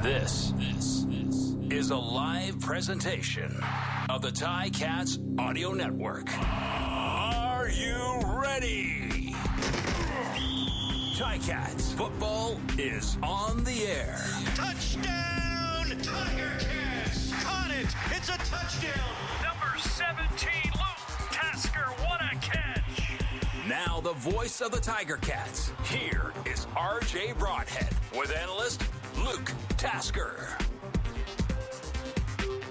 This is a live presentation of the Ticats Audio Network. Are you ready? Ticats football is on the air. Touchdown, Tiger Cats! Caught it! It's a touchdown! Number 17, Luke Tasker, what a catch! Now the voice of the Tiger Cats. Here is RJ Broadhead with analyst Luke Tasker.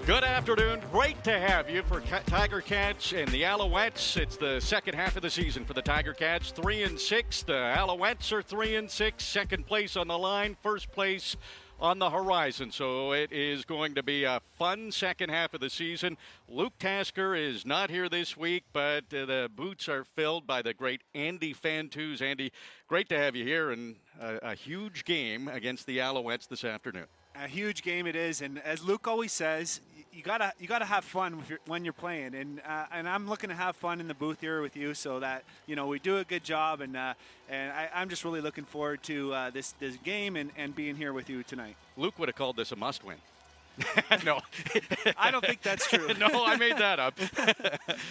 Good afternoon. Great to have you for Tiger Cats and the Alouettes. It's the second half of the season for the Tiger Cats. 3-6. The Alouettes are 3-6. Second place on the line. First place on the horizon. So it is going to be a fun second half of the season. Luke Tasker is not here this week, but the boots are filled by the great Andy Fantuz. Andy, great to have you here, and a huge game against the Alouettes this afternoon. A huge game it is, and as Luke always says, you gotta have fun when you're playing, and I'm looking to have fun in the booth here with you, so that we do a good job, and I'm just really looking forward to this game and being here with you tonight. Luke would have called this a must-win. No, I don't think that's true. No, I made that up.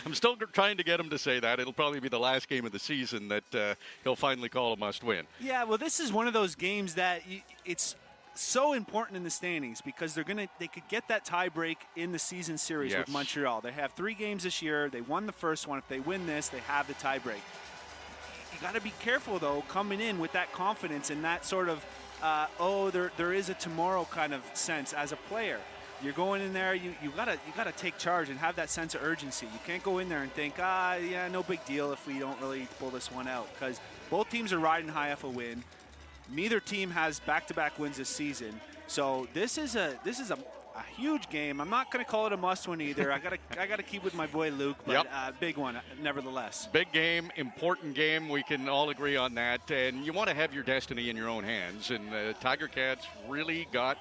I'm still trying to get him to say that. It'll probably be the last game of the season that he'll finally call a must-win. Yeah, well, this is one of those games that it's so important in the standings because they could get that tie break in the season series with Montreal. They have 3 games this year. They won the first one. If they win this, they have the tie break. You got to be careful though, coming in with that confidence and that sort of there is a tomorrow kind of sense as a player. You're going in there, you gotta take charge and have that sense of urgency. You can't go in there and think, yeah, no big deal if we don't really pull this one out, because both teams are riding high off a win. Neither team has back-to-back wins this season, so this is a huge game. I'm not going to call it a must-win either. I gotta keep with my boy Luke, but big one nevertheless. Big game, important game. We can all agree on that. And you want to have your destiny in your own hands. And the Tiger Cats really got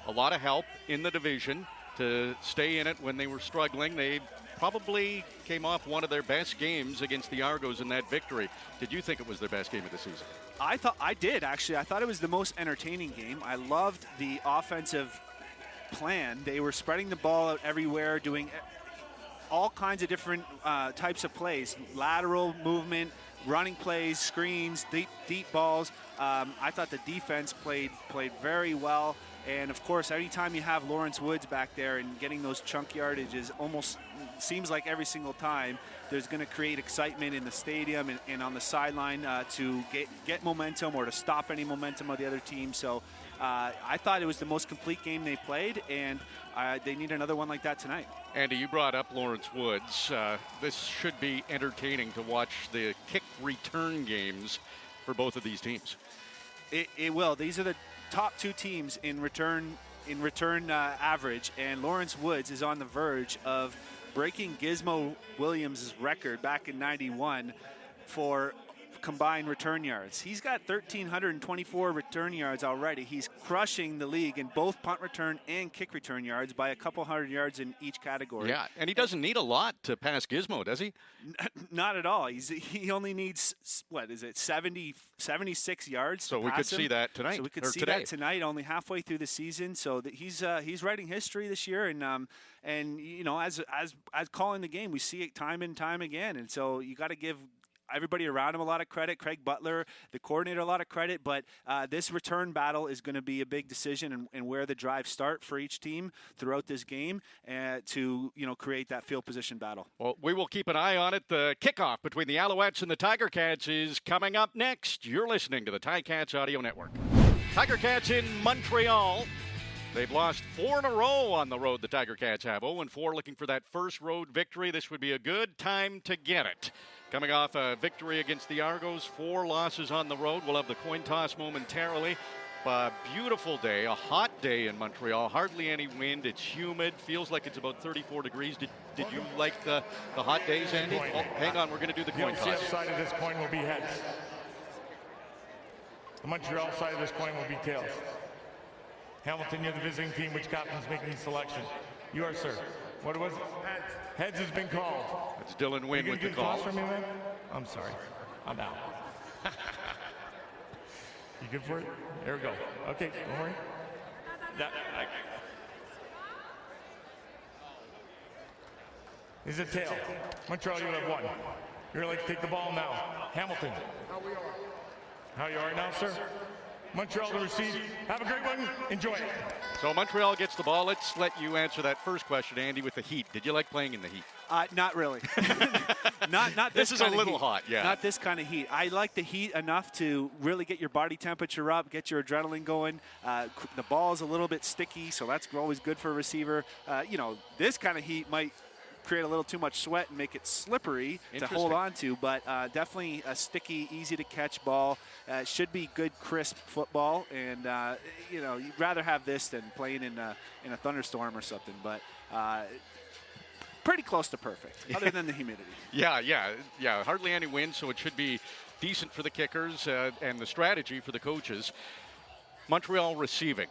a lot of help in the division to stay in it when they were struggling. They probably came off one of their best games against the Argos in that victory. Did you think it was their best game of the season? I did, actually. I thought it was the most entertaining game. I loved the offensive plan. They were spreading the ball out everywhere, doing all kinds of different types of plays, lateral movement, running plays, screens, deep balls. I thought the defense played very well. And, of course, anytime you have Lawrence Woods back there and getting those chunk yardages, almost seems like every single time there's going to create excitement in the stadium and on the sideline to get momentum or to stop any momentum of the other team. So I thought it was the most complete game they played, and they need another one like that tonight. Andy, you brought up Lawrence Woods. This should be entertaining to watch the kick return games for both of these teams. It will. These are the top 2 teams in return average, and Lawrence Woods is on the verge of breaking Gizmo Williams' record back in '91 for combined return yards. He's got 1,324 return yards already. He's crushing the league in both punt return and kick return yards by a couple hundred yards in each category. Yeah, and he doesn't need a lot to pass Gizmo, does he? Not at all. He only needs, 76 yards. So we could see that tonight. So we could see that tonight, only halfway through the season. So that he's writing history this year, and as calling the game, we see it time and time again. And so you got to give everybody around him a lot of credit. Craig Butler, the coordinator, a lot of credit. But this return battle is going to be a big decision and where the drives start for each team throughout this game to create that field position battle. Well, we will keep an eye on it. The kickoff between the Alouettes and the Tiger Cats is coming up next. You're listening to the Ticats Audio Network. Tiger Cats in Montreal. They've lost 4 in a row on the road, the Tiger Cats have. 0-4, looking for that first road victory. This would be a good time to get it. Coming off a victory against the Argos, 4 losses on the road. We'll have the coin toss momentarily. A beautiful day, a hot day in Montreal. Hardly any wind. It's humid. Feels like it's about 34 degrees. Did you like the hot days, Andy? Oh, hang on, we're going to do the coin toss. The LCF side of this coin will be heads. The Montreal side of this coin will be tails. Hamilton, you're the visiting team. Which captain's making the selection? You are, sir. What was it? Heads has been called. It's Dylan Wynn with the call. For me, man? I'm sorry. I'm out. You good for it? There we go. Okay, don't worry. Is it tail? Montreal, you have one. You're going to take the ball now. Hamilton. How you are now, sir? Montreal to receive. Have a great one. Enjoy it. So Montreal gets the ball. Let's let you answer that first question, Andy, with the heat. Did you like playing in the heat? Not really. not this is a little heat. hot, yeah. Not this kind of heat. I like the heat enough to really get your body temperature up, get your adrenaline going. The ball is a little bit sticky, so that's always good for a receiver. This kind of heat might create a little too much sweat and make it slippery to hold on to, but definitely a sticky, easy to catch ball. Should be good, crisp football, and you'd rather have this than playing in a thunderstorm or something, but pretty close to perfect, other than the humidity. Yeah. Hardly any wind, so it should be decent for the kickers and the strategy for the coaches. Montreal receiving.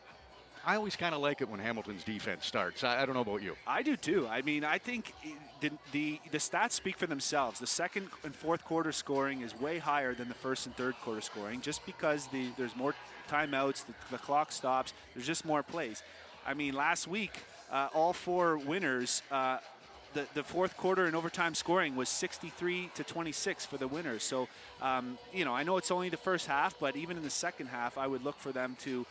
I always kind of like it when Hamilton's defense starts. I don't know about you. I do too. I mean, I think the stats speak for themselves. The second and fourth quarter scoring is way higher than the first and third quarter scoring, just because there's more timeouts, the clock stops, there's just more plays. I mean, last week, all four winners, the fourth quarter and overtime scoring was 63-26 for the winners. So, I know it's only the first half, but even in the second half, I would look for them to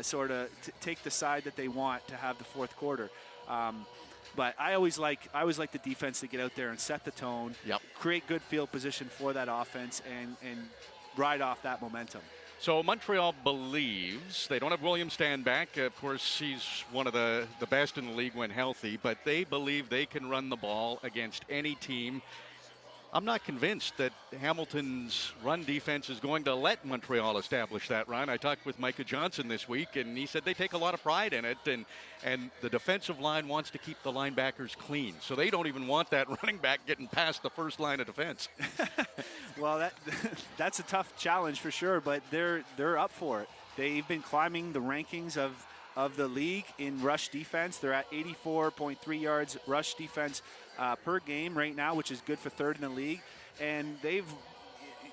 sort of take the side that they want to have the fourth quarter. But I always like the defense to get out there and set the tone, create good field position for that offense, and ride off that momentum. So Montreal believes, they don't have William Stanback. Of course, he's one of the best in the league when healthy, but they believe they can run the ball against any team. I'm not convinced that Hamilton's run defense is going to let Montreal establish that run. I talked with Micah Johnson this week, and he said they take a lot of pride in it, and the defensive line wants to keep the linebackers clean. So they don't even want that running back getting past the first line of defense. Well, that's a tough challenge for sure, but they're up for it. They've been climbing the rankings of the league in rush defense. They're at 84.3 yards rush defense per game right now, which is good for third in the league. And they've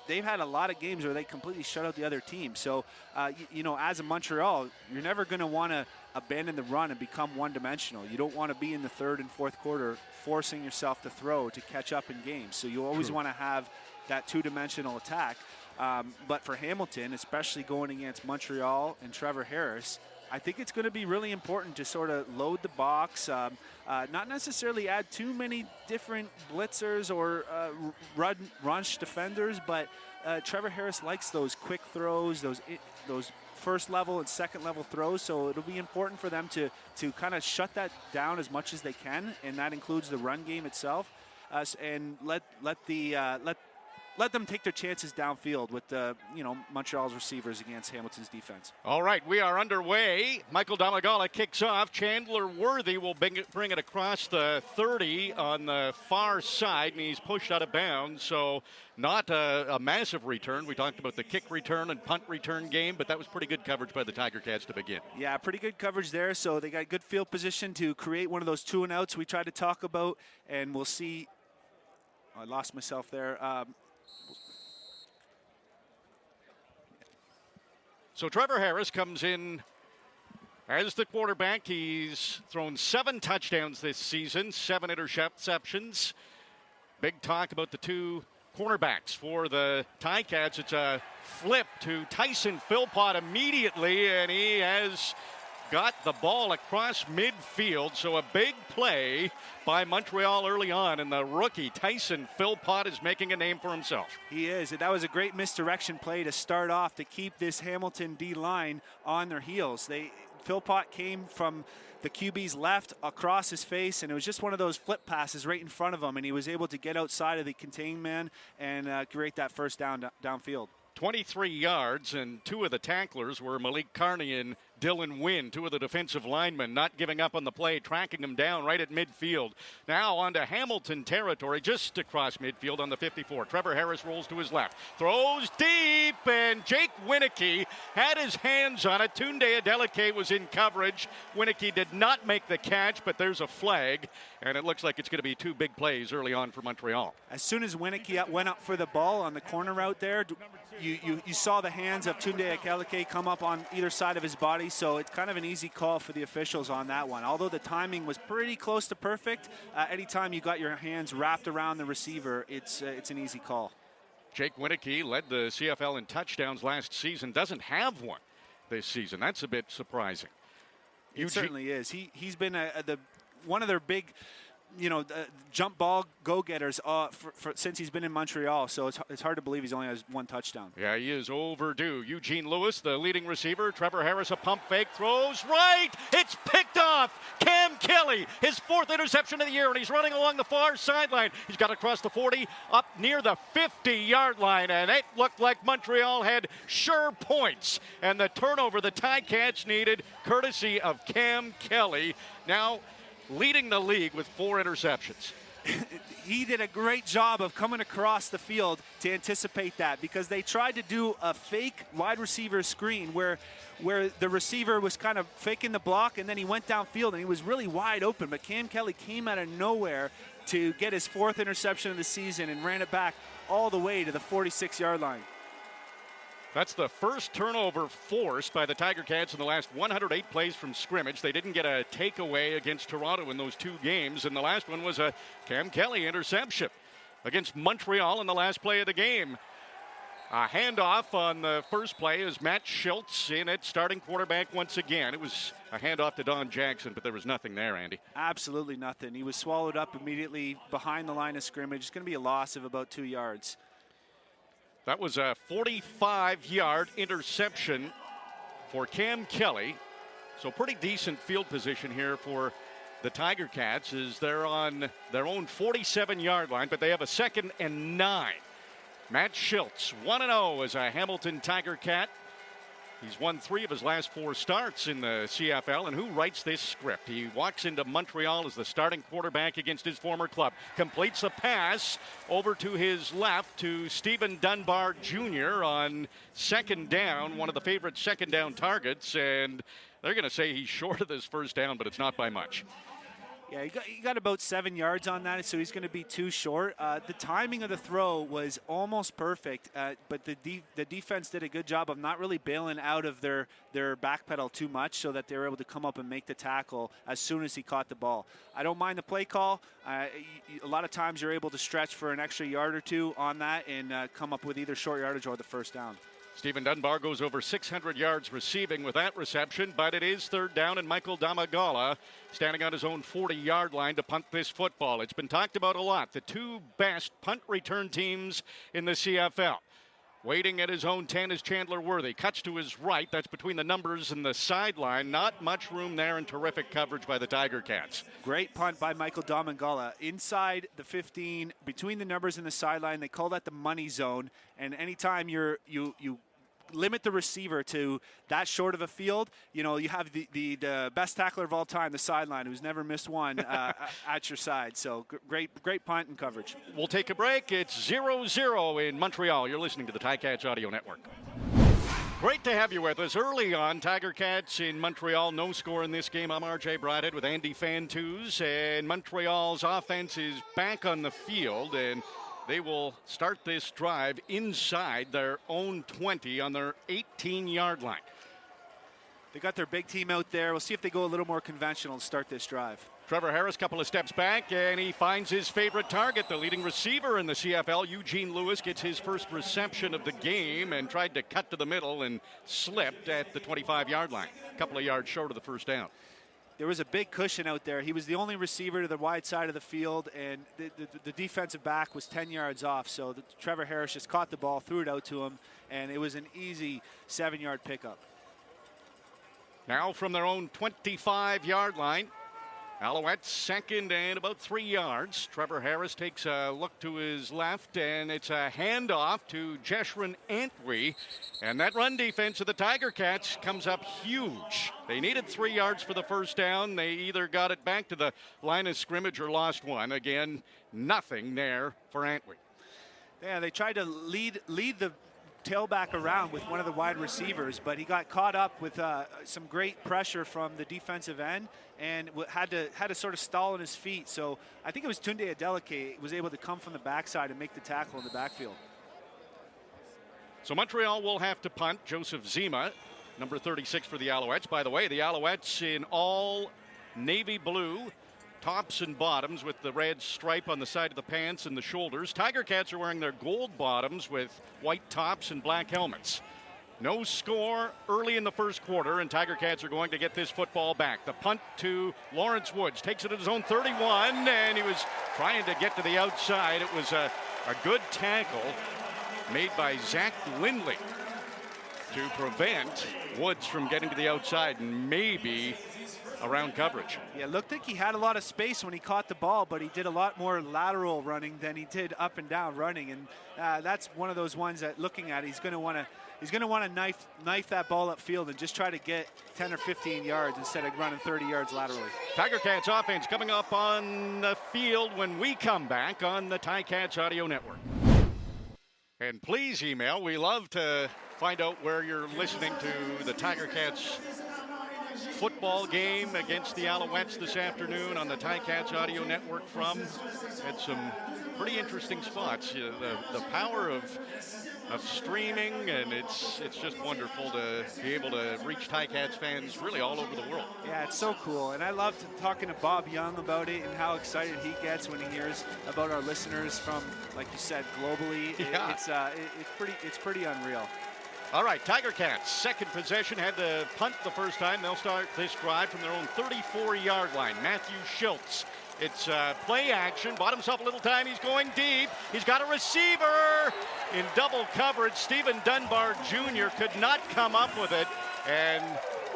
had a lot of games where they completely shut out the other team. So, as a Montreal, you're never going to want to abandon the run and become one-dimensional. You don't want to be in the third and fourth quarter forcing yourself to throw to catch up in games. So you always want to have that two-dimensional attack. But for Hamilton, especially going against Montreal and Trevor Harris, I think it's going to be really important to sort of load the box, not necessarily add too many different blitzers or rush defenders, but Trevor Harris likes those quick throws, those first level and second level throws, so it'll be important for them to kind of shut that down as much as they can, and that includes the run game itself, and let them take their chances downfield with Montreal's receivers against Hamilton's defense. All right, we are underway. Michael Domagala kicks off. Chandler Worthy will bring it across the 30 on the far side, and he's pushed out of bounds. So not a massive return. We talked about the kick return and punt return game, but that was pretty good coverage by the Tiger Cats to begin. Yeah, pretty good coverage there. So they got good field position to create one of those 2-and-outs we tried to talk about, and we'll see. I lost myself there. So Trevor Harris comes in as the quarterback. He's thrown 7 touchdowns this season, 7 interceptions. Big talk about the two cornerbacks for the Ticats. It's a flip to Tyson Philpott immediately, and he has got the ball across midfield. So a big play by Montreal early on, and the rookie Tyson Philpott is making a name for himself. He is, and that was a great misdirection play to start off to keep this Hamilton D-line on their heels. Philpott came from the QB's left across his face, and it was just one of those flip passes right in front of him, and he was able to get outside of the contained man and create that first down downfield. 23 yards, and 2 of the tacklers were Malik Carney and Dylan Wynn, 2 of the defensive linemen, not giving up on the play, tracking him down right at midfield. Now onto Hamilton territory, just across midfield on the 54. Trevor Harris rolls to his left, throws deep, and Jake Winicky had his hands on it. Tunde Adeleke was in coverage. Winicky did not make the catch, but there's a flag, and it looks like it's going to be 2 big plays early on for Montreal. As soon as Winicky went up for the ball on the corner route there, you saw the hands of Tunde Akeleke come up on either side of his body, so it's kind of an easy call for the officials on that one. Although the timing was pretty close to perfect, anytime you got your hands wrapped around the receiver, it's an easy call. Jake Winneke led the CFL in touchdowns last season, doesn't have one this season. That's a bit surprising. It certainly is. He's been one of their big, jump ball go-getters since he's been in Montreal. So it's hard to believe he's only has one touchdown. Yeah, he is overdue. Eugene Lewis, the leading receiver. Trevor Harris, a pump fake, throws right. It's picked off. Cam Kelly, his 4th interception of the year, and he's running along the far sideline. He's got across the 40, up near the 50-yard line, and it looked like Montreal had sure points. And the turnover the Ticats needed, courtesy of Cam Kelly. Now leading the league with 4 interceptions. He did a great job of coming across the field to anticipate that, because they tried to do a fake wide receiver screen where the receiver was kind of faking the block, and then he went downfield and he was really wide open. But Cam Kelly came out of nowhere to get his 4th interception of the season and ran it back all the way to the 46-yard line. That's the first turnover forced by the Tiger Cats in the last 108 plays from scrimmage. They didn't get a takeaway against Toronto in those 2 games, and the last one was a Cam Kelly interception against Montreal in the last play of the game. A handoff on the first play is Matt Schultz in at starting quarterback once again. It was a handoff to Don Jackson, but there was nothing there, Andy. Absolutely nothing. He was swallowed up immediately behind the line of scrimmage. It's going to be a loss of about 2 yards. That was a 45-yard interception for Cam Kelly. So pretty decent field position here for the Tiger Cats, as they're on their own 47-yard line, but they have a 2nd and 9. Matt Schultz, 1-0 as a Hamilton Tiger Cat. He's won 3 of his last 4 starts in the CFL, and who writes this script? He walks into Montreal as the starting quarterback against his former club. Completes a pass over to his left to Stephen Dunbar Jr. on 2nd down, one of the favorite 2nd down targets, and they're going to say he's short of this 1st down, but it's not by much. Yeah, he got about 7 yards on that, so he's going to be too short. The timing of the throw was almost perfect, but the defense did a good job of not really bailing out of their back pedal too much, so that they were able to come up and make the tackle as soon as he caught the ball. I don't mind the play call. A lot of times you're able to stretch for an extra yard or 2 on that and come up with either short yardage or the 1st down. Stephen Dunbar goes over 600 yards receiving with that reception, but it is 3rd down, and Michael Damagala standing on his own 40-yard line to punt this football. It's been talked about a lot. The 2 best punt return teams in the CFL. Waiting at his own 10 is Chandler Worthy. Cuts to his right. That's between the numbers and the sideline. Not much room there, and terrific coverage by the Tiger Cats. Great punt by Michael Damagala. Inside the 15, between the numbers and the sideline. They call that the money zone. And anytime you limit the receiver to that short of a field, you have the best tackler of all time, the sideline, who's never missed one at your side. So great punt and coverage. We'll take a break. It's 0-0 in Montreal. You're listening to the Ticats Audio Network. Great to have you with us. Early on, Tiger Cats in Montreal, no score in this game. I'm RJ Broadhead with Andy Fantuz, and Montreal's offense is back on the field, and they will start this drive inside their own 20 on their 18-yard line. They got their big team out there. We'll see if they go a little more conventional to start this drive. Trevor Harris, couple of steps back, and he finds his favorite target, the leading receiver in the CFL. Eugene Lewis gets his first reception of the game and tried to cut to the middle and slipped at the 25-yard line. A couple of yards short of the 1st down. There was a big cushion out there. He was the only receiver to the wide side of the field, and the defensive back was 10 yards off. So Trevor Harris just caught the ball, threw it out to him, and it was an easy 7-yard pickup. Now from their own 25-yard line, Alouettes 2nd and about 3 yards. Trevor Harris takes a look to his left, and it's a handoff to Jeshrin Antwi. And that run defense of the Tiger Cats comes up huge. They needed 3 yards for the 1st down. They either got it back to the line of scrimmage or lost one. Again, nothing there for Antwi. Yeah, they tried to lead the tailback around with one of the wide receivers, but he got caught up with some great pressure from the defensive end and had to sort of stall on his feet. So I think it was Tunde Adeleke was able to come from the backside and make the tackle in the backfield. So Montreal will have to punt. Joseph Zima, number 36 for the Alouettes. By the way, the Alouettes in all navy blue tops and bottoms with the red stripe on the side of the pants and the shoulders. Tiger Cats are wearing their gold bottoms with white tops and black helmets. No score early in the first quarter, and Tiger Cats are going to get this football back. The punt to Lawrence Woods. Takes it at his own 31, and he was trying to get to the outside. It was a good tackle made by Zach Lindley to prevent Woods from getting to the outside and maybe around coverage. Yeah, looked like he had a lot of space when he caught the ball, but he did a lot more lateral running than he did up and down running, and that's one of those ones that looking at, he's going to want to knife that ball upfield and just try to get 10 or 15 yards instead of running 30 yards laterally. Tiger Cats offense coming up on the field when we come back on the Ticats Audio Network. And please email. We love to find out where you're listening to the Tiger Cats football game against the Alouettes this afternoon on the Ticats Audio Network from. Had some pretty interesting spots. The power of streaming, and it's just wonderful to be able to reach Ticats fans really all over the world. Yeah, it's so cool, and I love talking to Bob Young about it and how excited he gets when he hears about our listeners from, like you said, globally. Yeah. It's pretty unreal. All right, Tiger Cats, second possession, had to punt the first time. They'll start this drive from their own 34-yard line. Matthew Schultz. It's play action, bought himself a little time. He's going deep. He's got a receiver in double coverage. Stephen Dunbar Jr. could not come up with it, and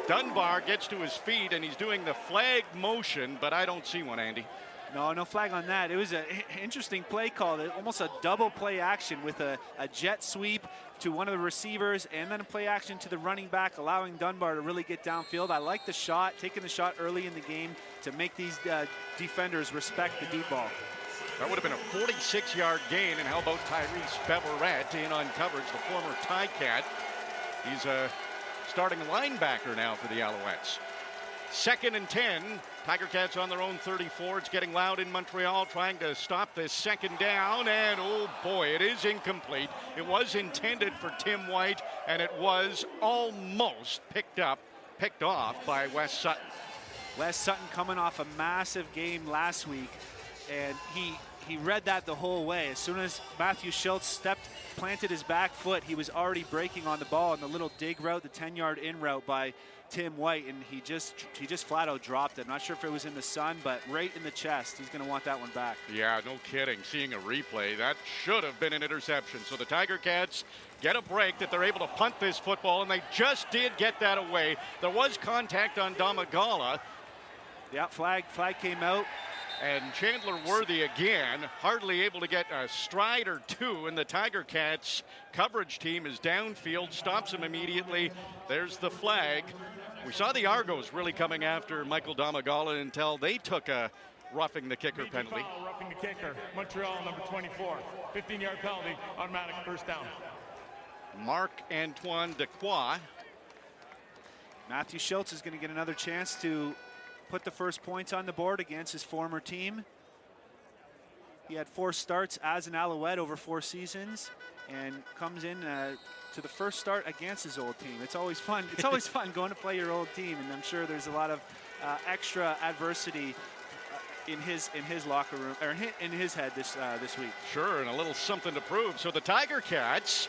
Dunbar gets to his feet, and he's doing the flag motion, but I don't see one, Andy. No flag on that. It was an interesting play call, almost a double play action with a jet sweep to one of the receivers and then a play action to the running back, allowing Dunbar to really get downfield. I like the shot, taking the shot early in the game to make these defenders respect the deep ball. That would have been a 46-yard gain, and how about Tyrese Beverett in on coverage, the former Ticat. He's a starting linebacker now for the Alouettes. 2nd and 10. Tiger Cats on their own 34. It's getting loud in Montreal, trying to stop this second down, and oh boy, it is incomplete. It was intended for Tim White, and it was almost picked off by Wes Sutton. Wes Sutton coming off a massive game last week, and he read that the whole way. As soon as Matthew Schultz planted his back foot, he was already breaking on the ball in the little dig route, the 10-yard in route by Tim White, and he just flat out dropped it. I'm not sure if it was in the sun, but right in the chest. He's going to want that one back. Yeah, no kidding. Seeing a replay, that should have been an interception. So the Tiger Cats get a break that they're able to punt this football, and they just did get that away. There was contact on Domagala. Yeah, flag came out. And Chandler Worthy again, hardly able to get a stride or two, and the Tiger Cats coverage team is downfield, stops him immediately. There's the flag. We saw the Argos really coming after Michael Domagala until they took a roughing the kicker penalty. Foul, roughing the kicker. Montreal, number 24. 15-yard penalty, automatic first down. Marc-Antoine Dequoy. Matthew Schultz is going to get another chance to put the first points on the board against his former team. He had 4 starts as an Alouette over 4 seasons and comes in to the first start against his old team. It's always fun. It's always fun going to play your old team, and I'm sure there's a lot of extra adversity in his locker room, or in his head this week. Sure, and a little something to prove. So the Tiger Cats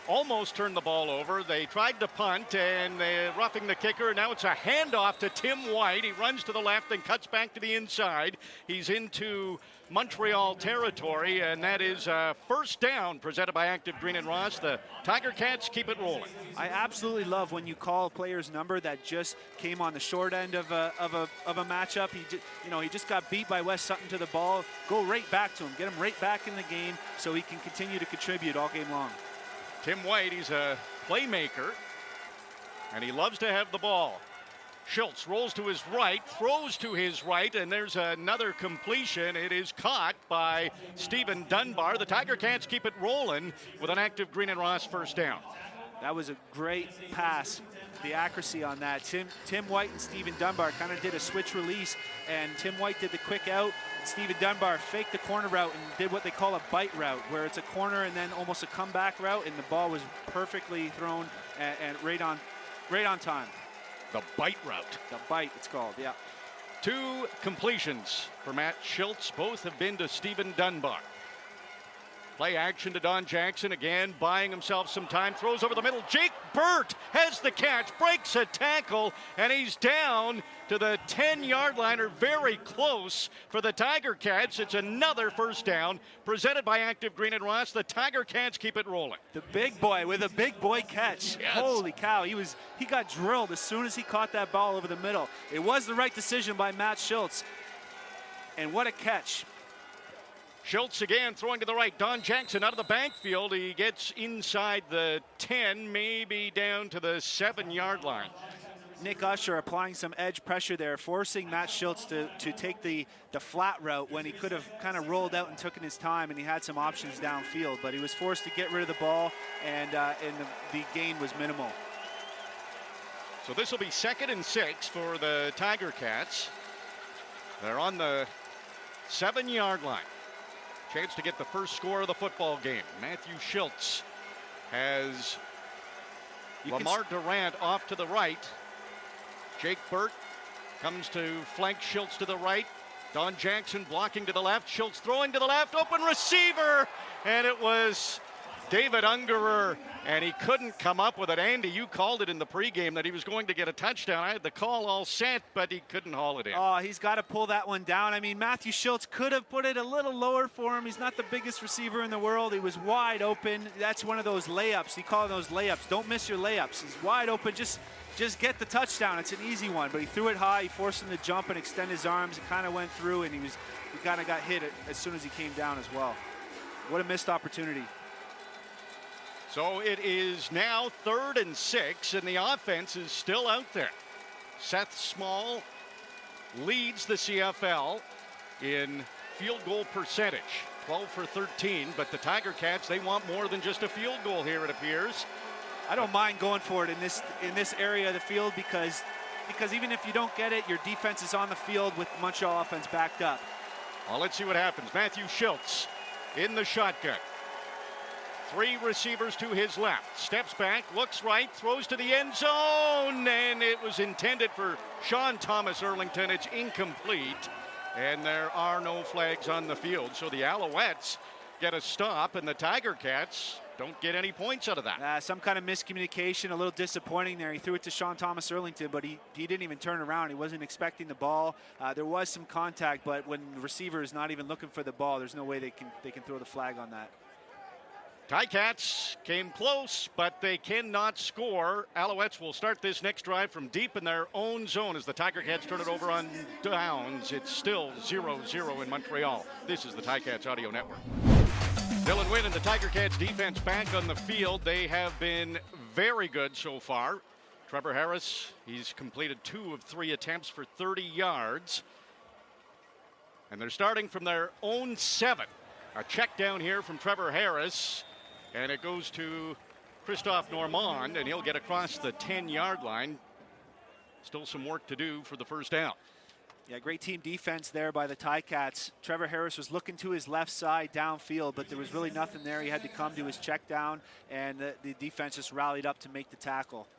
almost turned the ball over. They tried to punt, and they're roughing the kicker, and now it's a handoff to Tim White. He runs to the left and cuts back to the inside. He's into Montreal territory, and that is first down presented by Active Green and Ross. The Tiger Cats keep it rolling. I absolutely love when you call a player's number that just came on the short end of a matchup. He just got beat by Wes Sutton to the ball. Go right back to him. Get him right back in the game so he can continue to contribute all game long. Tim White, he's a playmaker, and he loves to have the ball. Schultz rolls to his right, throws to his right, and there's another completion. It is caught by Stephen Dunbar. The Tiger Cats keep it rolling with an Active Green and Ross first down. That was a great pass. The accuracy on that. Tim White and Stephen Dunbar kind of did a switch release, and Tim White did the quick out. Stephen Dunbar faked the corner route and did what they call a bite route, where it's a corner and then almost a comeback route, and the ball was perfectly thrown and right on time. The bite route. The bite, it's called, yeah. 2 completions for Matt Schultz. Both have been to Stephen Dunbar. Play action to Don Jackson again, buying himself some time, throws over the middle. Jake Burt has the catch, breaks a tackle, and he's down to the 10-yard line, or very close for the Tiger Cats. It's another first down presented by Active Green and Ross. The Tiger Cats keep it rolling. The big boy with a big boy catch. Yes. Holy cow, he got drilled as soon as he caught that ball over the middle. It was the right decision by Matt Schultz, and what a catch. Schultz again throwing to the right. Don Jackson out of the backfield. He gets inside the 10, maybe down to the 7-yard line. Nick Usher applying some edge pressure there, forcing Matt Schultz to take the flat route when he could have kind of rolled out and taken his time, and he had some options downfield, but he was forced to get rid of the ball, and the gain was minimal. So this will be 2nd and 6 for the Tiger Cats. They're on the 7-yard line. Chance to get the first score of the football game. Matthew Schultz has Lamar Durant off to the right. Jake Burt comes to flank Schultz to the right. Don Jackson blocking to the left. Schultz throwing to the left. Open receiver. And it was David Ungerer, and he couldn't come up with it. Andy, you called it in the pregame that he was going to get a touchdown. I had the call all set, but he couldn't haul it in. Oh, he's got to pull that one down. I mean, Matthew Schultz could have put it a little lower for him. He's not the biggest receiver in the world. He was wide open. That's one of those layups. He called those layups. Don't miss your layups. He's wide open. Just get the touchdown. It's an easy one, but he threw it high. He forced him to jump and extend his arms. It kind of went through, and he kind of got hit as soon as he came down as well. What a missed opportunity. So it is now 3rd and 6, and the offense is still out there. Seth Small leads the CFL in field goal percentage, 12 for 13, but the Tiger Cats, they want more than just a field goal here, it appears. I don't mind going for it in this area of the field because even if you don't get it, your defense is on the field with Montreal offense backed up. Well, let's see what happens. Matthew Schultz in the shotgun. 3 receivers to his left. Steps back, looks right, throws to the end zone, and it was intended for Sean Thomas Erlington. It's incomplete, and there are no flags on the field. So the Alouettes get a stop, and the Tiger Cats don't get any points out of that. Some kind of miscommunication, a little disappointing there. He threw it to Sean Thomas Erlington, but he didn't even turn around. He wasn't expecting the ball. There was some contact, but when the receiver is not even looking for the ball, there's no way they can throw the flag on that. Ticats came close, but they cannot score. Alouettes will start this next drive from deep in their own zone as the Tiger Cats turn it over on downs. It's still 0-0 in Montreal. This is the Ticats Audio Network. Dylan Wynn and the Tiger Cats defense back on the field. They have been very good so far. Trevor Harris, he's completed 2 of 3 attempts for 30 yards. And they're starting from their own 7. A check down here from Trevor Harris. And it goes to Christophe Normand, and he'll get across the 10-yard line. Still some work to do for the first down. Yeah, great team defense there by the Ticats. Trevor Harris was looking to his left side downfield, but there was really nothing there. He had to come to his check down, and the defense just rallied up to make the tackle.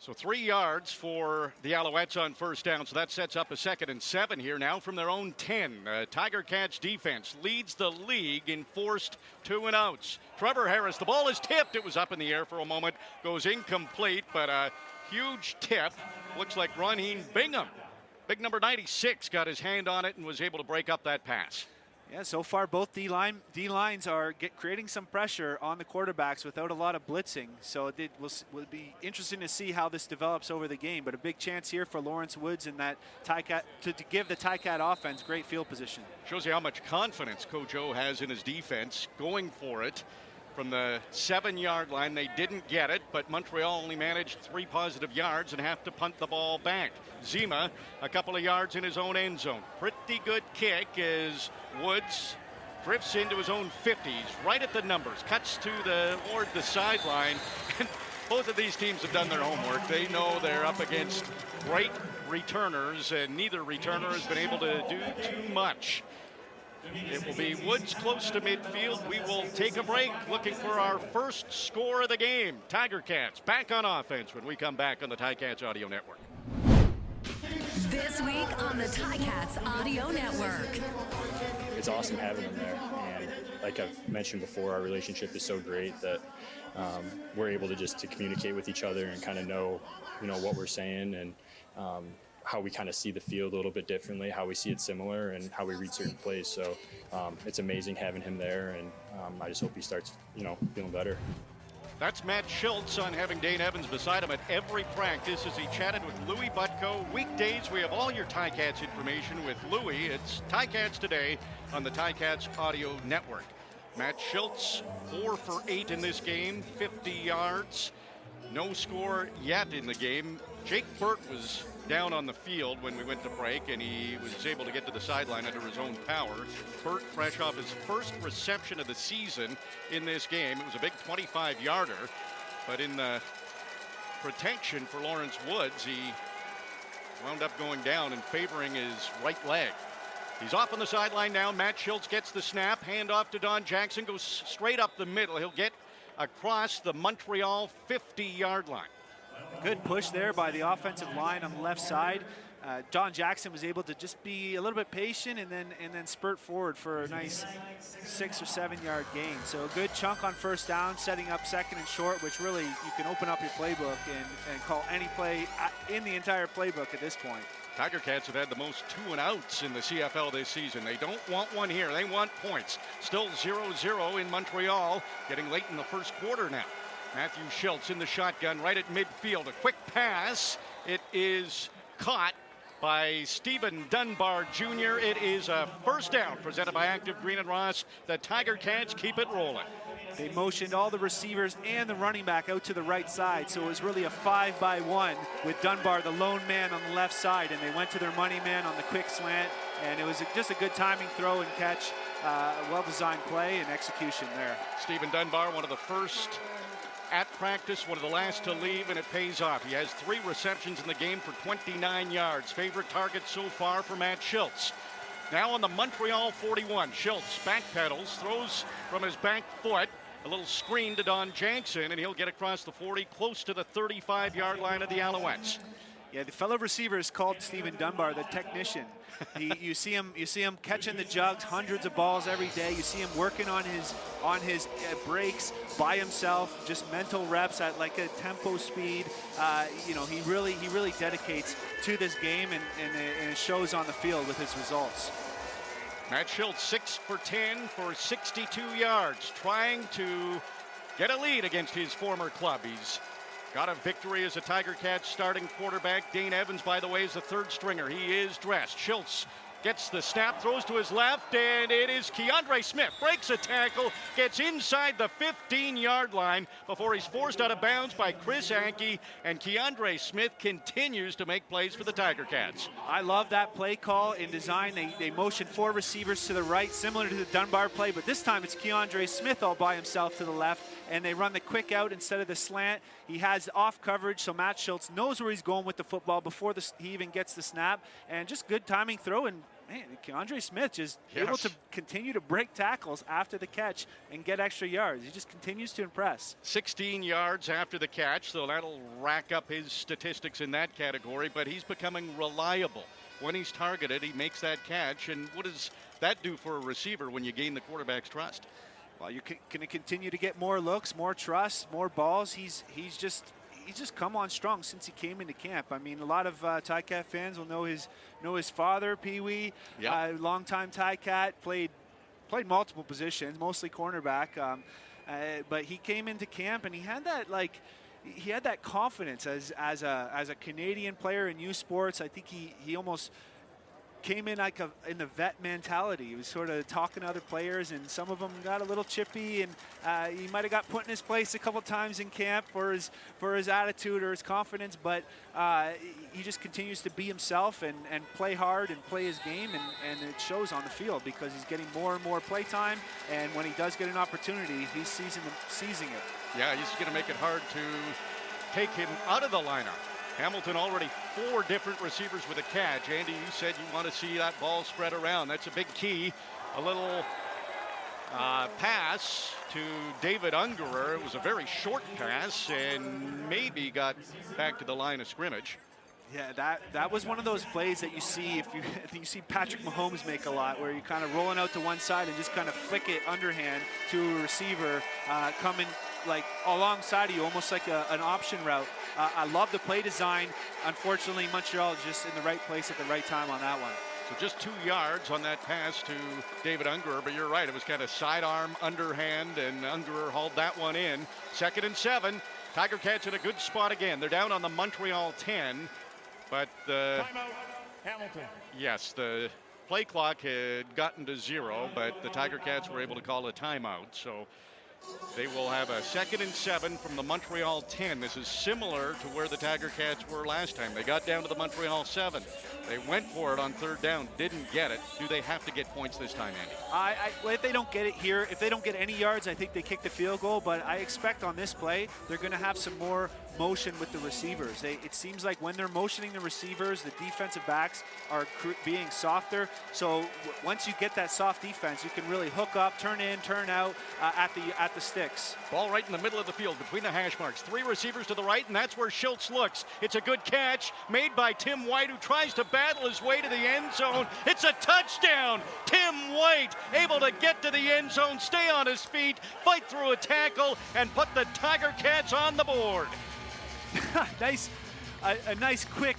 So 3 yards for the Alouettes on first down. So that sets up a 2nd and 7 here now from their own 10. Tiger Cats defense leads the league in forced 2-and-outs. Trevor Harris, the ball is tipped. It was up in the air for a moment. Goes incomplete, but a huge tip. Looks like Ronheen Bingham. Big number 96 got his hand on it and was able to break up that pass. Yeah, so far both D-lines are creating some pressure on the quarterbacks without a lot of blitzing. So it will be interesting to see how this develops over the game. But a big chance here for Lawrence Woods and that Ticat to give the Ticat offense great field position. Shows you how much confidence Coach O has in his defense, going for it from the 7-yard line. They didn't get it, but Montreal only managed 3 positive yards and have to punt the ball back. Zima, a couple of yards in his own end zone. Pretty good kick as Woods drifts into his own 50s, right at the numbers, cuts toward the sideline. And both of these teams have done their homework. They know they're up against great returners, and neither returner has been able to do too much. It will be Woods close to midfield. We will take a break looking for our first score of the game. Tiger Cats back on offense when we come back on the Ticats Audio Network. This week on the Ticats Audio Network. It's awesome having him there. And like I've mentioned before, our relationship is so great that we're able to just to communicate with each other and kind of know, what we're saying and how we kind of see the field a little bit differently, how we see it similar, and how we read certain plays. So it's amazing having him there, and I just hope he starts, feeling better. That's Matt Schultz on having Dane Evans beside him at every practice as he chatted with Louie Butko. Weekdays, we have all your Ticats information with Louie. It's Ticats Today on the Ticats Audio Network. Matt Schultz, 4 for 8 in this game, 50 yards. No score yet in the game. Jake Burt was down on the field when we went to break, and he was able to get to the sideline under his own power. Burt fresh off his first reception of the season in this game. It was a big 25-yarder, but in the protection for Lawrence Woods, he wound up going down and favoring his right leg. He's off on the sideline now. Matt Schultz gets the snap, hand off to Don Jackson, goes straight up the middle. He'll get across the Montreal 50-yard line. Good push there by the offensive line on the left side. Don Jackson was able to just be a little bit patient and then spurt forward for a nice 6 or 7 yard gain. So a good chunk on first down, setting up second and short, which really you can open up your playbook and call any play in the entire playbook at this point. Tiger Cats have had the most 2-and-outs in the CFL this season. They don't want one here. They want points. Still 0-0 in Montreal, getting late in the first quarter now. Matthew Schultz in the shotgun right at midfield. A quick pass. It is caught by Stephen Dunbar Jr. It is a first down presented by Active Green and Ross. The Tiger Cats keep it rolling. They motioned all the receivers and the running back out to the right side, so it was really a 5-by-1 with Dunbar, the lone man, on the left side, and they went to their money man on the quick slant, and it was just a good timing throw and catch, well-designed play and execution there. Stephen Dunbar, one of the first at practice, one of the last to leave, and it pays off. He has 3 receptions in the game for 29 yards. Favorite target so far for Matt Schultz. Now on the Montreal 41, Schultz backpedals, throws from his back foot, a little screen to Don Jackson, and he'll get across the 40, close to the 35-yard line of the Alouettes. Yeah, the fellow receiver is called Stephen Dunbar, the technician. You see him catching the jugs, hundreds of balls every day. You see him working on his breaks by himself, just mental reps at like a tempo speed. He really dedicates to this game, and it shows on the field with his results. Matt Schultz 6 for 10 for 62 yards, trying to get a lead against his former club. He's got a victory as a Tiger Cats starting quarterback. Dane Evans, by the way, is the third stringer. He is dressed. Schultz gets the snap, throws to his left, and it is Keandre Smith. Breaks a tackle, gets inside the 15-yard line before he's forced out of bounds by Chris Anke, and Keandre Smith continues to make plays for the Tiger Cats. I love that play call in design. They motion 4 receivers to the right, similar to the Dunbar play, but this time it's Keandre Smith all by himself to the left, and they run the quick out instead of the slant. He has off coverage, so Matt Schultz knows where he's going with the football before he even gets the snap, and just good timing throw. And man, Keandre Smith just able to continue to break tackles after the catch and get extra yards. He just continues to impress. 16 yards after the catch, so that'll rack up his statistics in that category, but he's becoming reliable. When he's targeted, he makes that catch, and what does that do for a receiver when you gain the quarterback's trust? Well, you're going to continue to get more looks, more trust, more balls. He's just come on strong since he came into camp. I mean, a lot of Ticat fans will know his father, Pee Wee, longtime Ticat, played multiple positions, mostly cornerback. But he came into camp and he had that confidence as a Canadian player in youth sports. I think he almost came in like in the vet mentality. He was sort of talking to other players, and some of them got a little chippy, and he might have got put in his place a couple times in camp for his attitude or his confidence, but he just continues to be himself and play hard and play his game, and it shows on the field because he's getting more and more play time, and when he does get an opportunity, he's seizing it. Yeah, he's going to make it hard to take him out of the lineup. Hamilton already 4 different receivers with a catch. Andy, you said you want to see that ball spread around. That's a big key. A little pass to David Ungerer. It was a very short pass and maybe got back to the line of scrimmage. Yeah, that was one of those plays that you see you see Patrick Mahomes make a lot, where you're kind of rolling out to one side and just kind of flick it underhand to a receiver coming like alongside of you, almost like an option route. I love the play design. Unfortunately, Montreal is just in the right place at the right time on that one. So just 2 yards on that pass to David Ungerer, but you're right, it was kind of sidearm, underhand, and Ungerer hauled that one in. 2nd and 7. Tiger Cats in a good spot again. They're down on the Montreal 10, but Timeout, Hamilton. yes, the play clock had gotten to 0, but the Tiger Cats were able to call a timeout. So they will have a 2nd and 7 from the Montreal 10. This is similar to where the Tiger Cats were last time. They got down to the Montreal 7. They went for it on 3rd down, didn't get it. Do they have to get points this time, Andy? Well, if they don't get it here, if they don't get any yards, I think they kick the field goal. But I expect on this play, they're going to have some more motion with the receivers. It seems like when they're motioning the receivers, the defensive backs are being softer. So once you get that soft defense, you can really hook up, turn in, turn out at the sticks. Ball right in the middle of the field between the hash marks. 3 receivers to the right, and that's where Schultz looks. It's a good catch made by Tim White, who tries to battle his way to the end zone. It's a touchdown. Tim White able to get to the end zone, stay on his feet, fight through a tackle, and put the Tiger Cats on the board. A nice quick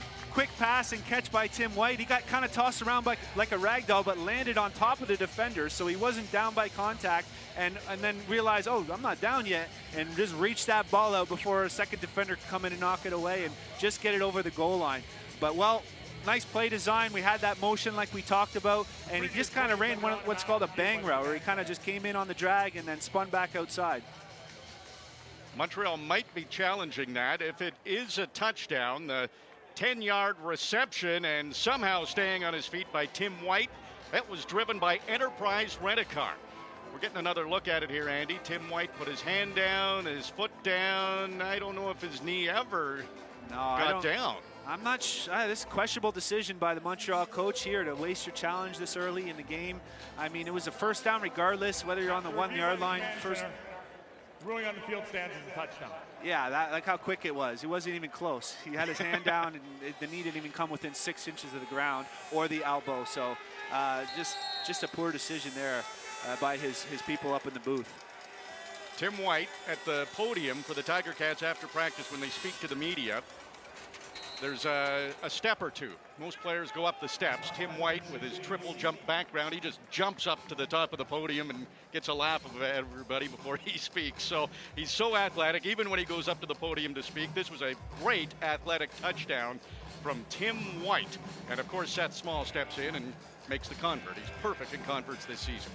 pass and catch by Tim White. He got kind of tossed around like a rag doll, but landed on top of the defender, so he wasn't down by contact, and then realized, oh, I'm not down yet, and just reached that ball out before a second defender could come in and knock it away and just get it over the goal line. But, well, nice play design. We had that motion like we talked about, and he just kind of ran what's called a bang route, where he kind of just came in on the drag and then spun back outside. Montreal might be challenging that. If it is a touchdown, the 10-yard reception and somehow staying on his feet by Tim White, that was driven by Enterprise Rent-A-Car. We're getting another look at it here, Andy. Tim White put his hand down, his foot down. I don't know if his knee ever got down. I'm not sure. This questionable decision by the Montreal coach here to waste your challenge this early in the game. I mean, it was a first down regardless, whether you're on the 1-yard line. Ruling on the field stands as a touchdown. Yeah, like how quick it was. He wasn't even close. He had his hand down, and the knee didn't even come within 6 inches of the ground or the elbow. So just a poor decision there by his people up in the booth. Tim White at the podium for the Tiger Cats after practice when they speak to the media. There's a step or two. Most players go up the steps. Tim White, with his triple jump background, he just jumps up to the top of the podium and gets a laugh of everybody before he speaks. So he's so athletic, even when he goes up to the podium to speak. This was a great athletic touchdown from Tim White. And, of course, Seth Small steps in and makes the convert. He's perfect in converts this season.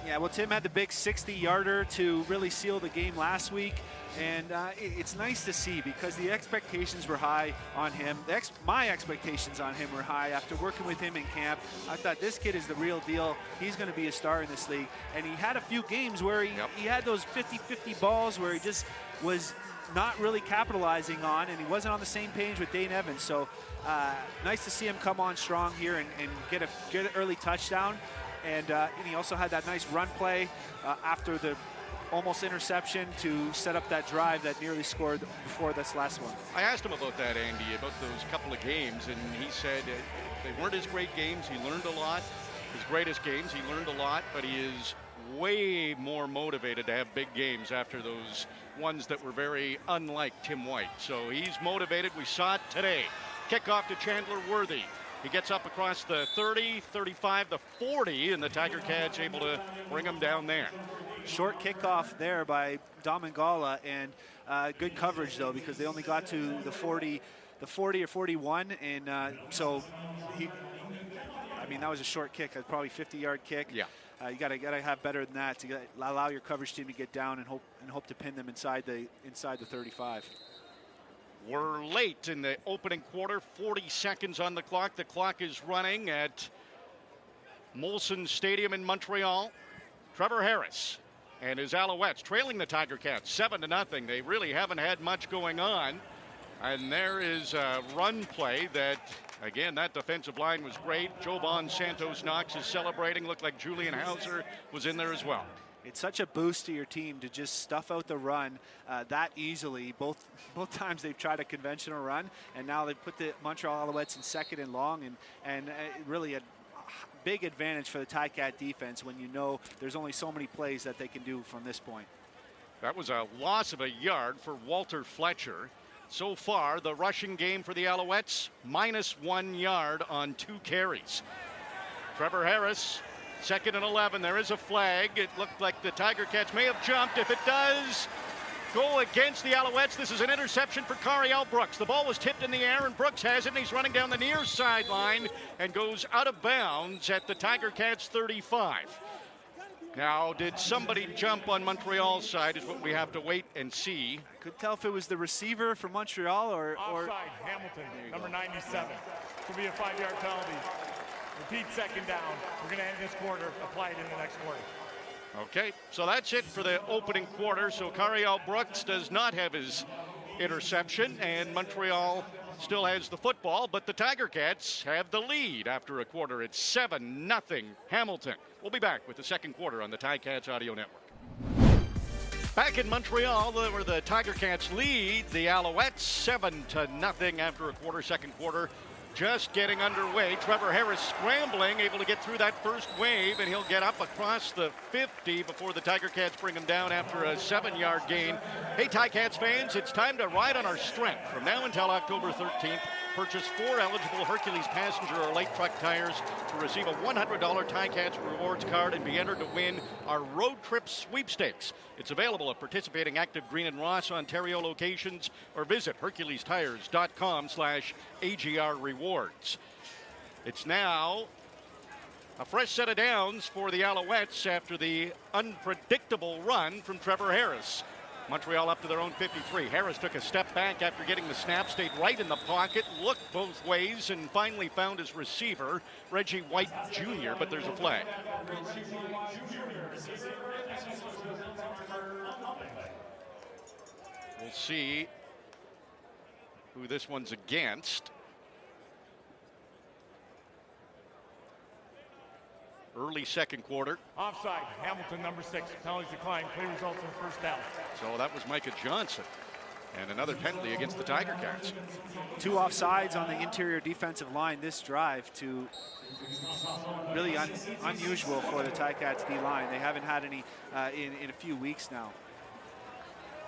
Yeah, well, Tim had the big 60-yarder to really seal the game last week. And it's nice to see, because the expectations were high on him. My expectations on him were high after working with him in camp. I thought this kid is the real deal. He's going to be a star in this league. And he had a few games where he had those 50-50 balls where he just was not really capitalizing on, and he wasn't on the same page with Dane Evans. So nice to see him come on strong here and get an early touchdown. And he also had that nice run play after the almost interception to set up that drive that nearly scored before this last one. I asked him about that, Andy, about those couple of games, and he said they weren't his great games. He learned a lot. His greatest games, he learned a lot, but he is way more motivated to have big games after those ones that were very unlike Tim White. So he's motivated. We saw it today. Kickoff to Chandler Worthy. He gets up across the 30, 35, the 40, and the Tiger Cats able to bring him down there. Short kickoff there by Domingala, and good coverage, though, because they only got to the 40 or 41, and so I mean, that was a short kick, probably 50-yard kick. Yeah. You gotta have better than that to allow your coverage team to get down and hope to pin them inside the 35. We're late in the opening quarter, 40 seconds on the clock. The clock is running at Molson Stadium in Montreal. Trevor Harris and his Alouettes trailing the Tiger Cats 7-0. They really haven't had much going on. And there is a run play that, again, that defensive line was great. Jovan Santos Knox is celebrating. Looked like Julian Hauser was in there as well. It's such a boost to your team to just stuff out the run that easily. Both times they've tried a conventional run, and now they've put the Montreal Alouettes in second and long, and really a big advantage for the Ticat defense when you know there's only so many plays that they can do from this point. That was a loss of a yard for Walter Fletcher. So far, the rushing game for the Alouettes, -1 yard on 2 carries. Trevor Harris, 2nd and 11. There is a flag. It looked like the Tiger Cats may have jumped. If it does go against the Alouettes, this is an interception for Cariel Brooks. The ball was tipped in the air, and Brooks has it, and he's running down the near sideline and goes out of bounds at the Tiger Cats 35. Now, did somebody jump on Montreal's side is what we have to wait and see. Couldn't tell if it was the receiver from Montreal or Offside, Hamilton, number 97. This will be a 5-yard penalty. Repeat 2nd down. We're going to end this quarter, apply it in the next quarter. Okay, so that's it for the opening quarter. So Cariel Brooks does not have his interception, and Montreal still has the football, but the Tiger Cats have the lead after a quarter. It's 7-0 Hamilton. We'll be back with the second quarter on the Ticats Audio Network. Back in Montreal, where the Tiger Cats lead the Alouettes 7-0 after a quarter, second quarter. Just getting underway. Trevor Harris scrambling, able to get through that first wave, and he'll get up across the 50 before the Tiger Cats bring him down after a 7-yard gain. Hey, Ticats fans, it's time to ride on our strength. From now until October 13th, purchase 4 eligible Hercules passenger or light truck tires to receive a $100 Ticats rewards card and be entered to win our road trip sweepstakes. It's available at participating Active Green and Ross Ontario locations or visit HerculesTires.com/AGR rewards. It's now a fresh set of downs for the Alouettes after the unpredictable run from Trevor Harris. Montreal up to their own 53. Harris took a step back after getting the snap, stayed right in the pocket, looked both ways, and finally found his receiver, Reggie White Jr., but there's a flag. We'll see who this one's against. Early second quarter. Offside, Hamilton, number 6. Penalties declined. Play results in first down. So that was Micah Johnson. And another penalty against the Tiger Cats. 2 offsides on the interior defensive line this drive, to really unusual for the Ticats D-line. They haven't had any in a few weeks now.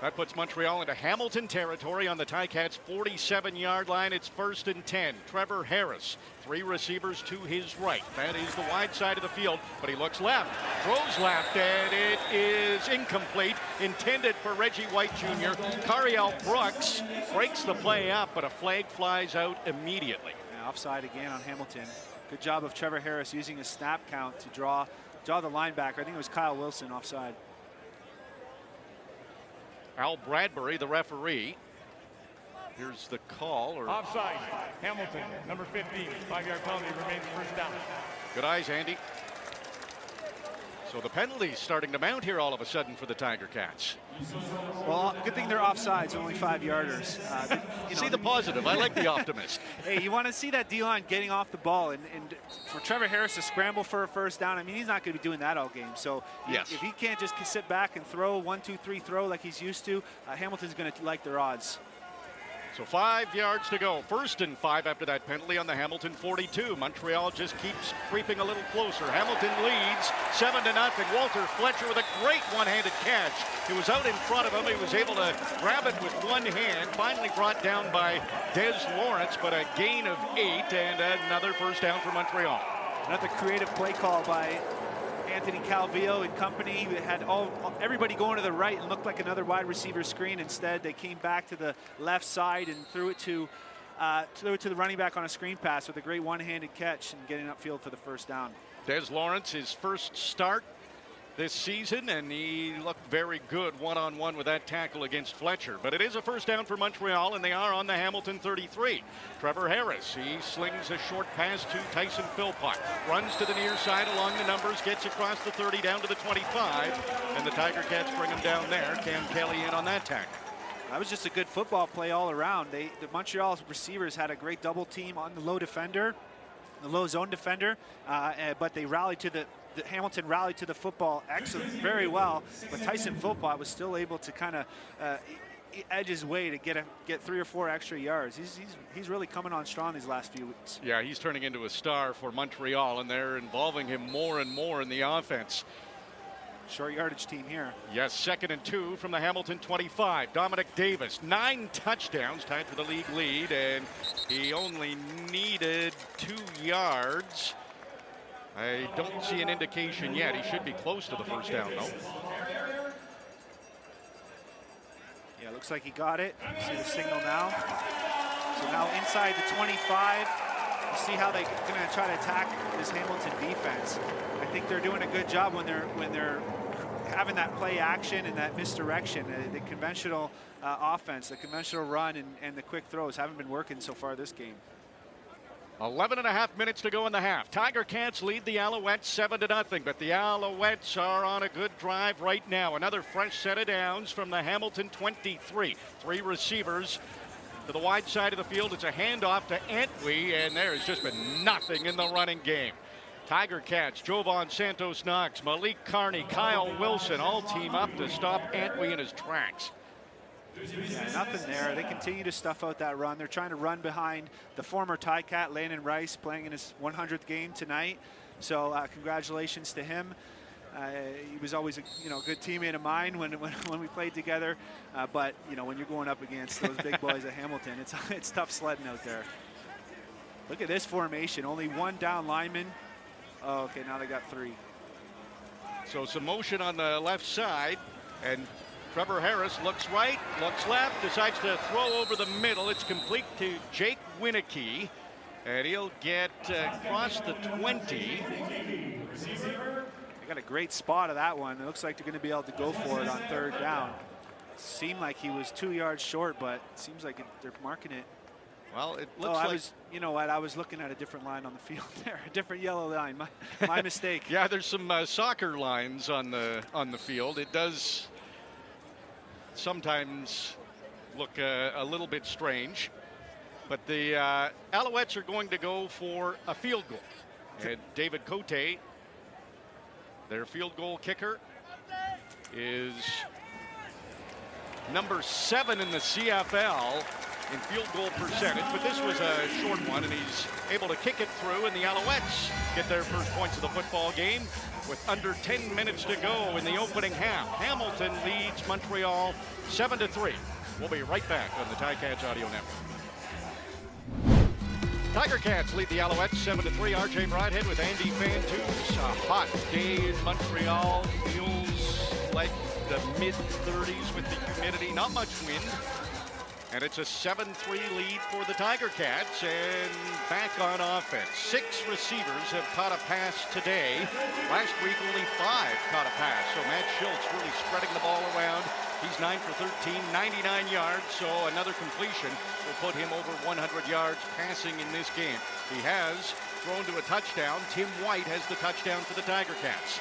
That puts Montreal into Hamilton territory on the Ticats' 47-yard line. It's 1st and 10. Trevor Harris, 3 receivers to his right. That is the wide side of the field, but he looks left, throws left, and it is incomplete. Intended for Reggie White Jr. Cariel Brooks breaks the play up, but a flag flies out immediately. Yeah, offside again on Hamilton. Good job of Trevor Harris using his snap count to draw the linebacker. I think it was Kyle Wilson offside. Al Bradbury, the referee. Here's the call. Offside, Hamilton, number 15. 5-yard penalty, remains first down. Good eyes, Andy. So the penalties starting to mount here all of a sudden for the Tiger Cats. Well, good thing they're offsides, only 5-yarders. See the positive. I like the optimist. Hey, you want to see that D-line getting off the ball, and for Trevor Harris to scramble for a first down. I mean, he's not going to be doing that all game. So yes, if he can't just sit back and throw 1, 2, 3 throw like he's used to, Hamilton's going to like their odds. So 5 yards to go. 1st and 5 after that penalty on the Hamilton 42. Montreal just keeps creeping a little closer. Hamilton leads 7-0. Walter Fletcher with a great one-handed catch. He was out in front of him. He was able to grab it with one hand. Finally brought down by Des Lawrence, but a gain of 8 and another first down for Montreal. Another creative play call by Anthony Calvillo and company. They had everybody going to the right and looked like another wide receiver screen. Instead, they came back to the left side and threw it to to the running back on a screen pass with a great one-handed catch and getting upfield for the first down. Des Lawrence, his first start this season, and he looked very good one-on-one with that tackle against Fletcher. But it is a first down for Montreal, and they are on the Hamilton 33. Trevor Harris, he slings a short pass to Tyson Philpott. Runs to the near side along the numbers, gets across the 30 down to the 25, and the Tiger Cats bring him down there. Cam Kelly in on that tackle. That was just a good football play all around. The Montreal receivers had a great double team on the low defender, the low zone defender, but they rallied to the Hamilton rallied to the football very well, but Tyson Philpott was still able to kind of edge his way to get 3 or 4 extra yards. He's really coming on strong these last few weeks. Yeah, he's turning into a star for Montreal, and they're involving him more and more in the offense. Short yardage team here. Yes, 2nd and 2 from the Hamilton 25. Dominic Davis, 9 touchdowns, tied for the league lead, and he only needed 2 yards. I don't see an indication yet. He should be close to the first down, though. Yeah, looks like he got it. See the signal now. So now inside the 25. You see how they're going to try to attack this Hamilton defense. I think they're doing a good job when they're having that play action and that misdirection. The conventional offense, the conventional run, and the quick throws haven't been working so far this game. 11.5 minutes to go in the half. Tiger Cats lead the Alouettes 7-0, but the Alouettes are on a good drive right now. Another fresh set of downs from the Hamilton 23. 3 receivers to the wide side of the field. It's a handoff to Antwi, and there has just been nothing in the running game. Tiger Cats, Jovan Santos Knox, Malik Carney, Kyle Wilson all team up to stop Antwi in his tracks. Yeah, nothing there. They continue to stuff out that run. They're trying to run behind the former Ticat, Landon Rice, playing in his 100th game tonight. So congratulations to him. He was always a good teammate of mine when we played together. But when you're going up against those big boys at Hamilton, it's tough sledding out there. Look at this formation. Only 1 down lineman. Oh, okay, now they got 3. So some motion on the left side, and Trevor Harris looks right, looks left, decides to throw over the middle. It's complete to Jake Winicky, and he'll get across the 20. They got a great spot of that one. It looks like they're going to be able to go for it on 3rd down. Seemed like he was 2 yards short, but it seems like they're marking it. Well, it looks like... I was looking at a different line on the field there, a different yellow line. My mistake. Yeah, there's some soccer lines on the field. It does sometimes look a little bit strange, but the Alouettes are going to go for a field goal. And David Cote, their field goal kicker, is number 7 in the CFL in field goal percentage, but this was a short one, and he's able to kick it through, and the Alouettes get their first points of the football game with under 10 minutes to go in the opening half. Hamilton leads Montreal 7-3. We'll be right back on the Ticats Audio Network. Tiger Cats lead the Alouettes 7-3. RJ Broadhead with Andy Fantuz. A hot day in Montreal. Feels like the mid-30s with the humidity. Not much wind. And it's a 7-3 lead for the Tiger Cats, and back on offense. 6 receivers have caught a pass today. Last week, only 5 caught a pass. So Matt Schultz really spreading the ball around. He's 9 for 13, 99 yards. So another completion will put him over 100 yards passing in this game. He has thrown to a touchdown. Tim White has the touchdown for the Tiger Cats.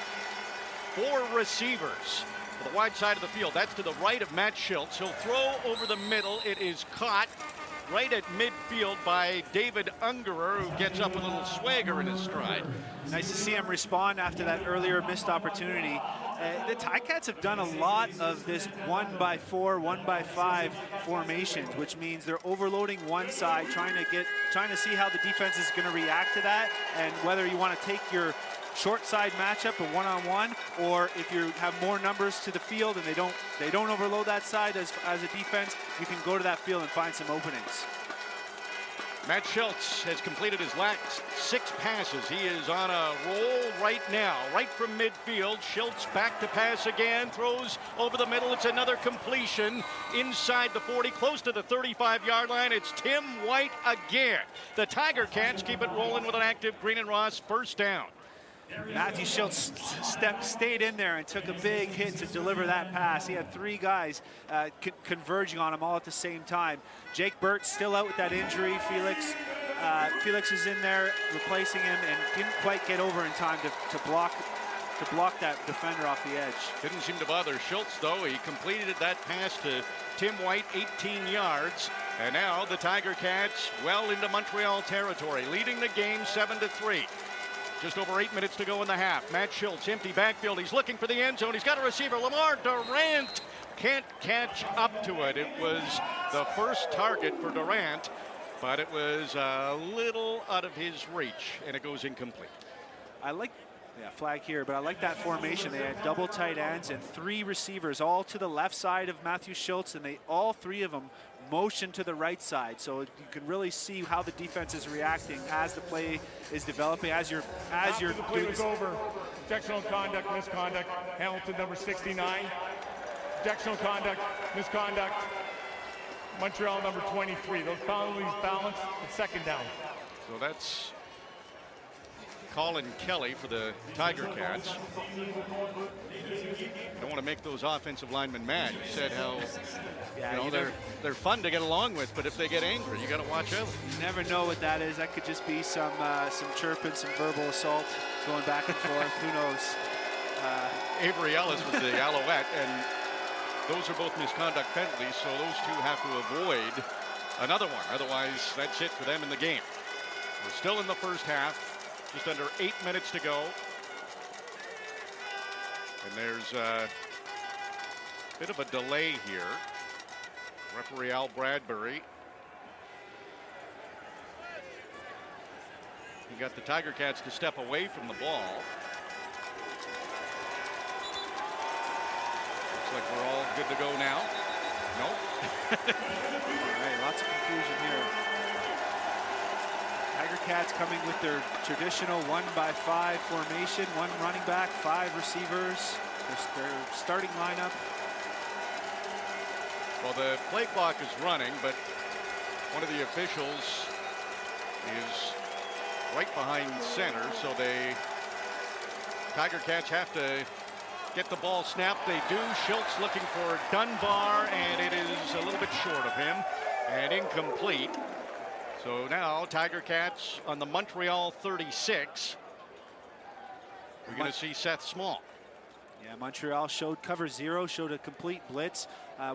4 receivers to the wide side of the field. That's to the right of Matt Schultz. He'll throw over the middle. It is caught right at midfield by David Ungerer, who gets up with a little swagger in his stride. Nice to see him respond after that earlier missed opportunity. The Ticats have done a lot of this 1x4, 1x5 formations, which means they're overloading one side, trying to see how the defense is going to react to that, and whether you want to take your short side matchup, a one-on-one, or if you have more numbers to the field and they don't overload that side as a defense, you can go to that field and find some openings. Matt Schultz has completed his last 6 passes. He is on a roll right now, right from midfield. Schultz back to pass again, throws over the middle. It's another completion inside the 40, close to the 35-yard line. It's Tim White again. The Tiger Cats keep it rolling with an active Green and Ross first down. Matthew Schultz stayed in there and took a big hit to deliver that pass. He had 3 guys converging on him all at the same time. Jake Burt still out with that injury. Felix is in there replacing him and didn't quite get over in time to block that defender off the edge. Didn't seem to bother Schultz, though. He completed that pass to Tim White, 18 yards. And now the Tiger Cats well into Montreal territory, leading the game 7-3. Just over 8 minutes to go in the half. Matt Schultz, empty backfield. He's looking for the end zone. He's got a receiver. Lamar Durant can't catch up to it. It was the first target for Durant, but it was a little out of his reach, and it goes incomplete. Flag here, but I like that formation. They had double tight ends and 3 receivers all to the left side of Matthew Schultz, and all 3 of them motion to the right side. So you can really see how the defense is reacting as the play is developing, as you're the play was over. Objectional conduct, misconduct. Hamilton, number 69. Objectional conduct, misconduct. Montreal, number 23. Those penalties balanced at second down. So that's Colin Kelly for the Tiger Cats. Don't want to make those offensive linemen mad. You said how they're fun to get along with, but if they get angry, you got to watch out. You never know what that is. That could just be some chirping, some verbal assault going back and forth. Who knows? Avery Ellis was the Alouette, and those are both misconduct penalties, so those 2 have to avoid another one. Otherwise, that's it for them in the game. We're still in the first half. Just under 8 minutes to go. And there's a bit of a delay here. Referee Al Bradbury. He got the Tiger Cats to step away from the ball. Looks like we're all good to go now. Nope. All right, lots of confusion here. Tiger Cats coming with their traditional 1-by-5 formation, 1 running back, 5 receivers. Their starting lineup. Well, the play clock is running, but one of the officials is right behind center, so Tiger Cats have to get the ball snapped. They do. Schultz looking for Dunbar, and it is a little bit short of him and incomplete. So now Tiger Cats on the Montreal 36. We're going to see Seth Small. Yeah, Montreal showed cover 0, showed a complete blitz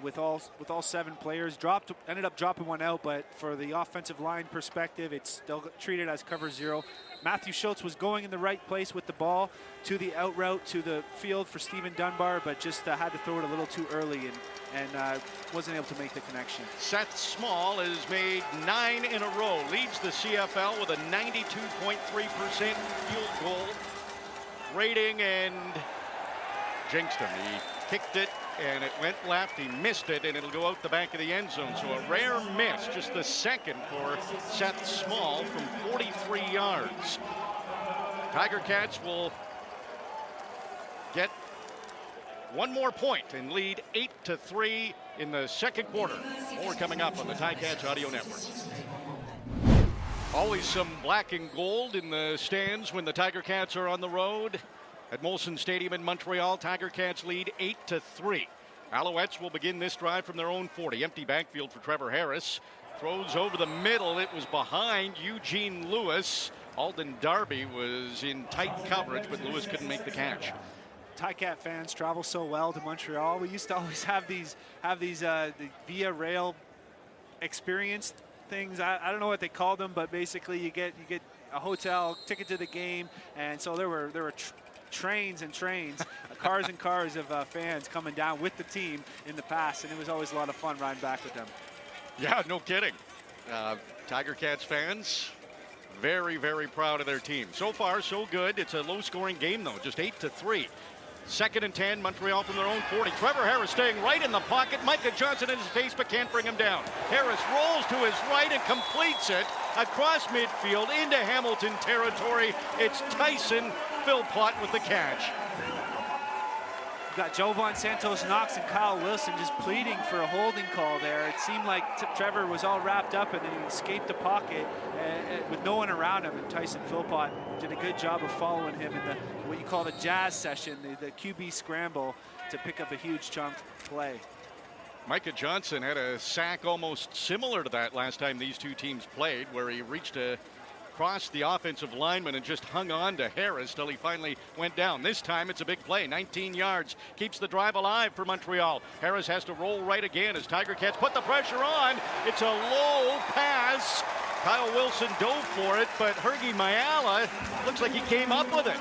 with all 7 players. Ended up dropping one out, but for the offensive line perspective, it's still treated as cover 0. Matthew Schultz was going in the right place with the ball to the out route to the field for Stephen Dunbar, but just had to throw it a little too early and wasn't able to make the connection. Seth Small has made 9 in a row, leads the CFL with a 92.3% field goal rating, and jinxed him. He kicked it and it went left. He missed it, and it'll go out the back of the end zone. So a rare miss, just the second for Seth Small from 43 yards. Tiger Cats will get 1 more point and lead 8-3 in the second quarter. More coming up on the Ticats Audio Network. Always some black and gold in the stands when the Tiger Cats are on the road. At Molson Stadium in Montreal, Tiger Cats lead 8-3. Alouettes will begin this drive from their own 40. Empty backfield for Trevor Harris. Throws over the middle. It was behind Eugene Lewis. Alden Darby was in tight coverage, but Lewis couldn't make the catch. Ticat fans travel so well to Montreal. We used to always have these the via rail experience things. I don't know what they call them, but basically you get a hotel ticket to the game, and so there were trains and trains, cars and cars of fans coming down with the team in the past, and it was always a lot of fun riding back with them. Yeah, no kidding. Tiger Cats fans very, very proud of their team. So far, so good. It's a low-scoring game, though, just 8-3. 2nd and 10, Montreal from their own 40. Trevor Harris staying right in the pocket. Micah Johnson in his face, but can't bring him down. Harris rolls to his right and completes it across midfield into Hamilton territory. It's Tyson Philpott with the catch. You've got Jovan Santos Knox and Kyle Wilson just pleading for a holding call there. It seemed like Trevor was all wrapped up and then he escaped the pocket with no one around him. And Tyson Philpott did a good job of following him in what you call the jazz session, the QB scramble to pick up a huge chunk play. Micah Johnson had a sack almost similar to that last time these two teams played, where he reached across the offensive lineman and just hung on to Harris till he finally went down. This time it's a big play, 19 yards, keeps the drive alive for Montreal. Harris has to roll right again as Tiger Cats put the pressure on. It's a low pass. Kyle Wilson dove for it, but Hergy Mayala looks like he came up with it.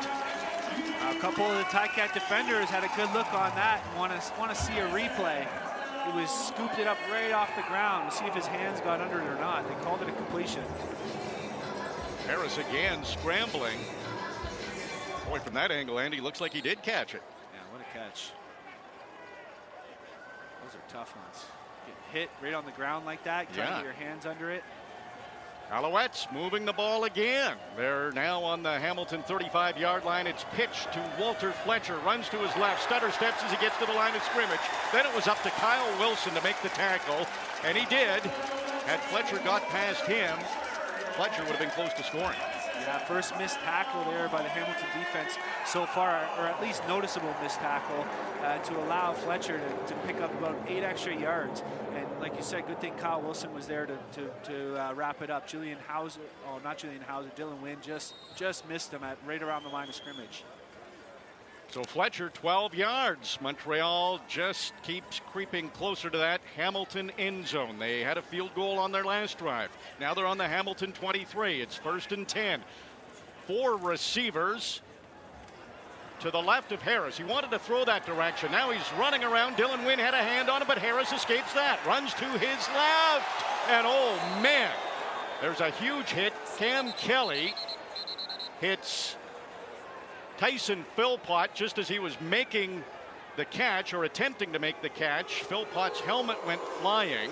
A couple of the Ticat defenders had a good look on that and want to see a replay. He was scooped it up right off the ground to see if his hands got under it or not. They called it a completion. Harris again scrambling. Boy, from that angle, Andy, looks like he did catch it. Yeah, what a catch. Those are tough ones. Get hit right on the ground like that, trying to get your hands under it. Alouettes moving the ball again. They're now on the Hamilton 35-yard line. It's pitched to Walter Fletcher. Runs to his left. Stutter steps as he gets to the line of scrimmage. Then it was up to Kyle Wilson to make the tackle, and he did. Had Fletcher got past him, Fletcher would have been close to scoring. Yeah, first missed tackle there by the Hamilton defense so far, or at least noticeable missed tackle to allow Fletcher to pick up about 8 extra yards. And like you said, good thing Kyle Wilson was there to wrap it up. Dylan Wynn just missed him right around the line of scrimmage. So Fletcher, 12 yards. Montreal just keeps creeping closer to that Hamilton end zone. They had a field goal on their last drive. Now they're on the Hamilton 23. It's 1st and 10. 4 receivers to the left of Harris. He wanted to throw that direction. Now he's running around. Dylan Wynn had a hand on him, but Harris escapes that. Runs to his left. And oh man, there's a huge hit. Cam Kelly hits Tyson Philpott just as he was making the catch, or attempting to make the catch. Philpott's helmet went flying,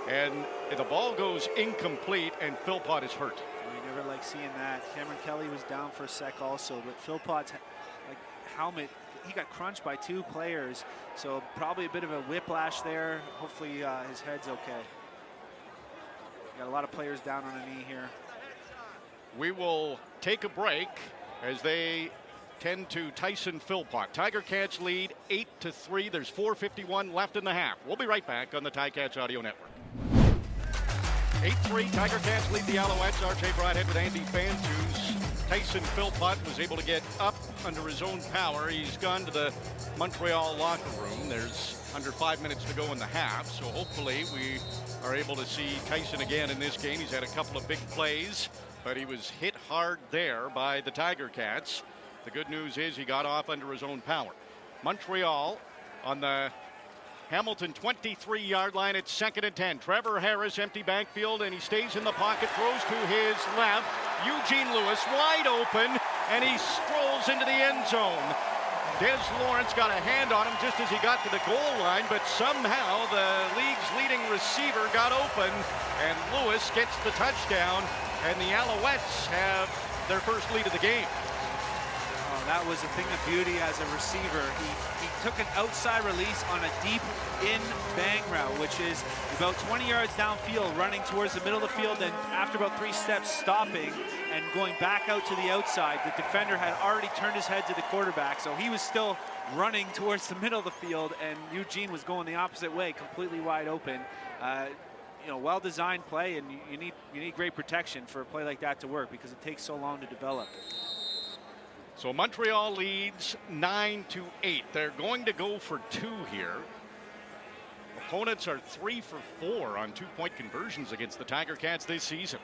and the ball goes incomplete, and Philpott is hurt. We never like seeing that. Cameron Kelly was down for a sec also, but Philpott's helmet, he got crunched by 2 players, so probably a bit of a whiplash there. Hopefully his head's okay. Got a lot of players down on a knee here. We will take a break as they tend to Tyson Philpott. Tiger Cats lead 8-3. There's 4:51 left in the half. We'll be right back on the Ticats Audio Network. 8-3, Tiger Cats lead the Alouettes. RJ Broadhead with Andy Fantuz. Tyson Philpott was able to get up under his own power. He's gone to the Montreal locker room. There's under 5 minutes to go in the half, so hopefully we are able to see Tyson again in this game. He's had a couple of big plays, but he was hit hard there by the Tiger Cats. The good news is he got off under his own power. Montreal on the Hamilton 23-yard line. It's 2nd and 10. Trevor Harris, empty backfield, and he stays in the pocket, throws to his left. Eugene Lewis wide open, and he strolls into the end zone. Des Lawrence got a hand on him just as he got to the goal line, but somehow the league's leading receiver got open, and Lewis gets the touchdown, and the Alouettes have their first lead of the game. Oh, that was a thing of beauty as a receiver. He took an outside release on a deep in bang route, which is about 20 yards downfield, running towards the middle of the field, and after about 3 steps stopping and going back out to the outside. The defender had already turned his head to the quarterback, so he was still running towards the middle of the field, and Eugene was going the opposite way, completely wide open. Well-designed play, and you need great protection for a play like that to work because it takes so long to develop. So Montreal leads 9-8. They're going to go for 2 here. Opponents are 3 for 4 on 2-point conversions against the Tiger Cats this season.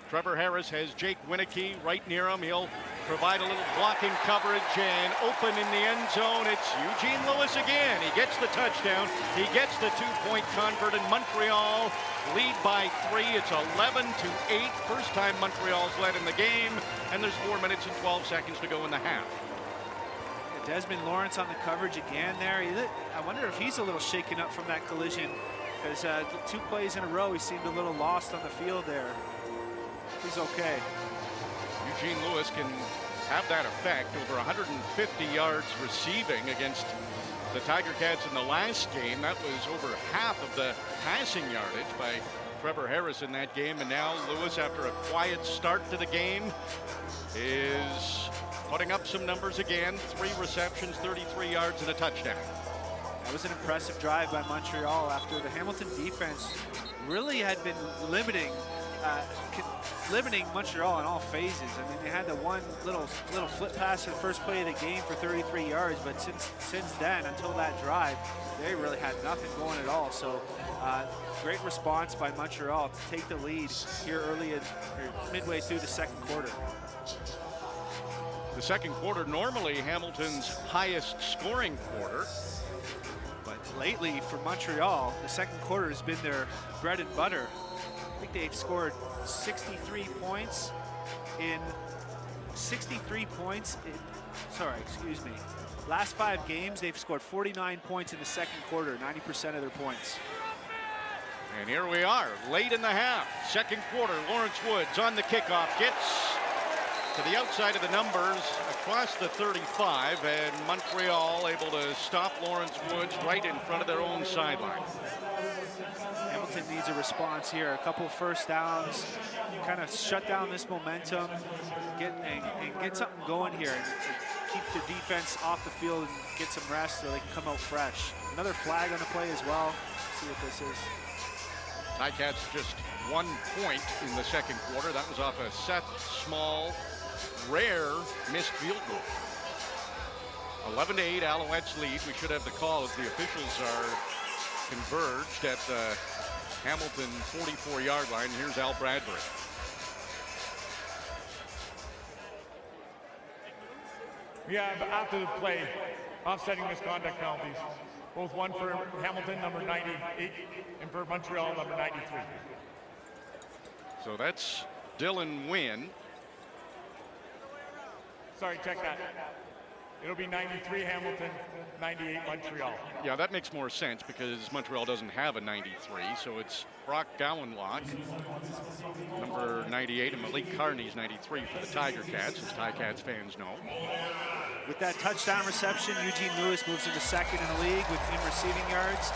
Trevor Harris has Jake Winicky right near him. He'll provide a little blocking coverage, and open in the end zone. It's Eugene Lewis again. He gets the touchdown. He gets the 2-point convert, and Montreal lead by 3. It's 11-8. First time Montreal's led in the game, and there's 4 minutes and 12 seconds to go in the half. Desmond Lawrence on the coverage again there. I wonder if he's a little shaken up from that collision, because 2 plays in a row he seemed a little lost on the field there. he's okay. Eugene Lewis can have that effect. Over 150 yards receiving against the Tiger Cats in the last game. That was over half of the passing yardage by Trevor Harris in that game. And now Lewis, after a quiet start to the game, is putting up some numbers again. 3 receptions, 33 yards, and a touchdown. That was an impressive drive by Montreal after the Hamilton defense really had been limiting Montreal in all phases. I mean, they had the one little flip pass in the first play of the game for 33 yards, but since then, until that drive, they really had nothing going at all. So great response by Montreal to take the lead here midway through the second quarter. The second quarter, normally Hamilton's highest scoring quarter. But lately for Montreal, the second quarter has been their bread and butter. I think they've scored 63 points in last 5 games. They've scored 49 points in the second quarter, 90% of their points. And here we are, late in the half, second quarter. Lawrence Woods on the kickoff, gets to the outside of the numbers across the 35, and Montreal able to stop Lawrence Woods right in front of their own sideline. Hamilton needs a response here. A couple first downs, kind of shut down this momentum, get something going here, and keep the defense off the field and get some rest so they can come out fresh. Another flag on the play as well. Let's see what this is. Ticats just 1 point in the second quarter. That was off a Seth Small rare missed field goal. 11-8 Alouettes lead. We should have the call as the officials are converged at the Hamilton 44-yard line. Here's Al Bradbury. We have, after the play, offsetting misconduct penalties. Both one for Hamilton, number 98, and for Montreal, number 93. So that's Dylan Wynn. Sorry, check that. It'll be 93 Hamilton, 98 Montreal. Yeah, that makes more sense because Montreal doesn't have a 93, so it's Brock Gowanlock, number 98, and Malik Carney's 93 for the Tiger Cats, as Ticats fans know. With that touchdown reception, Eugene Lewis moves into second in the league in receiving yards,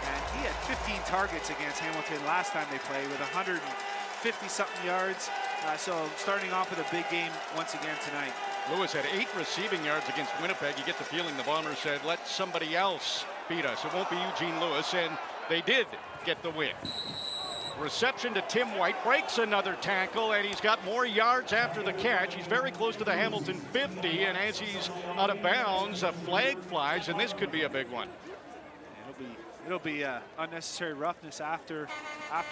and he had 15 targets against Hamilton last time they played with 150-something yards. So starting off with a big game once again tonight. Lewis had 8 receiving yards against Winnipeg. You get the feeling the Bombers said, let somebody else beat us. It won't be Eugene Lewis, and they did get the win. Reception to Tim White, breaks another tackle, and he's got more yards after the catch. He's very close to the Hamilton 50, and as he's out of bounds, a flag flies, and this could be a big one. It'll be unnecessary roughness after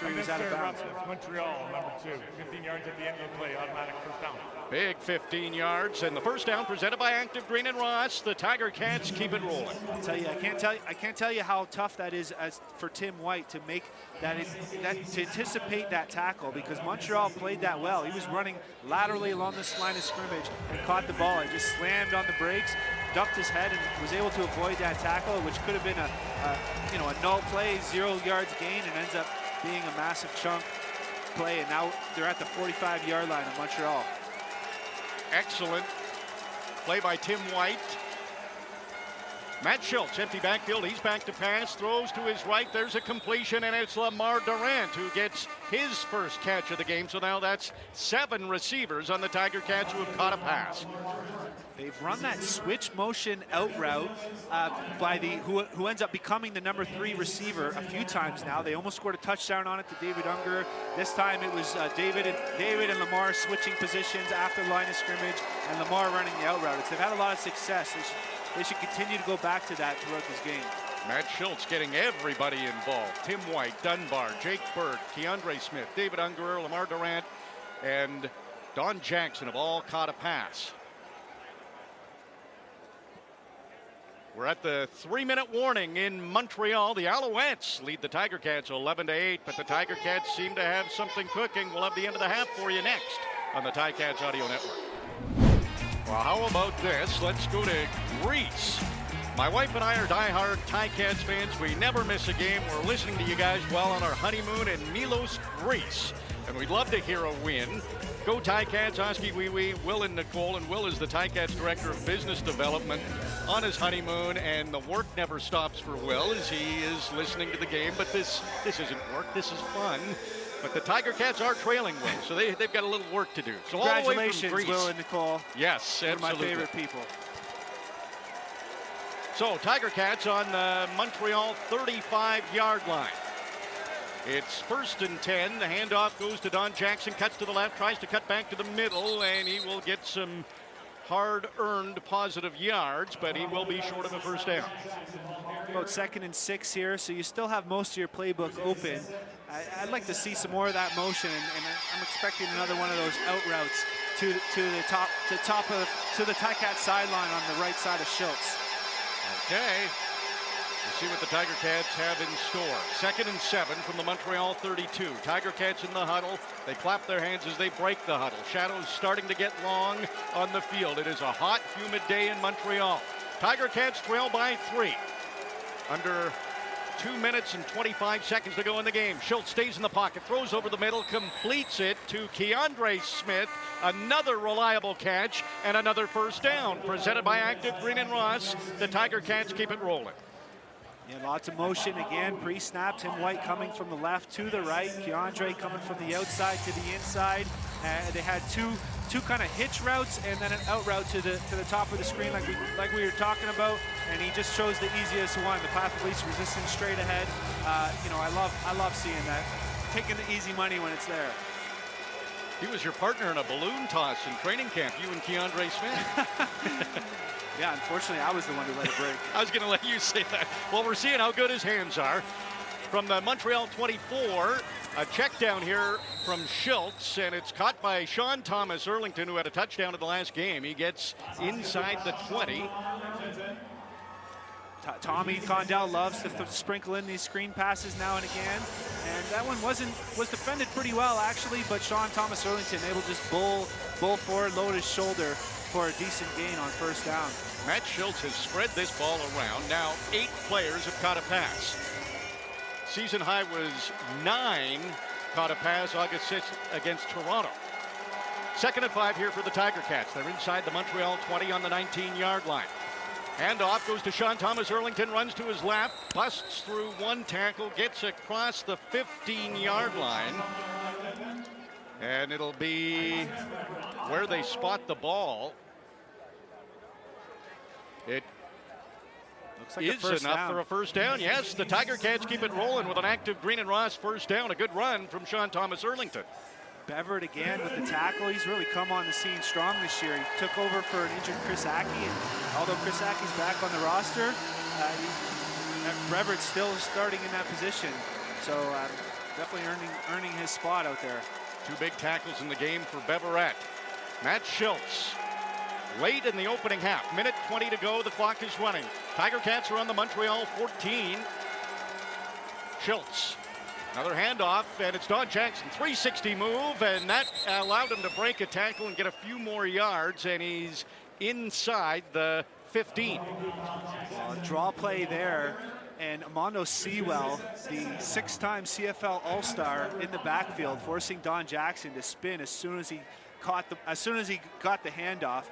he was out of bounds. Montreal, number 2, 15 yards at the end of the play, automatic first down. Big 15 yards, and the first down presented by Active Green and Ross. The Tiger Cats keep it rolling. I'll tell you, I can't tell you how tough that is for Tim White to make that to anticipate that tackle, because Montreal played that well. He was running laterally along this line of scrimmage and caught the ball and just slammed on the brakes, ducked his head, and was able to avoid that tackle, which could have been a null play, 0 yards gain, and ends up being a massive chunk play. And now they're at the 45-yard line of Montreal. Excellent play by Tim White. Matt Schultz, empty backfield. He's back to pass, throws to his right. There's a completion, and it's Lamar Durant who gets his first catch of the game. So now that's 7 receivers on the Tiger Cats who have caught a pass. They've run that switch motion out route by who ends up becoming the number 3 receiver a few times now. They almost scored a touchdown on it to David Unger. This time it was David and Lamar switching positions after the line of scrimmage, and Lamar running the out route. They've had a lot of success. They should continue to go back to that throughout this game. Matt Schultz getting everybody involved. Tim White, Dunbar, Jake Bird, Keandre Smith, David Unger, Lamar Durant, and Don Jackson have all caught a pass. We're at the 3-minute warning in Montreal. The Alouettes lead the Tiger Cats 11-8, but the Tiger Cats seem to have something cooking. We'll have the end of the half for you next on the Ticats Audio Network. Well, how about this? Let's go to Greece. My wife and I are diehard Ticats fans. We never miss a game. We're listening to you guys while on our honeymoon in Milos, Greece. And we'd love to hear a win. Go Ticats, Oski, Wee Wee, Will and Nicole. And Will is the Ticats Director of Business Development on his honeymoon. And the work never stops for Will as he is listening to the game. But this isn't work. This is fun. But the Tiger Cats are trailing Will, so they've got a little work to do. So congratulations, all the way from Greece, Will and Nicole. Yes, absolutely. One of my favorite people. So Tiger Cats on the Montreal 35-yard line. It's 1st and 10. The handoff goes to Don Jackson, cuts to the left, tries to cut back to the middle, and he will get some hard-earned positive yards, but he will be short of a first down. About 2nd and 6 here, so you still have most of your playbook open. I'd like to see some more of that motion, and I'm expecting another one of those out routes to the Ticats sideline on the right side of Schultz. Okay. We'll see what the Tiger Cats have in store. 2nd and 7 from the Montreal 32. Tiger Cats in the huddle. They clap their hands as they break the huddle. Shadows starting to get long on the field. It is a hot, humid day in Montreal. Tiger Cats trail by 3. Under 2 minutes and 25 seconds to go in the game. Schultz stays in the pocket, throws over the middle, completes it to Keandre Smith. Another reliable catch and another first down. Presented by Active Green and Ross. The Tiger Cats keep it rolling. Yeah, lots of motion again, pre-snap. Tim White coming from the left to the right. Keandre coming from the outside to the inside. They had two kind of hitch routes and then an out route to the top of the screen like we were talking about. And he just chose the easiest one, the path of least resistance straight ahead. I love seeing that. Taking the easy money when it's there. He was your partner in a balloon toss in training camp, you and Keandre Smith. Yeah, unfortunately, I was the one who let it break. I was going to let you say that. Well, we're seeing how good his hands are. From the Montreal 24, a check down here from Schultz, and it's caught by Sean Thomas Erlington, who had a touchdown in the last game. He gets inside the 20. Tommy Condell loves to sprinkle in these screen passes now and again. And that one was defended pretty well, actually, but Sean Thomas Erlington able to just bull forward, load his shoulder for a decent gain on first down. Matt Schultz has spread this ball around. Now 8 players have caught a pass. Season high was 9 caught a pass August 6th against Toronto. 2nd and 5 here for the Tiger Cats. They're inside the Montreal 20 on the 19-yard line. Handoff goes to Sean Thomas Erlington, runs to his left, busts through one tackle, gets across the 15-yard line. And it'll be where they spot the ball. It looks like is enough for a first down. Yes, the Tiger Cats keep it rolling with an Active Green and Ross first down. A good run from Sean Thomas Erlington. Beverett again with the tackle. He's really come on the scene strong this year. He took over for an injured Chris Aki, and although Chris Aki's back on the roster, Beverett's still starting in that position. So definitely earning his spot out there. 2 big tackles in the game for Beverett. Matt Schultz, late in the opening half. 1:20 to go, the clock is running. Tiger Cats are on the Montreal 14. Schultz, another handoff, and it's Don Jackson. 360 move, and that allowed him to break a tackle and get a few more yards, and he's inside the 15. Draw play there. And Armando Sewell, the 6-time CFL All-Star in the backfield, forcing Don Jackson to spin as soon as he got the handoff.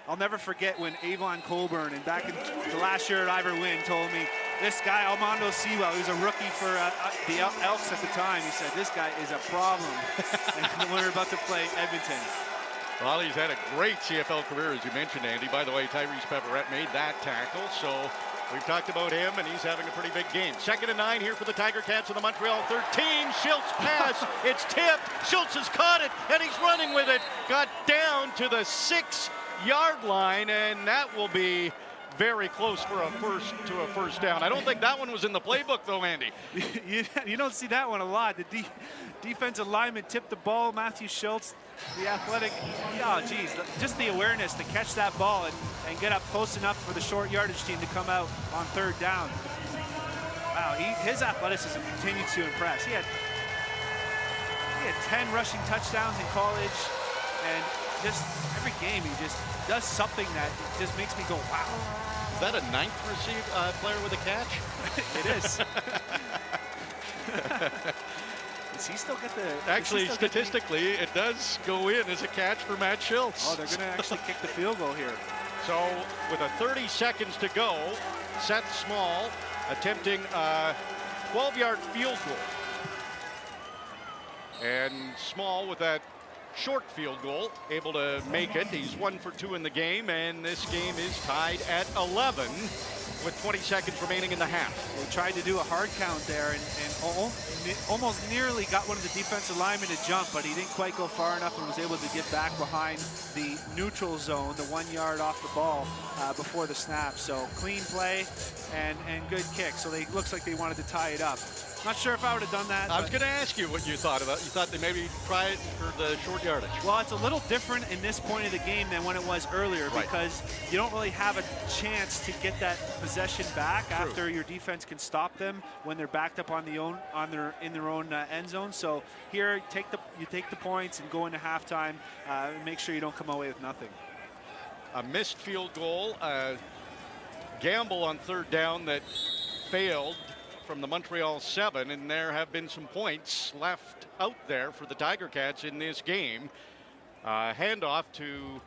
I'll never forget when Avon Colburn, and back in the last year at Ivor Wynn, told me this guy Armando Sewell, he was a rookie for the Elks at the time. He said this guy is a problem when we were about to play Edmonton. Well, he's had a great CFL career, as you mentioned, Andy. By the way, Tyrese Beverett made that tackle, so we've talked about him, and he's having a pretty big game. 2nd and 9 here for the Tiger Cats in the Montreal 13. Schultz pass. It's tipped. Schultz has caught it, and he's running with it. Got down to the 6-yard line, and that will be very close for a first down. I don't think that one was in the playbook, though, Andy. You don't see that one a lot. The defensive lineman tipped the ball. Matthew Schultz, the athletic, just the awareness to catch that ball and get up close enough for the short yardage team to come out on 3rd down. Wow, his athleticism continued to impress. He had 10 rushing touchdowns in college, and just every game he just does something that just makes me go, wow. Is that a 9th player with a catch? It is. points. He still get the... Actually, statistically, it does go in as a catch for Matt Schultz. Oh, they're going to actually kick the field goal here. So with 30 seconds to go, Seth Small attempting a 12-yard field goal. And Small with that short field goal, able to make it. He's 1 for 2 in the game, and this game is tied at 11 with 20 seconds remaining in the half. They tried to do a hard count there and almost nearly got one of the defensive linemen to jump, but he didn't quite go far enough and was able to get back behind the neutral zone, the 1 yard off the ball before the snap. So clean play and good kick. So it looks like they wanted to tie it up. Not sure if I would have done that. I was going to ask you what you thought about it. You thought they maybe try it for the short yardage. Well, it's a little different in this point of the game than when it was earlier, right, because you don't really have a chance to get that possession back after your defense can stop them when they're backed up in their own end zone. So here, you take the points and go into halftime. And make sure you don't come away with nothing. A missed field goal, gamble on third down that failed from the Montreal 7, and there have been some points left out there for the Tiger Cats in this game. Handoff to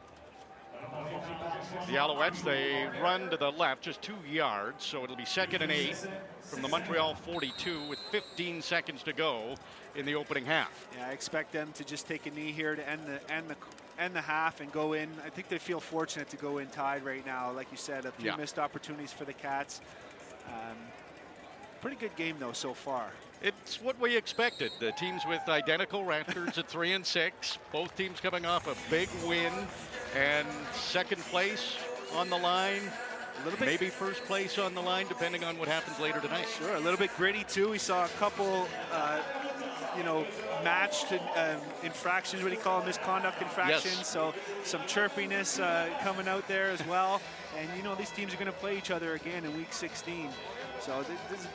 the Alouettes. They run to the left just 2 yards, so it'll be 2nd and 8 from the Montreal 42 with 15 seconds to go in the opening half. Yeah, I expect them to just take a knee here to end the half and go in. I think they feel fortunate to go in tied right now. Like you said, a few missed opportunities for the Cats. Pretty good game though so far. It's what we expected. The teams with identical records at 3 and 6. Both teams coming off a big win, and second place on the line. A little bit, maybe first place on the line, depending on what happens later tonight. Sure, a little bit gritty too. We saw a couple, matched infractions. What do you call them? Misconduct infractions. Yes. So some chirpiness coming out there as well. And these teams are going to play each other again in Week 16. So this is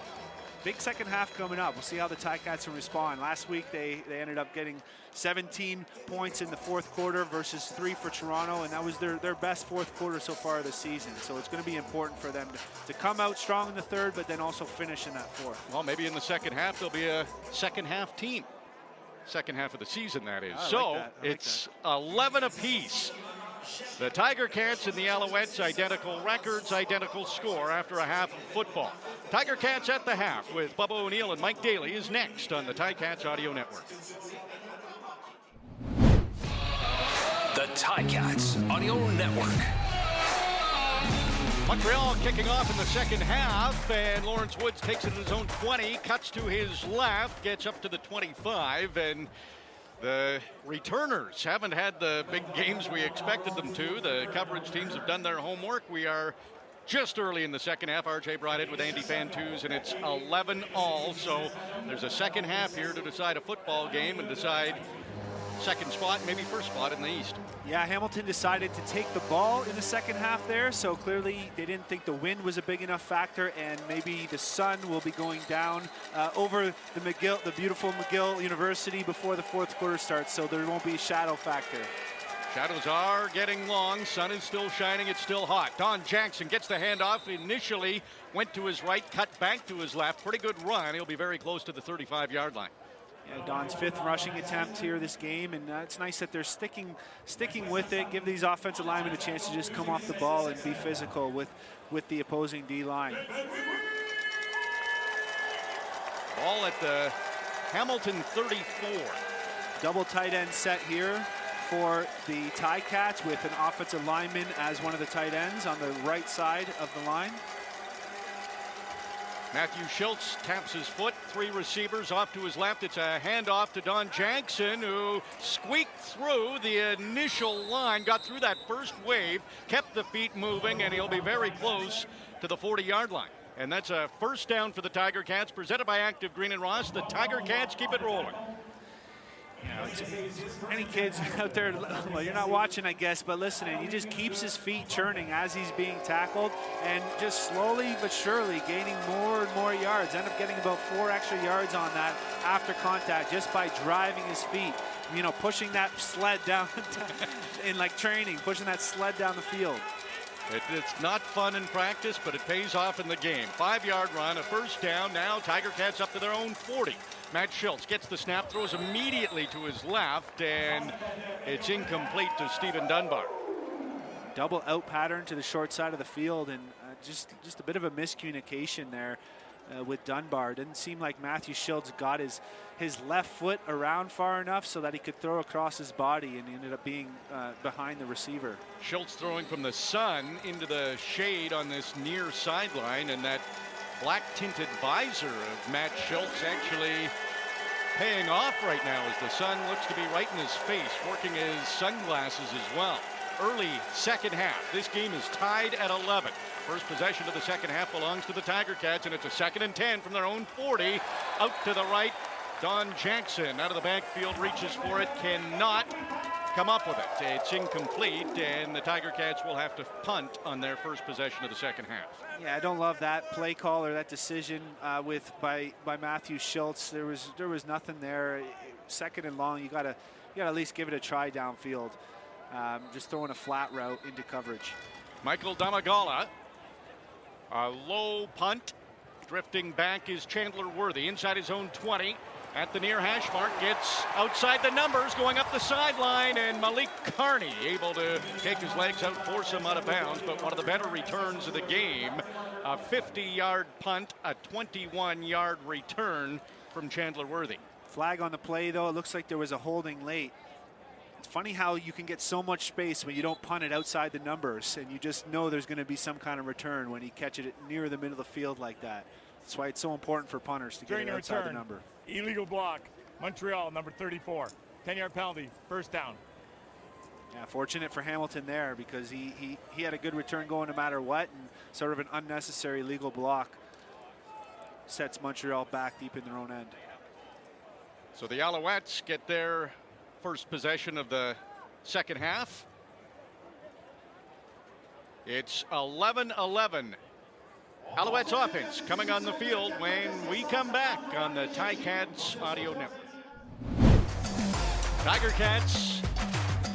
big second half coming up. We'll see how the Ticats will respond. Last week, they ended up getting 17 points in the fourth quarter versus 3 for Toronto, and that was their best fourth quarter so far this season. So it's going to be important for them to come out strong in the third, but then also finish in that fourth. Well, maybe in the second half, there'll be a second half team. Second half of the season, that is. It's 11 apiece. The Tiger Cats and the Alouettes, identical records, identical score after a half of football. Tiger Cats at the half with Bubba O'Neill and Mike Daly is next on the Ticats Audio Network. The Ticats Audio Network. Montreal kicking off in the second half, and Lawrence Woods takes it in his own 20, cuts to his left, gets up to the 25, and the returners haven't had the big games we expected them to. The coverage teams have done their homework. We are just early in the second half. RJ Broadhead with Andy Fantuz, and it's 11-all. So there's a second half here to decide a football game and decide second spot, maybe first spot in the East. Yeah, Hamilton decided to take the ball in the second half there, so clearly they didn't think the wind was a big enough factor, and maybe the sun will be going down over the beautiful McGill University before the fourth quarter starts, so there won't be a shadow factor. Shadows are getting long. Sun is still shining. It's still hot. Don Jackson gets the handoff. Initially went to his right, cut back to his left. Pretty good run. He'll be very close to the 35-yard line. Yeah, Don's 5th rushing attempt here this game, and it's nice that they're sticking with it. Give these offensive linemen a chance to just come off the ball and be physical with the opposing D-line. Ball at the Hamilton 34. Double tight end set here for the Ticats with an offensive lineman as one of the tight ends on the right side of the line. Matthew Schultz taps his foot. 3 receivers off to his left. It's a handoff to Don Jackson, who squeaked through the initial line, got through that first wave, kept the feet moving, and he'll be very close to the 40-yard line. And that's a first down for the Tiger Cats, presented by Active Green and Ross. The Tiger Cats keep it rolling. Any kids out there, well, you're not watching, I guess, but listening, he just keeps his feet churning as he's being tackled and just slowly but surely gaining more and more yards. End up getting about 4 extra yards on that after contact just by driving his feet, pushing that sled down in like training, pushing that sled down the field. It's not fun in practice, but it pays off in the game. 5-yard run, a first down. Now Tiger Cats up to their own 40. Matt Schultz gets the snap, throws immediately to his left, and it's incomplete to Stephen Dunbar. Double out pattern to the short side of the field, and just a bit of a miscommunication there with Dunbar. Didn't seem like Matthew Schultz got his left foot around far enough so that he could throw across his body, and he ended up being behind the receiver. Schultz throwing from the sun into the shade on this near sideline, and that black tinted visor of Matt Schultz actually paying off right now as the sun looks to be right in his face, working his sunglasses as well. Early second half. This game is tied at 11. First possession of the second half belongs to the Tiger Cats, and it's a 2nd and 10 from their own 40. Out to the right, Don Jackson out of the backfield, reaches for it, cannot come up with it. It's incomplete, and the Tiger Cats will have to punt on their first possession of the second half. Yeah, I don't love that play call or that decision by Matthew Schultz. There was nothing there. 2nd and long, you gotta at least give it a try downfield. Just throwing a flat route into coverage. Michael Damagala, a low punt. Drifting back is Chandler Worthy inside his own 20 at the near hash mark. Gets outside the numbers, going up the sideline, and Malik Carney able to take his legs out, force him out of bounds. But one of the better returns of the game, a 50-yard punt, a 21-yard return from Chandler Worthy. Flag on the play, though. It looks like there was a holding late. It's funny how you can get so much space when you don't punt it outside the numbers, and you just know there's going to be some kind of return when you catch it near the middle of the field like that. That's why it's so important for punters to get it outside the number. Illegal block. Montreal, number 34. 10-yard penalty. First down. Yeah, fortunate for Hamilton there because he had a good return going no matter what, and sort of an unnecessary legal block sets Montreal back deep in their own end. So the Alouettes get their first possession of the second half. It's 11-11. Alouettes offense coming on the field when we come back on the Ticats Audio Network. Tiger Cats,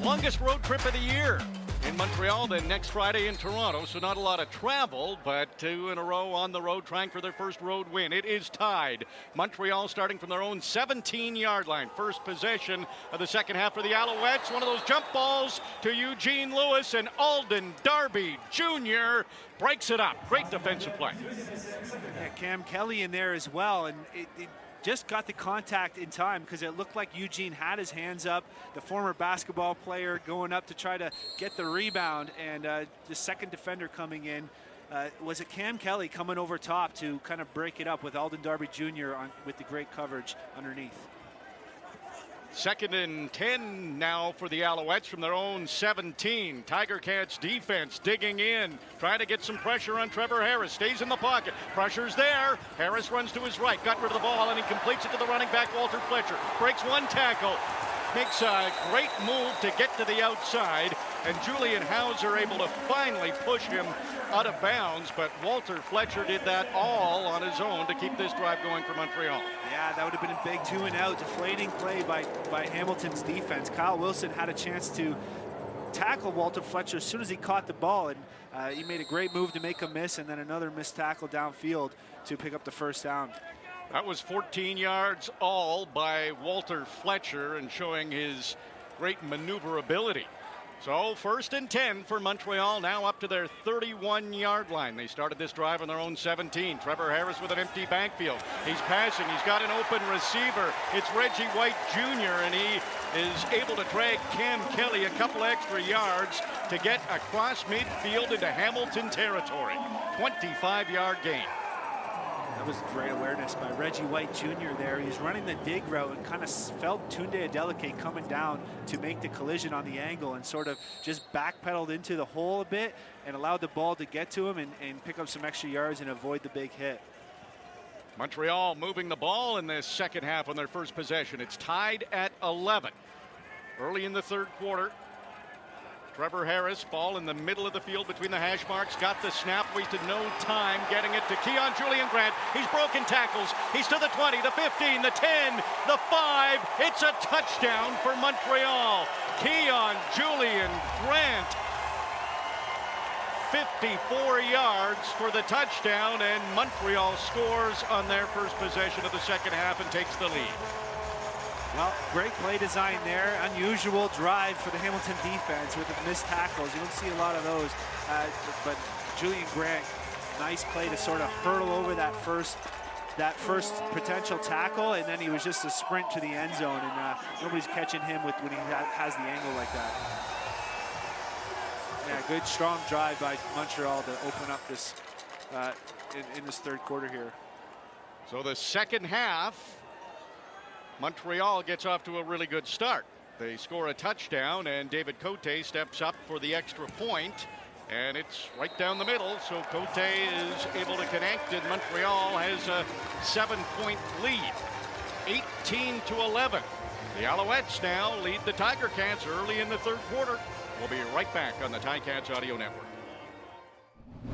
longest road trip of the year in Montreal, then next Friday in Toronto, so not a lot of travel, but 2 in a row on the road trying for their first road win. It is tied. Montreal starting from their own 17-yard line. First possession of the second half for the Alouettes. One of those jump balls to Eugene Lewis, and Alden Darby Jr. breaks it up. Great defensive play. Yeah, Cam Kelly in there as well, and it just got the contact in time because it looked like Eugene had his hands up. The former basketball player going up to try to get the rebound, and the second defender coming in was it Cam Kelly coming over top to kind of break it up with Alden Darby Jr. with the great coverage underneath. 2nd and 10 now for the Alouettes from their own 17. Tiger Cats defense digging in, trying to get some pressure on Trevor Harris. Stays in the pocket. Pressure's there. Harris runs to his right, got rid of the ball, and he completes it to the running back, Walter Fletcher. Breaks one tackle. Makes a great move to get to the outside, and Julian Hauser able to finally push him out of bounds, but Walter Fletcher did that all on his own to keep this drive going for Montreal. Yeah, that would have been a big 2 and out. Deflating play by Hamilton's defense. Kyle Wilson had a chance to tackle Walter Fletcher as soon as he caught the ball, and he made a great move to make a miss, and then another missed tackle downfield to pick up the first down. That was 14 yards all by Walter Fletcher, and showing his great maneuverability. So 1st and 10 for Montreal, now up to their 31-yard line. They started this drive on their own 17. Trevor Harris with an empty backfield. He's passing. He's got an open receiver. It's Reggie White Jr., and he is able to drag Cam Kelly a couple extra yards to get across midfield into Hamilton territory. 25-yard gain. That was great awareness by Reggie White Jr. there. He's running the dig route and kind of felt Tunde Adeleke coming down to make the collision on the angle, and sort of just backpedaled into the hole a bit and allowed the ball to get to him and pick up some extra yards and avoid the big hit. Montreal moving the ball in this second half on their first possession. It's tied at 11. Early in the third quarter, Trevor Harris, ball in the middle of the field between the hash marks, got the snap, wasted no time getting it to Keon Julian Grant. He's broken tackles. He's to the 20, the 15, the 10, the 5. It's a touchdown for Montreal. Keon Julian Grant 54 yards for the touchdown, and Montreal scores on their first possession of the second half and takes the lead. Well, great play design there. Unusual drive for the Hamilton defense with the missed tackles. You don't see a lot of those, but Julian Grant, nice play to sort of hurdle over that first potential tackle, and then he was just a sprint to the end zone, and nobody's catching him when he has the angle like that. Yeah, good strong drive by Montreal to open up this in this third quarter here. So the second half, Montreal gets off to a really good start. They score a touchdown, and David Cote steps up for the extra point, and it's right down the middle. So Cote is able to connect, and Montreal has a 7-point lead, 18-11. The Alouettes now lead the Tiger Cats early in the third quarter. We'll be right back on the Ticats Audio Network.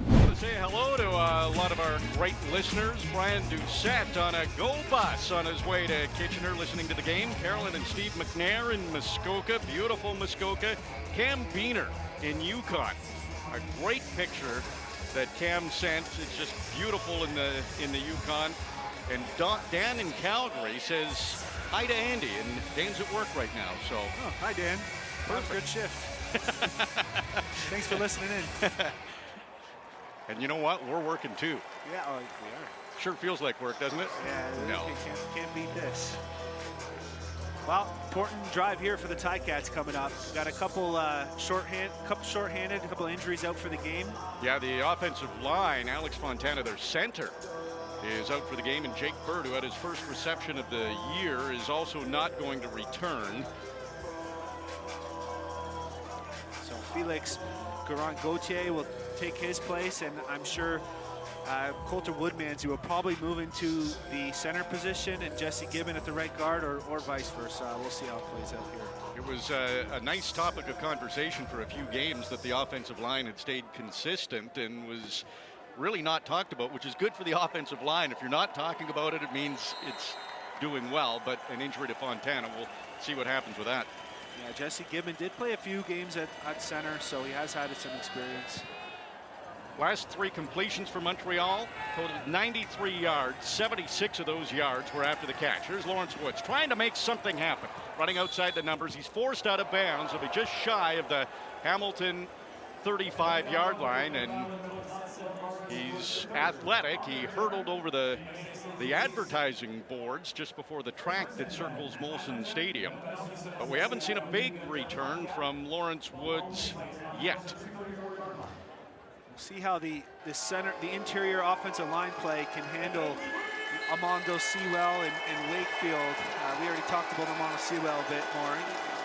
I want to say hello to a lot of our great listeners. Brian Doucette on a go bus on his way to Kitchener listening to the game. Carolyn and Steve McNair in Muskoka, beautiful Muskoka. Cam Beener in Yukon. A great picture that Cam sent. It's just beautiful in the Yukon. And Dan in Calgary says hi to Andy, and Dan's at work right now. So, hi Dan. Perfect. Good shift. Thanks for listening in. And you know what? We're working too. Yeah, we are. Sure feels like work, doesn't it? Yeah, no. Can't beat this. Well, important drive here for the Ticats coming up. Got a couple shorthanded, a couple injuries out for the game. Yeah, the offensive line, Alex Fontana, their center, is out for the game, and Jake Bird, who had his first reception of the year, is also not going to return. So Felix Gauthier will take his place, and I'm sure Coulter Woodmans, who will probably move into the center position, and Jesse Gibbon at the right guard, or vice versa. We'll see how it plays out here. It was a nice topic of conversation for a few games that the offensive line had stayed consistent and was really not talked about, which is good for the offensive line. If you're not talking about it, it means it's doing well, but an injury to Fontana, we'll see what happens with that. Yeah, Jesse Gibbon did play a few games at center, so he has had some experience. Last three completions for Montreal totaled 93 yards. 76 of those yards were after the catch. Here's Lawrence Woods trying to make something happen. Running outside the numbers. He's forced out of bounds. He'll be just shy of the Hamilton 35-yard line, and he's athletic. He hurdled over the advertising boards just before the track that circles Molson Stadium. But we haven't seen a big return from Lawrence Woods yet. See how the interior offensive line play can handle Armando Sewell and Wakefield. We already talked about Armando Sewell a bit more.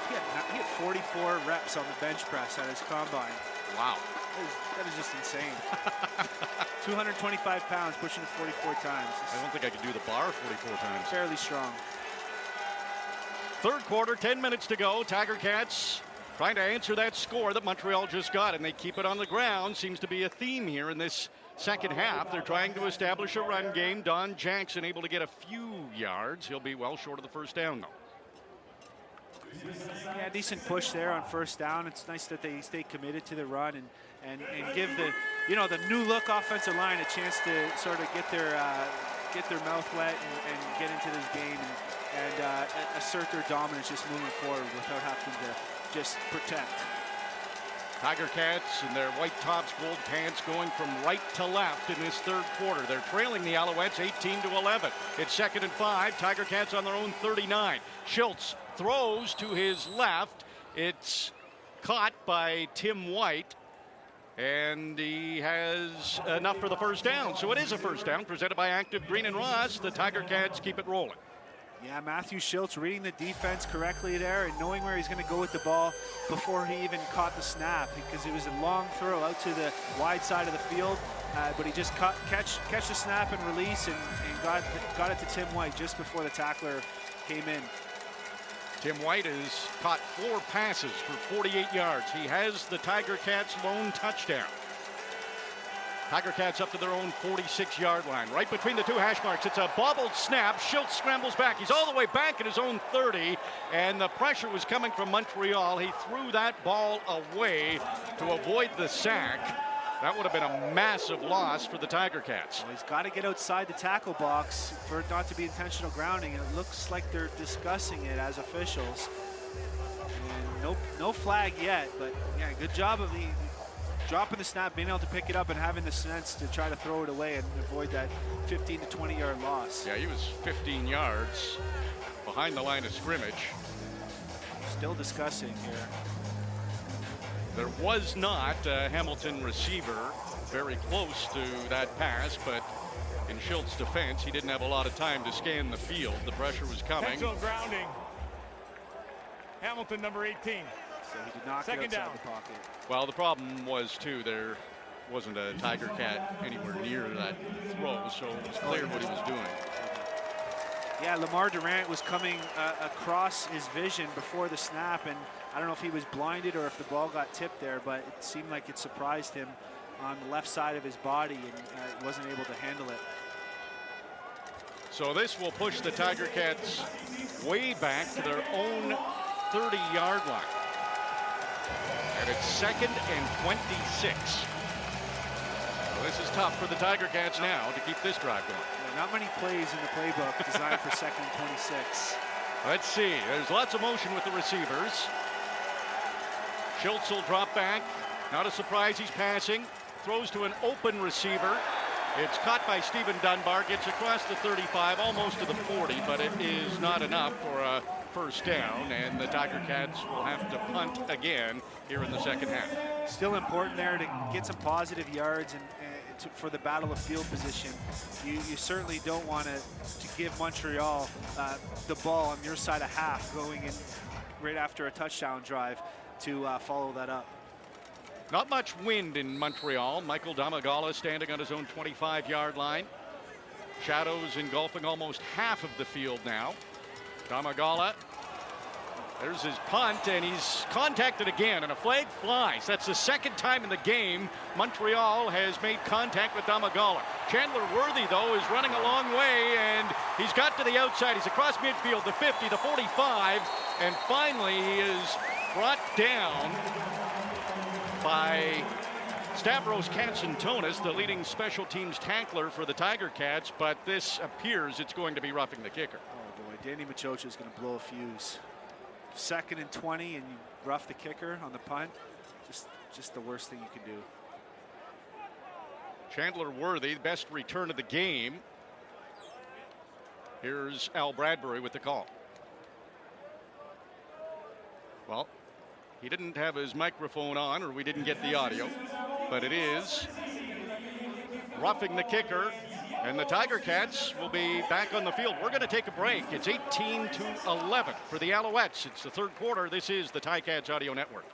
He had 44 reps on the bench press at his combine. Wow. That is just insane. 225 pounds, pushing it 44 times. I don't think I could do the bar 44 times. Fairly strong. Third quarter, 10 minutes to go. Tiger Cats trying to answer that score that Montreal just got, and they keep it on the ground. Seems to be a theme here in this second half. They're trying to establish a run game. Don Jackson able to get a few yards. He'll be well short of the first down, though. Yeah, decent push there on first down. It's nice that they stay committed to the run and give the new look offensive line a chance to sort of get their mouth wet and get into this game and assert their dominance just moving forward without having to just protect. Tiger Cats in their white tops, gold pants, going from right to left in this third quarter. They're trailing the Alouettes 18-11. It's 2nd and 5. Tiger Cats on their own 39. Schultz throws to his left. It's caught by Tim White, and he has enough for the first down. So it is a first down presented by Active Green and Ross. The Tiger Cats keep it rolling. Yeah, Matthew Schultz reading the defense correctly there and knowing where he's going to go with the ball before he even caught the snap, because it was a long throw out to the wide side of the field, but he just catch the snap and release and got it to Tim White just before the tackler came in. Tim White has caught 4 passes for 48 yards. He has the Tiger Cats' lone touchdown. Tiger Cats up to their own 46-yard line. Right between the two hash marks. It's a bobbled snap. Schultz scrambles back. He's all the way back at his own 30, and the pressure was coming from Montreal. He threw that ball away to avoid the sack, That would have been a massive loss for the Tiger Cats. Well, he's got to get outside the tackle box for it not to be intentional grounding, and it looks like they're discussing it as officials. And no flag yet, but yeah, good job of the dropping the snap, being able to pick it up and having the sense to try to throw it away and avoid that 15 to 20 yard loss. Yeah, he was 15 yards behind the line of scrimmage. Still discussing here. There was not a Hamilton receiver very close to that pass, but in Schultz's defense, he didn't have a lot of time to scan the field. The pressure was coming. Intentional grounding. Hamilton, number 18. So he did not Second get outside down. the pocket. Well, the problem was, too, there wasn't a Tiger Cat anywhere near that throw, so it was clear what he was doing. Yeah, Lamar Durant was coming across his vision before the snap, and I don't know if he was blinded or if the ball got tipped there, but it seemed like it surprised him on the left side of his body and wasn't able to handle it. So this will push the Tiger Cats way back to their own 30-yard line. And it's 2nd and 26. Well, this is tough for the Tiger Cats now to keep this drive going. Yeah, not many plays in the playbook designed for 2nd and 26. Let's see. There's lots of motion with the receivers. Schultz will drop back. Not a surprise he's passing. Throws to an open receiver. It's caught by Stephen Dunbar. Gets across the 35, almost to the 40, but it is not enough for a first down, and the Tiger Cats will have to punt again here in the second half. Still important there to get some positive yards and for the battle of field position. You certainly don't want to give Montreal the ball on your side of half going in right after a touchdown drive to follow that up. Not much wind in Montreal. Michael Domagala standing on his own 25-yard line. Shadows engulfing almost half of the field now. Domagala, there's his punt, and he's contacted again, and a flag flies. That's the second time in the game Montreal has made contact with Domagala. Chandler Worthy, though, is running a long way, and he's got to the outside. He's across midfield, the 50, the 45, and finally he is brought down by Stavros Katsantonis, the leading special teams tackler for the Tiger Cats, but this appears it's going to be roughing the kicker. Oh boy, Danny Machocha is going to blow a fuse. 2nd and 20, and you rough the kicker on the punt. Just the worst thing you can do. Chandler Worthy, best return of the game. Here's Al Bradbury with the call. Well, he didn't have his microphone on, or we didn't get the audio, but it is roughing the kicker, and the Tiger Cats will be back on the field. We're going to take a break. It's 18-11 for the Alouettes. It's the third quarter. This is the Ticats Audio Network.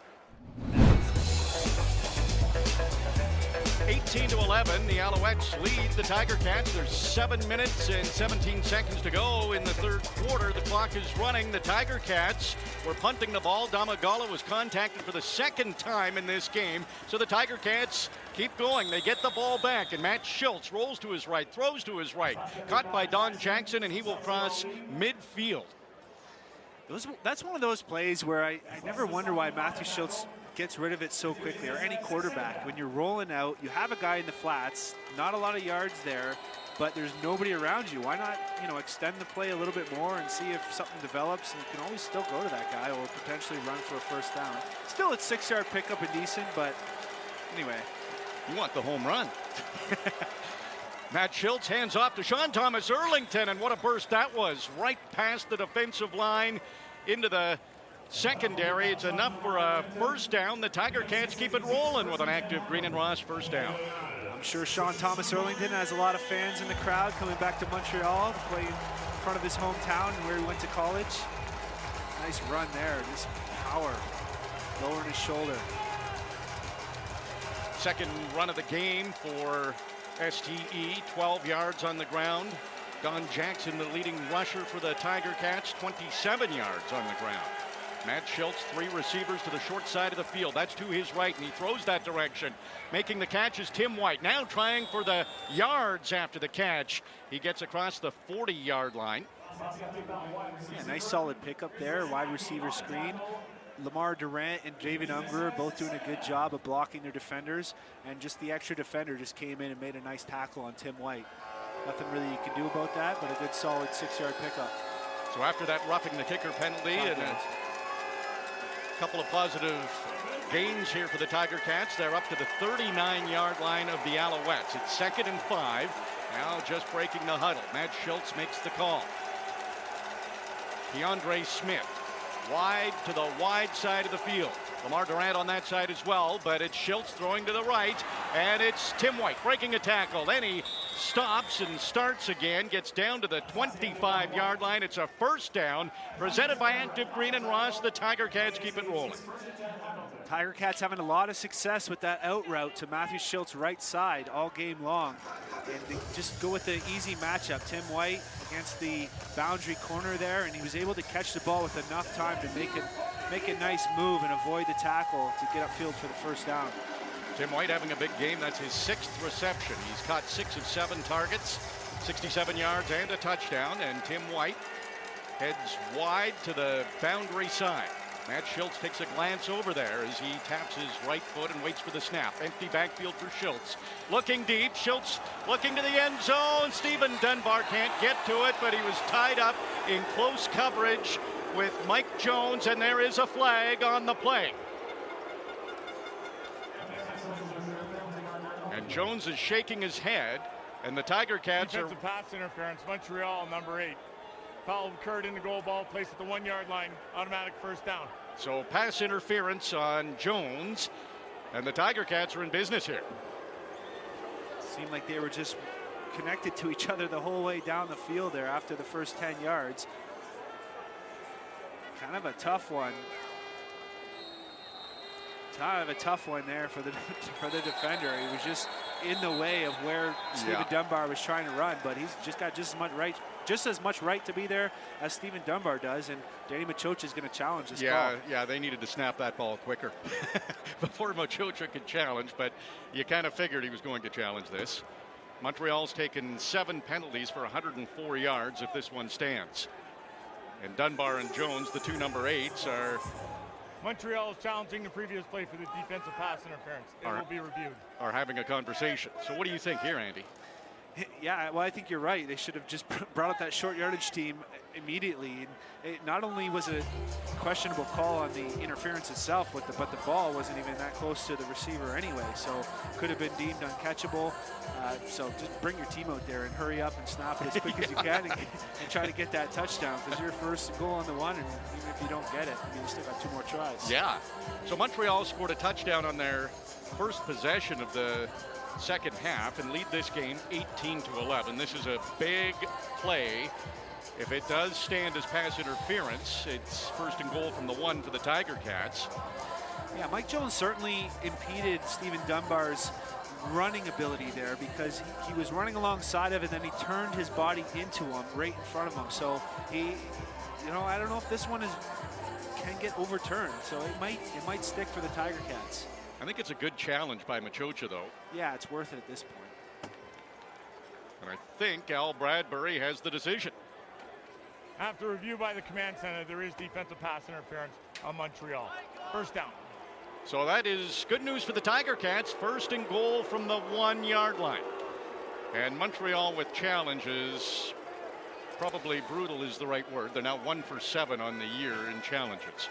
18-11, the Alouettes lead the Tiger Cats. There's 7 minutes and 17 seconds to go in the third quarter. The clock is running. The Tiger Cats were punting the ball. Domagala was contacted for the second time in this game. So the Tiger Cats keep going. They get the ball back, and Matt Schultz rolls to his right, throws to his right. Caught by Don Jackson, and he will cross midfield. That's one of those plays where I never wonder why Matthew Schultz gets rid of it so quickly, or any quarterback. When you're rolling out, you have a guy in the flats, not a lot of yards there, but there's nobody around you. Why not, extend the play a little bit more and see if something develops, and you can always still go to that guy or potentially run for a first down. Still, it's 6-yard pickup and decent, but anyway. You want the home run. Matt Schultz hands off to Sean Thomas Erlington, and what a burst that was. Right past the defensive line into the secondary. It's enough for a first down. The Tiger Cats keep it rolling with an active Green and Ross first down. I'm sure Sean Thomas Erlington has a lot of fans in the crowd coming back to Montreal to play in front of his hometown and where he went to college. Nice run there. Just power. Lowering his shoulder. Second run of the game for STE. 12 yards on the ground. Don Jackson, the leading rusher for the Tiger Cats, 27 yards on the ground. Matt Schultz, 3 receivers to the short side of the field. That's to his right, and he throws that direction. Making the catch is Tim White. Now trying for the yards after the catch. He gets across the 40-yard line. Yeah, nice solid pickup there. Wide receiver screen. Lamar Durant and David Unger both doing a good job of blocking their defenders, and just the extra defender just came in and made a nice tackle on Tim White. Nothing really you can do about that, but a good solid 6-yard pickup. So after that roughing the kicker penalty and a couple of positive gains here for the Tiger Cats, they're up to the 39-yard line of the Alouettes. It's 2nd and 5. Now just breaking the huddle. Matt Schultz makes the call. DeAndre Smith wide to the wide side of the field. Lamar Durant on that side as well, but it's Schultz throwing to the right, and it's Tim White breaking a tackle. Then he stops and starts again, gets down to the 25-yard line. It's a first down presented by Active Green and Ross. The Tiger Cats keep it rolling. Tiger Cats having a lot of success with that out route to Matthew Schultz right side all game long. And they just go with the easy matchup. Tim White against the boundary corner there, and he was able to catch the ball with enough time to make a nice move and avoid the tackle to get upfield for the first down. Tim White having a big game. That's his 6th reception. He's caught 6 of 7 targets, 67 yards and a touchdown, and Tim White heads wide to the boundary side. Matt Schultz takes a glance over there as he taps his right foot and waits for the snap. Empty backfield for Schultz. Looking deep. Schultz looking to the end zone. Stephen Dunbar can't get to it, but he was tied up in close coverage with Mike Jones, and there is a flag on the play. And Jones is shaking his head, and the Tiger Cats are... Defensive pass interference, Montreal, number 8. Foul occurred in the goal, ball placed at the 1-yard line, automatic first down. So pass interference on Jones, and the Tiger Cats are in business here. Seemed like they were just connected to each other the whole way down the field there after the first 10 yards. Kind of a tough one. Kind of a tough one there for the defender. He was just in the way of where Stephen Dunbar was trying to run, but he's just got just as much right to be there as Stephen Dunbar does, and Danny Machocha is going to challenge this call. Yeah, they needed to snap that ball quicker before Machocha could challenge, but you kind of figured he was going to challenge this. Montreal's taken 7 penalties for 104 yards if this one stands. And Dunbar and Jones, the 2 number 8s, are... Montreal is challenging the previous play for the defensive pass interference. It will be reviewed. Are having a conversation. So what do you think here, Andy? Yeah, well, I think you're right. They should have just brought up that short yardage team immediately. And it not only was a questionable call on the interference itself, but the ball wasn't even that close to the receiver anyway, so could have been deemed uncatchable. So just bring your team out there and hurry up and snap it as quick as you can and try to get that touchdown, because you're first goal on the one, and even if you don't get it, I mean, you still got 2 more tries. Yeah. So Montreal scored a touchdown on their first possession of the second half and lead this game 18-11. This is a big play. If it does stand as pass interference, it's first and goal from the 1 for the Tiger Cats. Yeah, Mike Jones certainly impeded Stephen Dunbar's running ability there, because he was running alongside of it, and then he turned his body into him right in front of him. So he, I don't know if this one can get overturned. So it might stick for the Tiger Cats. I think it's a good challenge by Machocha, though. Yeah, it's worth it at this point. And I think Al Bradbury has the decision. After review by the command center, there is defensive pass interference on Montreal. First down. So that is good news for the Tiger Cats. First and goal from the 1-yard line. And Montreal with challenges. Probably brutal is the right word. They're now 1 for 7 on the year in challenges.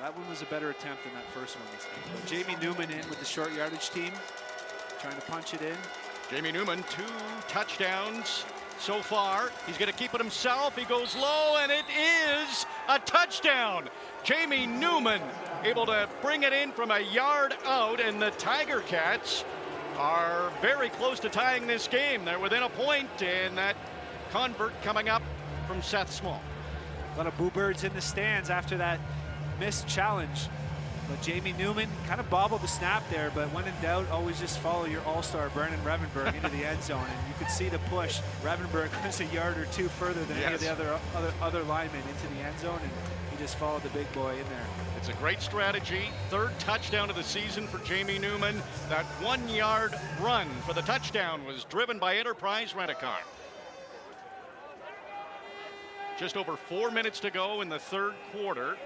That one was a better attempt than that first one. Jamie Newman in with the short yardage team, trying to punch it in. Jamie Newman, 2 touchdowns so far. He's going to keep it himself. He goes low, and it is a touchdown. Jamie Newman able to bring it in from a yard out, and the Tiger Cats are very close to tying this game. They're within a point, and that convert coming up from Seth Small. A lot of boo birds in the stands after that missed challenge, but Jamie Newman kind of bobbled the snap there, but when in doubt, always just follow your all-star Brennan Revenberg into the end zone, and you could see the push. Revenberg was a yard or 2 further than any of the other linemen into the end zone, and he just followed the big boy in there. It's a great strategy. 3rd touchdown of the season for Jamie Newman. That 1-yard run for the touchdown was driven by Enterprise Rent-A-Car. Just over 4 minutes to go in the 3rd quarter.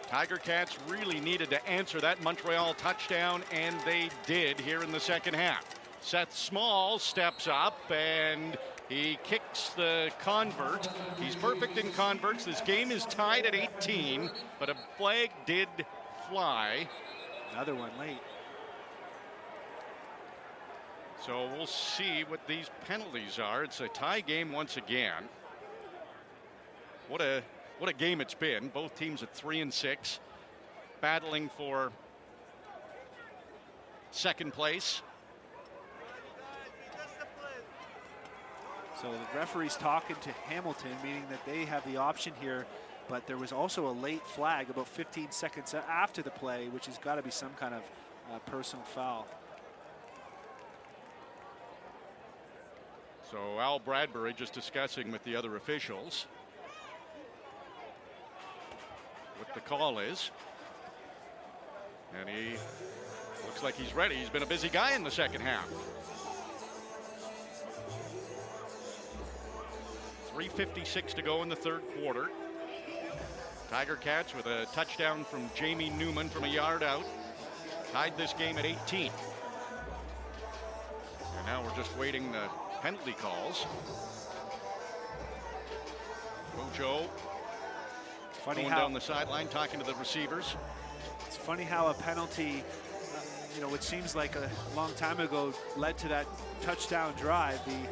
Tiger Cats really needed to answer that Montreal touchdown, and they did here in the second half. Seth Small steps up, and he kicks the convert. He's perfect in converts. This game is tied at 18, but a flag did fly. Another one late. So we'll see what these penalties are. It's a tie game once again. What a game it's been. Both teams at 3-6, battling for second place. So the referee's talking to Hamilton, meaning that they have the option here, but there was also a late flag about 15 seconds after the play, which has got to be some kind of personal foul. So Al Bradbury just discussing with the other officials what the call is. And he looks like he's ready. He's been a busy guy in the second half. 3:56 to go in the third quarter. Tiger Cats with a touchdown from Jamie Newman from a yard out tied this game at 18. And now we're just waiting the penalty calls. Coach O going down the sideline talking to the receivers. It's funny how a penalty, which seems like a long time ago, led to that touchdown drive. It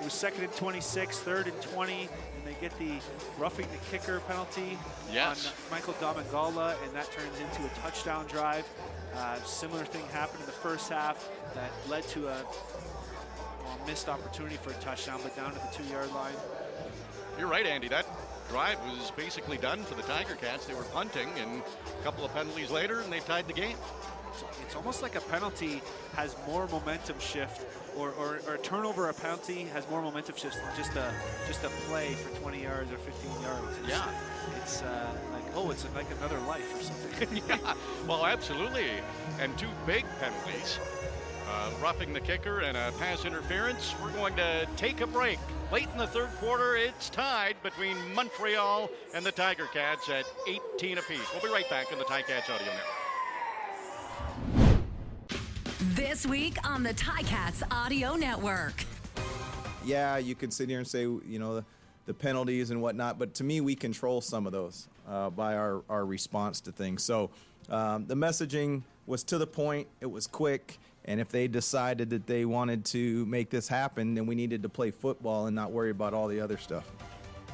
was second and 26, third and 20, and they get the roughing the kicker penalty on Michael Domangala, and that turns into a touchdown drive. Similar thing happened in the first half that led to a missed opportunity for a touchdown, but down to the 2-yard line. You're right, Andy. That drive was basically done for the Tiger Cats. They were punting, and a couple of penalties later, and they tied the game. It's almost like a penalty has more momentum shift, or a turnover, a penalty has more momentum shift than just a play for 20 yards or 15 yards. It's it's like another life or something. Yeah, well, absolutely. And two big penalties. Roughing the kicker and a pass interference. We're going to take a break. Late in the third quarter, it's tied between Montreal and the Tiger Cats at 18 apiece. We'll be right back on the Ticats Audio Network. This week on the Ticats Audio Network. Yeah, you could sit here and say, the penalties and whatnot, but to me, we control some of those by our response to things. So the messaging was to the point, it was quick, and if they decided that they wanted to make this happen, then we needed to play football and not worry about all the other stuff.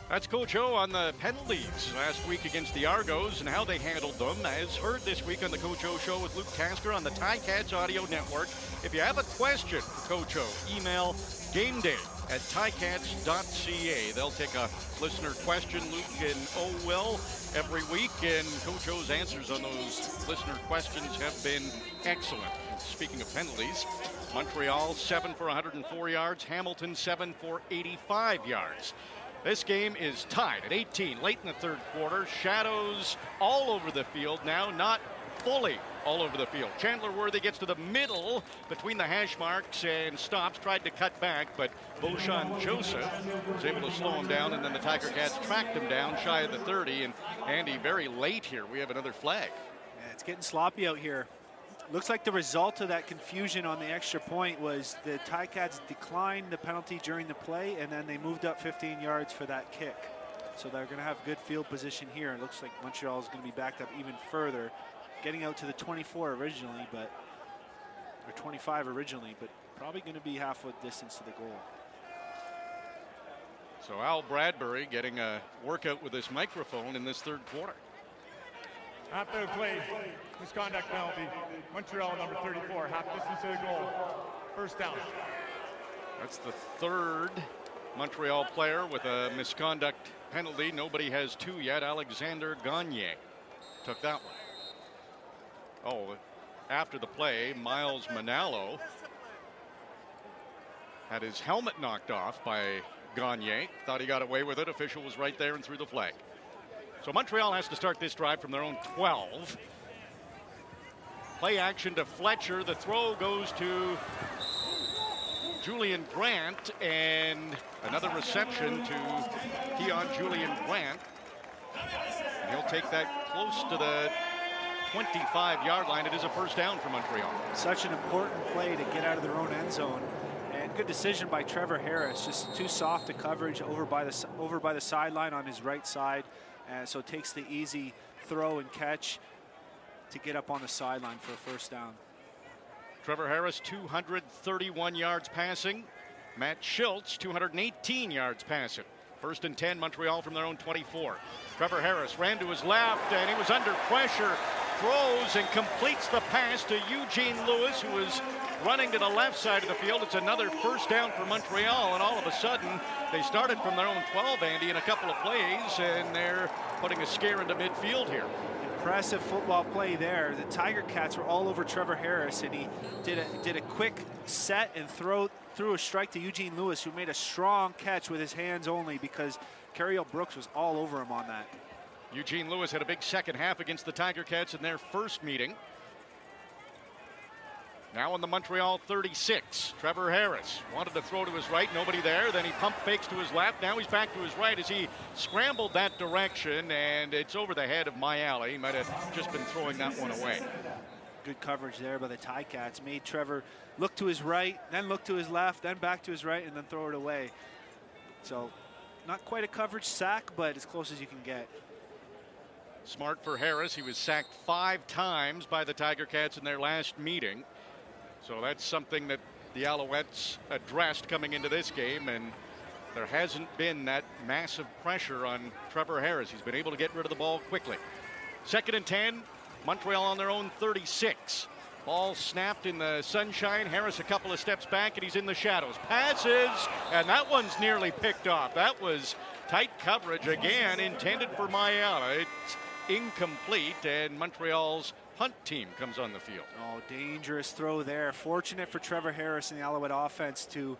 That's Coach O on the penalties last week against the Argos and how they handled them, as heard this week on the Coach O Show with Luke Tasker on the Ticats Audio Network. If you have a question for Coach O, email gameday@ticats.ca. They'll take a listener question. Luke and O will every week, and Coach O's answers on those listener questions have been excellent. Speaking of penalties, Montreal 7 for 104 yards, Hamilton 7 for 85 yards. This game is tied at 18 late in the third quarter. Shadows all over the field now, not fully all over the field. Chandler Worthy gets to the middle between the hash marks and stops, tried to cut back, but Beauchamp Joseph was able to slow him down, and then the Tiger Cats tracked him down shy of the 30. And Andy, very late here, we have another flag. Yeah, it's getting sloppy out here. Looks like the result of that confusion on the extra point was the Ticats declined the penalty during the play, and then they moved up 15 yards for that kick. So they're going to have good field position here. It looks like Montreal is going to be backed up even further, getting out to the 24 originally, or 25 originally, but probably going to be half a distance to the goal. So Al Bradbury getting a workout with this microphone in this third quarter. After the play, misconduct penalty. Montreal number 34, half distance to the goal. First down. That's the third Montreal player with a misconduct penalty. Nobody has two yet. Alexander Gagne took that one. Oh, after the play, Miles Manalo had his helmet knocked off by Gagne. Thought he got away with it. Official was right there and threw the flag. So Montreal has to start this drive from their own 12. Play action to Fletcher. The throw goes to Julian Grant, and another reception to Keon Julian Grant. And he'll take that close to the 25-yard line. It is a first down for Montreal. Such an important play to get out of their own end zone. And good decision by Trevor Harris. Just too soft to coverage over by the sideline on his right side. So it takes the easy throw and catch to get up on the sideline for a first down. Trevor Harris, 231 yards passing. Matt Schultz, 218 yards passing. First and 10, Montreal from their own 24. Trevor Harris ran to his left, and he was under pressure. Throws and completes the pass to Eugene Lewis, who is running to the left side of the field. It's another first down for Montreal, and all of a sudden, they started from their own 12, Andy, in a couple of plays, and they're putting a scare into midfield here. Impressive football play there. The Tiger Cats were all over Trevor Harris, and he did a quick set and threw a strike to Eugene Lewis, who made a strong catch with his hands only because Cariel Brooks was all over him on that. Eugene Lewis had a big second half against the Tiger Cats in their first meeting. Now on the Montreal 36, Trevor Harris wanted to throw to his right, nobody there. Then he pump fakes to his left. Now he's back to his right as he scrambled that direction, and it's over the head of Mayala. He might have just been throwing that one away. Good coverage there by the Ticats. Made Trevor look to his right, then look to his left, then back to his right, and then throw it away. So not quite a coverage sack, but as close as you can get. Smart for Harris. He was sacked 5 times by the Tiger Cats in their last meeting. So that's something that the Alouettes addressed coming into this game, and there hasn't been that massive pressure on Trevor Harris. He's been able to get rid of the ball quickly. Second and 10, Montreal on their own 36. Ball snapped in the sunshine. Harris a couple of steps back, and he's in the shadows. Passes, and that one's nearly picked off. That was tight coverage again, intended for Mayala. It's incomplete, and Montreal's punt team comes on the field. Oh, dangerous throw there. Fortunate for Trevor Harris and the Alouette offense to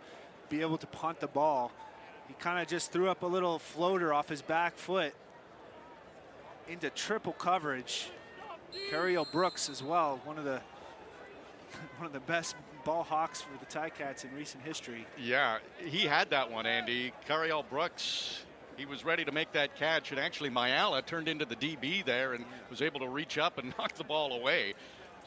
be able to punt the ball. He kind of just threw up a little floater off his back foot into triple coverage. Cariel Brooks as well, one of the best ball hawks for the Ticats in recent history. Yeah, he had that one, Andy. Cariel Brooks, he was ready to make that catch, and actually Mayala turned into the DB there and was able to reach up and knock the ball away.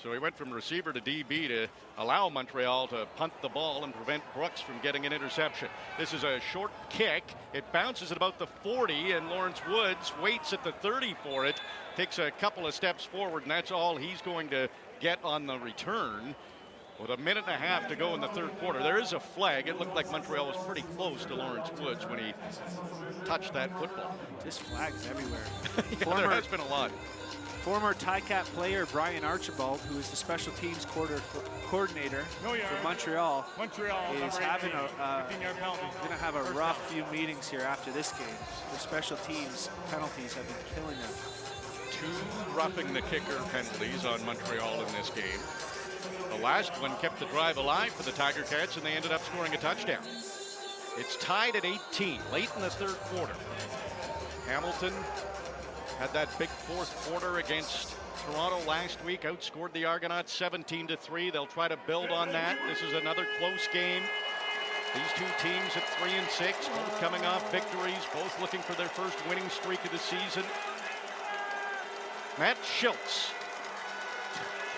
So he went from receiver to DB to allow Montreal to punt the ball and prevent Brooks from getting an interception. This is a short kick. It bounces at about the 40, and Lawrence Woods waits at the 30 for it, takes a couple of steps forward, and that's all he's going to get on the return. With a minute and a half to go in the third quarter, there is a flag. It looked like Montreal was pretty close to Lawrence Woods when he touched that football. Just flags everywhere. Yeah, there has been a lot. Former Ticat player Brian Archibald, who is the special teams coordinator for Montreal, is having gonna have a rough few meetings here after this game. The special teams penalties have been killing them. 2 roughing the kicker penalties on Montreal in this game. The last one kept the drive alive for the Tiger Cats, and they ended up scoring a touchdown. It's tied at 18, late in the third quarter. Hamilton had that big fourth quarter against Toronto last week, outscored the Argonauts 17-3. They'll try to build on that. This is another close game. These two teams at 3-6, both coming off victories, both looking for their first winning streak of the season. Matt Schultz,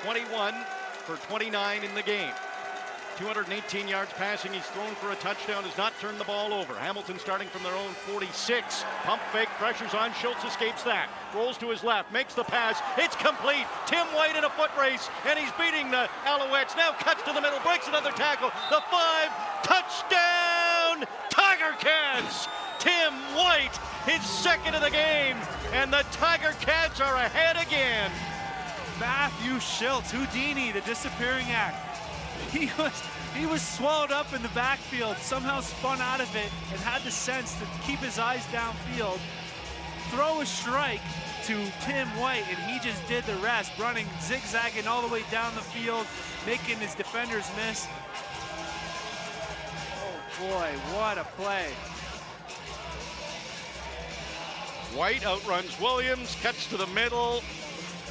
21 for 29 in the game. 218 yards passing. He's thrown for a touchdown, has not turned the ball over. Hamilton starting from their own 46. Pump fake, pressures on. Schultz escapes that. Rolls to his left, makes the pass. It's complete. Tim White in a foot race, and he's beating the Alouettes. Now cuts to the middle, breaks another tackle. The 5, touchdown, Tiger Cats! Tim White, his second of the game, and the Tiger Cats are ahead again. Matthew Schultz, Houdini, the disappearing act. He was swallowed up in the backfield, somehow spun out of it, and had the sense to keep his eyes downfield, throw a strike to Tim White, and he just did the rest, running, zigzagging all the way down the field, making his defenders miss. Oh boy, what a play. White outruns Williams, cuts to the middle.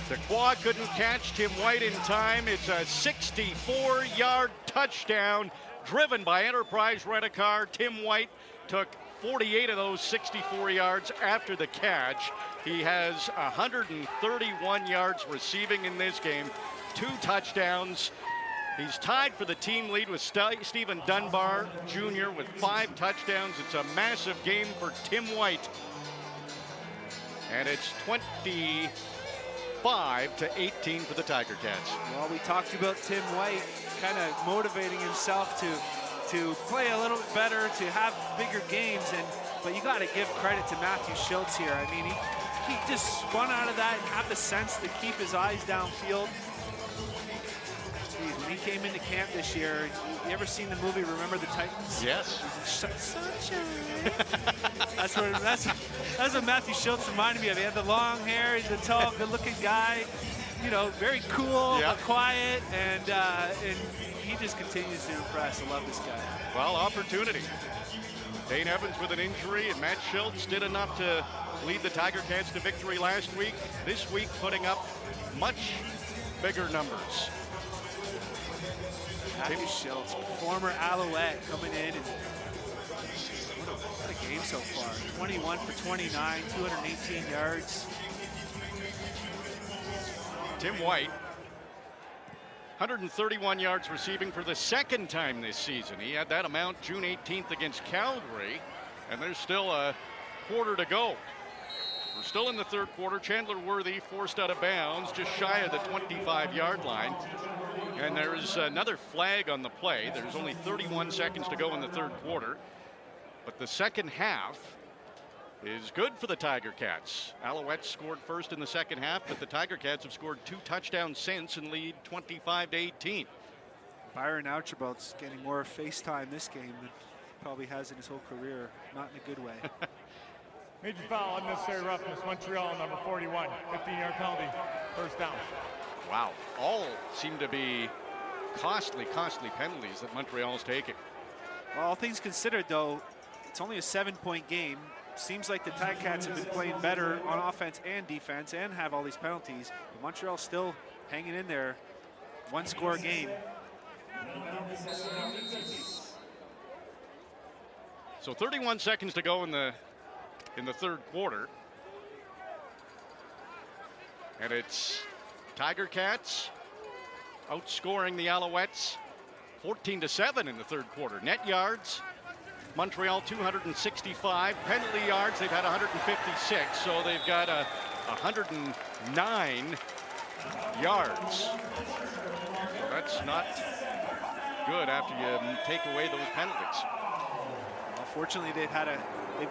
Dequoy couldn't catch Tim White in time. It's a 64-yard touchdown driven by Enterprise Rent-A-Car. Tim White took 48 of those 64 yards after the catch. He has 131 yards receiving in this game, 2 touchdowns. He's tied for the team lead with Stephen Dunbar Jr. with 5 touchdowns. It's a massive game for Tim White. And it's 25-18 for the Tiger Cats. Well, we talked about Tim White kind of motivating himself to play a little bit better, to have bigger games, but you got to give credit to Matthew Schultz here. I mean, he just spun out of that and had the sense to keep his eyes downfield. When he came into camp this year, you ever seen the movie Remember the Titans? Yes. Sunshine. that's what Matthew Schultz reminded me of. He had the long hair, he's a tall, good-looking guy, you know, very cool, but quiet, and he just continues to impress. I love this guy. Well, opportunity. Dane Evans with an injury, and Matt Schultz did enough to lead the Tiger Cats to victory last week. This week, putting up much bigger numbers. Matthew Schultz, former Alouette, coming in, and what a game so far. 21 for 29, 218 yards. Tim White, 131 yards receiving for the second time this season. He had that amount June 18th against Calgary, and there's still a quarter to go. We're still in the third quarter. Chandler Worthy forced out of bounds just shy of the 25-yard line. And there is another flag on the play. There's only 31 seconds to go in the third quarter. But the second half is good for the Tiger Cats. Alouettes scored first in the second half, but the Tiger Cats have scored 2 touchdowns since and lead 25-18. Byron Outrabout's getting more FaceTime this game than probably has in his whole career. Not in a good way. Major foul, unnecessary roughness, Montreal, number 41, 15-yard penalty, first down. Wow, all seem to be costly penalties that Montreal's taking. Well, all things considered, though, it's only a 7-point game. Seems like the Ticats have been playing better on offense and defense and have all these penalties. But Montreal's still hanging in there. 1-score game. So 31 seconds to go in the third quarter. And it's Tiger Cats outscoring the Alouettes 14-7 in the third quarter. Net yards, Montreal 265. Penalty yards, they've had 156, so they've got 109 yards. So that's not good after you take away those penalties. Well, fortunately, they've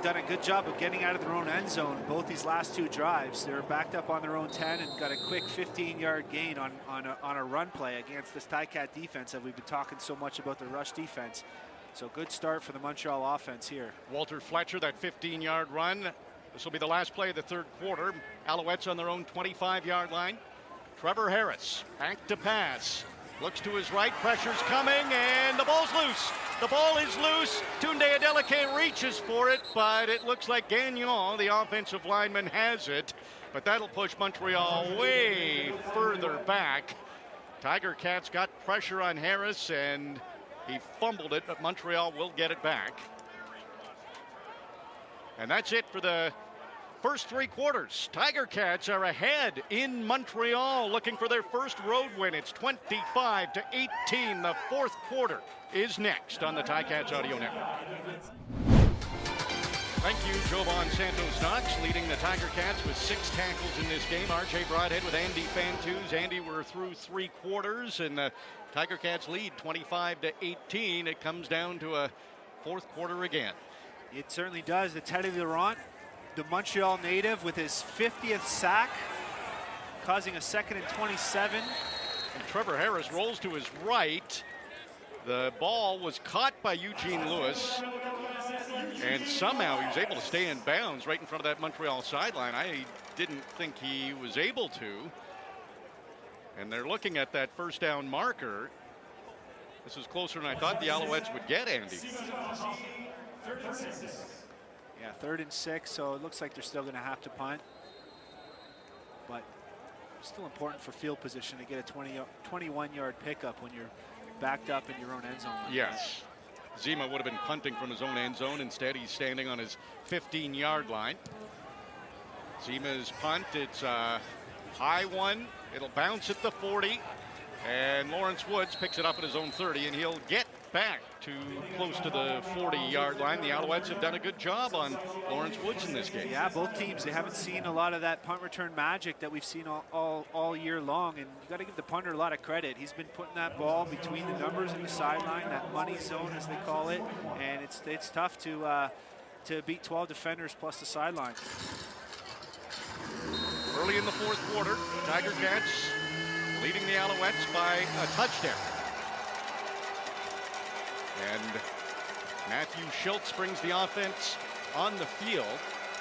done a good job of getting out of their own end zone both these last 2 drives. They're backed up on their own 10 and got a quick 15-yard gain on a run play against this Ticat defense that we've been talking so much about, the rush defense. So good start for the Montreal offense here. Walter Fletcher, that 15-yard run. This will be the last play of the third quarter. Alouettes on their own 25-yard line. Trevor Harris, back to pass. Looks to his right, pressure's coming, and the ball's loose. The ball is loose. Tunde Adeleke reaches for it, but it looks like Gagnon, the offensive lineman, has it. But that'll push Montreal way further back. Tiger Cats got pressure on Harris, and he fumbled it, but Montreal will get it back. And that's it for the first 3 quarters. Tiger Cats are ahead in Montreal, looking for their first road win. It's 25-18. The fourth quarter is next on the Ticats Audio Network. Thank you, Jovan Santos Knox, leading the Tiger Cats with 6 tackles in this game. RJ Broadhead with Andy Fantuz. Andy, we're through 3 quarters, and the Tiger Cats lead 25-18. It comes down to a fourth quarter again. It certainly does. The Teddy Laurent, the Montreal native, with his 50th sack, causing a 2nd and 27. And Trevor Harris rolls to his right. The ball was caught by Eugene Lewis, and somehow he was able to stay in bounds right in front of that Montreal sideline. I didn't think he was able to. And they're looking at that first down marker. This is closer than I thought the Alouettes would get, Andy. Yeah, 3rd and 6, so it looks like they're still going to have to punt. But still important for field position to get a 21-yard pickup when you're backed up in your own end zone. Yes. Zima would have been punting from his own end zone. Instead, he's standing on his 15-yard line. Zima's punt, it's a high one. It'll bounce at the 40. And Lawrence Woods picks it up at his own 30, and he'll get back to close to the 40-yard line. The Alouettes have done a good job on Lawrence Woods in this game. Yeah, both teams, they haven't seen a lot of that punt return magic that we've seen all year long, and you got to give the punter a lot of credit. He's been putting that ball between the numbers and the sideline, that money zone as they call it, and it's tough to beat 12 defenders plus the sideline. Early in the fourth quarter, Tiger Cats leading the Alouettes by a touchdown. And Matthew Schultz brings the offense on the field,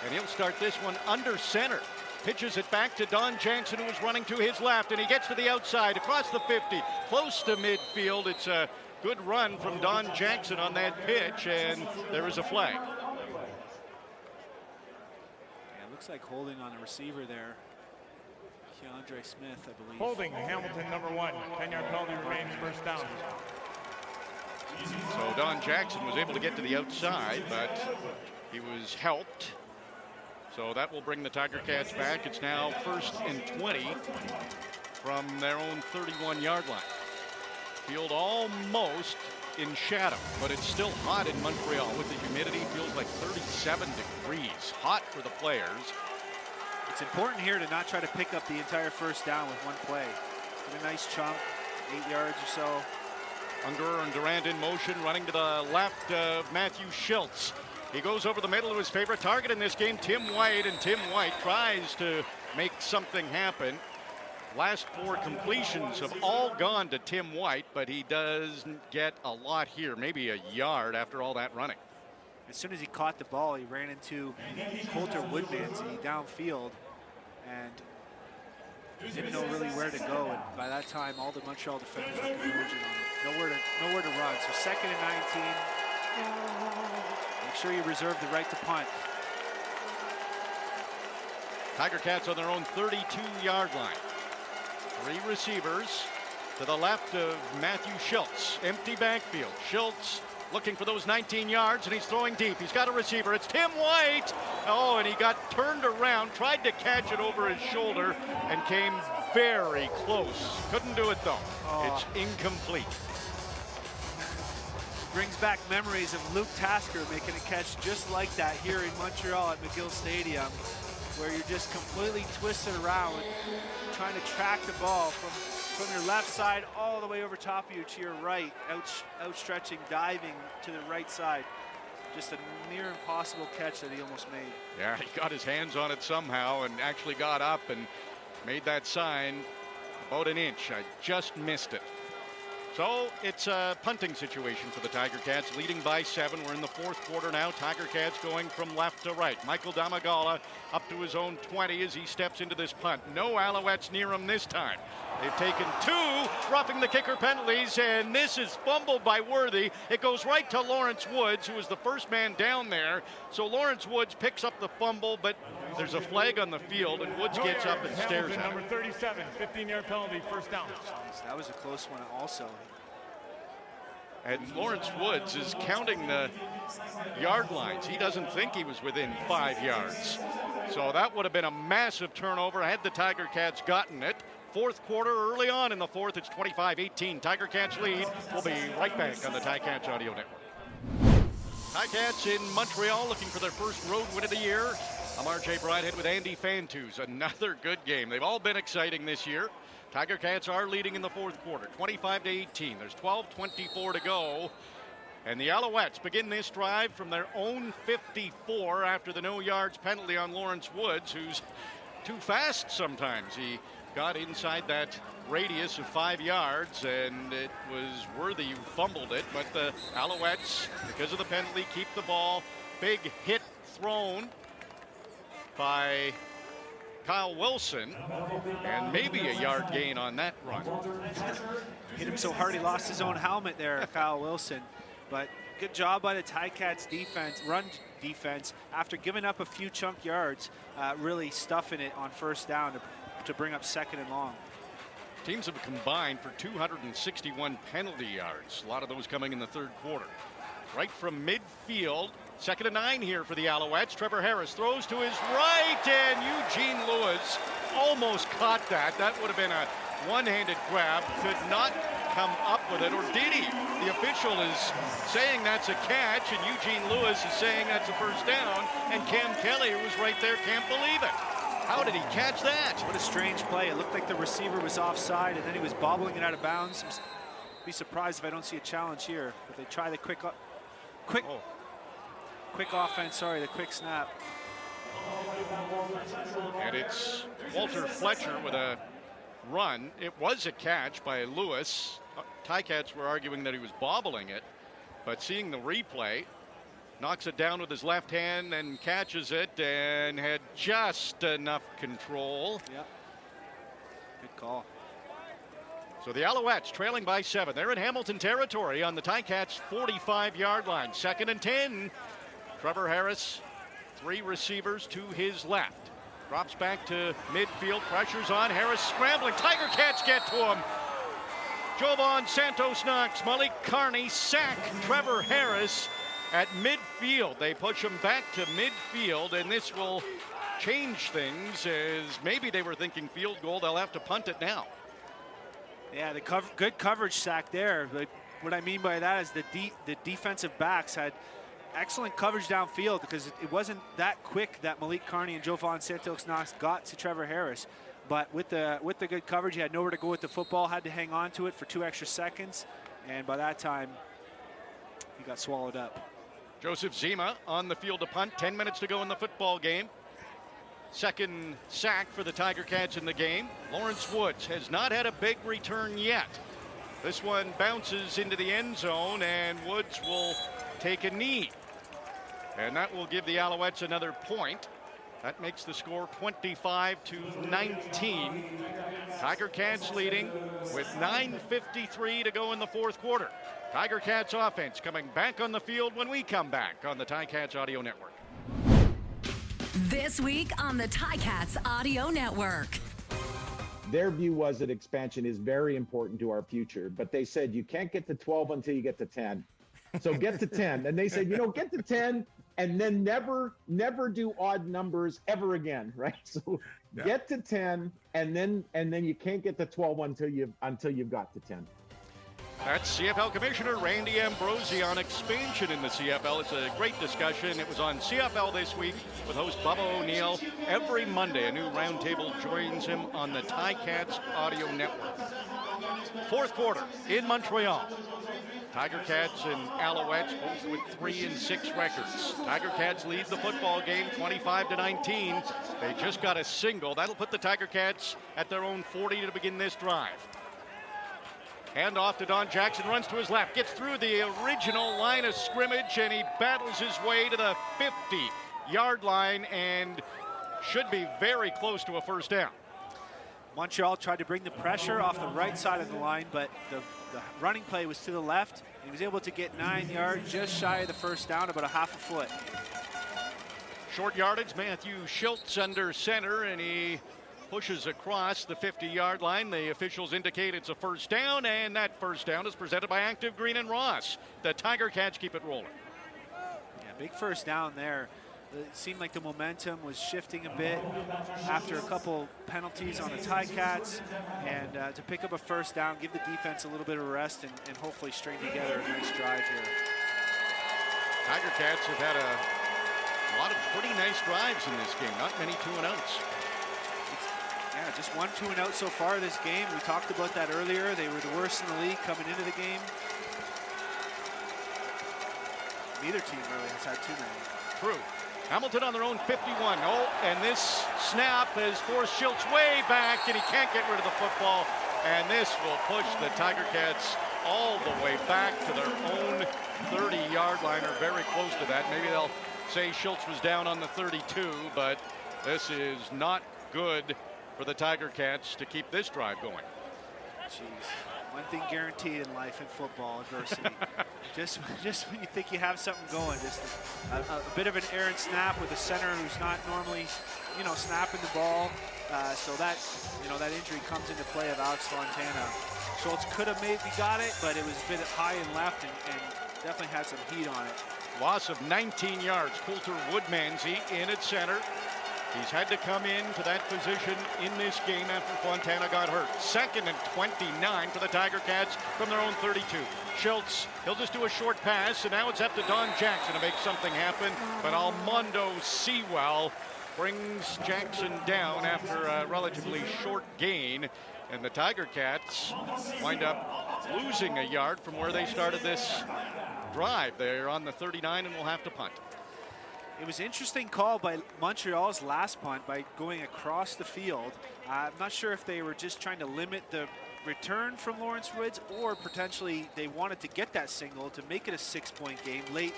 and he'll start this one under center. Pitches it back to Don Jackson, who is running to his left, and he gets to the outside, across the 50, close to midfield. It's a good run from Don Jackson on that pitch, and there is a flag. Yeah, it looks like holding on the receiver there. Keandre Smith, I believe. Holding, Hamilton, number 1. 10-yard penalty remains, first down. So Don Jackson was able to get to the outside, but he was helped. So that will bring the Tiger Cats back. It's now 1st and 20 from their own 31-yard line. Field almost in shadow, but it's still hot in Montreal with the humidity. Feels like 37 degrees. Hot for the players. It's important here to not try to pick up the entire first down with one play. Get a nice chunk, 8 yards or so. Unger and Durant in motion, running to the left of Matthew Schultz. He goes over the middle to his favorite target in this game, Tim White, and Tim White tries to make something happen. Last 4 completions have all gone to Tim White, but he doesn't get a lot here, maybe a yard after all that running. As soon as he caught the ball, he ran into Coulter Woodmansey downfield and didn't know really where to go. And by that time, all the Montreal defenders were converging on him. Nowhere to run. So 2nd and 19. Make sure you reserve the right to punt. Tiger Cats on their own 32-yard line. 3 receivers to the left of Matthew Schultz. Empty backfield. Schultz looking for those 19 yards, and he's throwing deep. He's got a receiver. It's Tim White. Oh, and he got turned around, tried to catch it over his shoulder, and came very close. Couldn't do it, though. It's incomplete. Brings back memories of Luke Tasker making a catch just like that here in Montreal at McGill Stadium, where you're just completely twisted around, trying to track the ball from your left side all the way over top of you to your right, outstretching, diving to the right side. Just a near impossible catch that he almost made. Yeah, he got his hands on it somehow and actually got up and made that sign about an inch. I just missed it. So it's a punting situation for the Tiger Cats, leading by 7. We're in the fourth quarter now. Tiger Cats going from left to right. Michael Damagala up to his own 20 as he steps into this punt. No Alouettes near him this time. They've taken 2 roughing the kicker penalties, and this is fumbled by Worthy. It goes right to Lawrence Woods, who was the first man down there. So Lawrence Woods picks up the fumble, but there's a flag on the field, and Woods gets up and stares at him. Number 37, 15-yard penalty, first down. That was a close one also. And Lawrence Woods is counting the yard lines. He doesn't think he was within 5 yards. So that would have been a massive turnover had the Tiger Cats gotten it. Fourth quarter, early on in the fourth, it's 25-18. Tiger Cats lead. We'll be right back on the Ticats Audio Network. Ticats in Montreal looking for their first road win of the year. I'm RJ Broadhead with Andy Fantuz. Another good game. They've all been exciting this year. Tiger Cats are leading in the fourth quarter, 25-18. There's 12:24 to go. And the Alouettes begin this drive from their own 54 after the no yards penalty on Lawrence Woods, who's too fast sometimes. He got inside that radius of 5 yards, and it was Worthy who fumbled it. But the Alouettes, because of the penalty, keep the ball. Big hit thrown by Kyle Wilson, and maybe a yard gain on that run. Hit him so hard he lost his own helmet there, Kyle Wilson. But good job by the Ticats run defense, after giving up a few chunk yards, really stuffing it on first down to bring up 2nd and long. Teams have combined for 261 penalty yards, a lot of those coming in the third quarter. right from midfield. 2nd and 9 here for the Alouettes. Trevor Harris throws to his right, and Eugene Lewis almost caught that. That would have been a one-handed grab. Could not come up with it, or did he? The official is saying that's a catch, and Eugene Lewis is saying that's a first down, and Cam Kelly, who was right there, can't believe it. How did he catch that? What a strange play. It looked like the receiver was offside, and then he was bobbling it out of bounds. Be surprised if I don't see a challenge here. But they try the quick offense, the quick snap. And it's Walter Fletcher with a run. It was a catch by Lewis. Ticats were arguing that he was bobbling it, but seeing the replay, knocks it down with his left hand and catches it, and had just enough control. Yep. Good call. So the Alouettes trailing by 7. They're in Hamilton territory on the Ticats 45-yard line. 2nd and 10. Trevor Harris, 3 receivers to his left. Drops back to midfield, pressures on. Harris scrambling. Tiger Cats get to him. Jovan Santos Knox, Malik Carney sack Trevor Harris at midfield. They push him back to midfield, and this will change things, as maybe they were thinking field goal. They'll have to punt it now. Yeah, good coverage sack there. But what I mean by that is the defensive backs had excellent coverage downfield, because it wasn't that quick that Malik Carney and Jovan Santos Knox got to Trevor Harris. But with the good coverage, he had nowhere to go with the football, had to hang on to it for 2 extra seconds, and by that time, he got swallowed up. Joseph Zima on the field to punt. 10 minutes to go in the football game. 2nd sack for the Tiger Cats in the game. Lawrence Woods has not had a big return yet. This one bounces into the end zone, and Woods will take a knee. And that will give the Alouettes another point. That makes the score 25-19. Tiger Cats leading with 9:53 to go in the 4th quarter. Tiger Cats offense coming back on the field when we come back on the Ticats Audio Network. This week on the Ticats Audio Network. Their view was that expansion is very important to our future, but they said you can't get to 12 until you get to 10. So get to 10. And they said, get to 10 and then never do odd numbers ever again, right? So get to 10 and then you can't get to 12 until you've got to 10. That's CFL Commissioner Randy Ambrosie on expansion in the CFL. It's a great discussion. It was on CFL this week with host Bubba O'Neill. Every Monday, a new roundtable joins him on the Ticats Audio Network. 4th quarter in Montreal. Tiger Cats and Alouettes both with 3-6 records. Tiger Cats lead the football game 25-19. They just got a single. That'll put the Tiger Cats at their own 40 to begin this drive. Hand off to Don Jackson, runs to his left, gets through the original line of scrimmage, and he battles his way to the 50-yard line and should be very close to a first down. Montreal tried to bring the pressure off the right side of the line, but the running play was to the left. He was able to get 9 yards, just shy of the first down, about a half a foot. Short yardage, Matthew Schultz under center, and he pushes across the 50-yard line. The officials indicate it's a first down, and that first down is presented by Active Green and Ross. The Tiger Cats keep it rolling. Yeah, big first down there. It seemed like the momentum was shifting a bit after a couple penalties on the Ticats, and to pick up a first down, give the defense a little bit of rest, and hopefully string together a nice drive here. Tiger Cats have had a lot of pretty nice drives in this game, not many 2-and-outs. Yeah, just 1 2-and-out so far this game. We talked about that earlier. They were the worst in the league coming into the game. Neither team really has had too many. True. Hamilton on their own 51. Oh, and this snap has forced Schultz way back, and he can't get rid of the football. And this will push the Tiger Cats all the way back to their own 30-yard line, or very close to that. Maybe they'll say Schultz was down on the 32, but this is not good for the Tiger Cats to keep this drive going. Jeez. One thing guaranteed in life and football, adversity. just when you think you have something going, just a bit of an errant snap with a center who's not normally, snapping the ball. So that injury comes into play of Alex Fontana. Schultz could have maybe got it, but it was a bit high and left, and definitely had some heat on it. Loss of 19 yards. Coulter Woodmansey in at center. He's had to come into that position in this game after Fontana got hurt. 2nd and 29 for the Tiger Cats from their own 32. Schultz, he'll just do a short pass, and now it's up to Don Jackson to make something happen. But Almondo Sewell brings Jackson down after a relatively short gain. And the Tiger Cats wind up losing a yard from where they started this drive. They're on the 39 and will have to punt. It was an interesting call by Montreal's last punt by going across the field. I'm not sure if they were just trying to limit the return from Lawrence Woods, or potentially they wanted to get that signal to make it a 6-point game late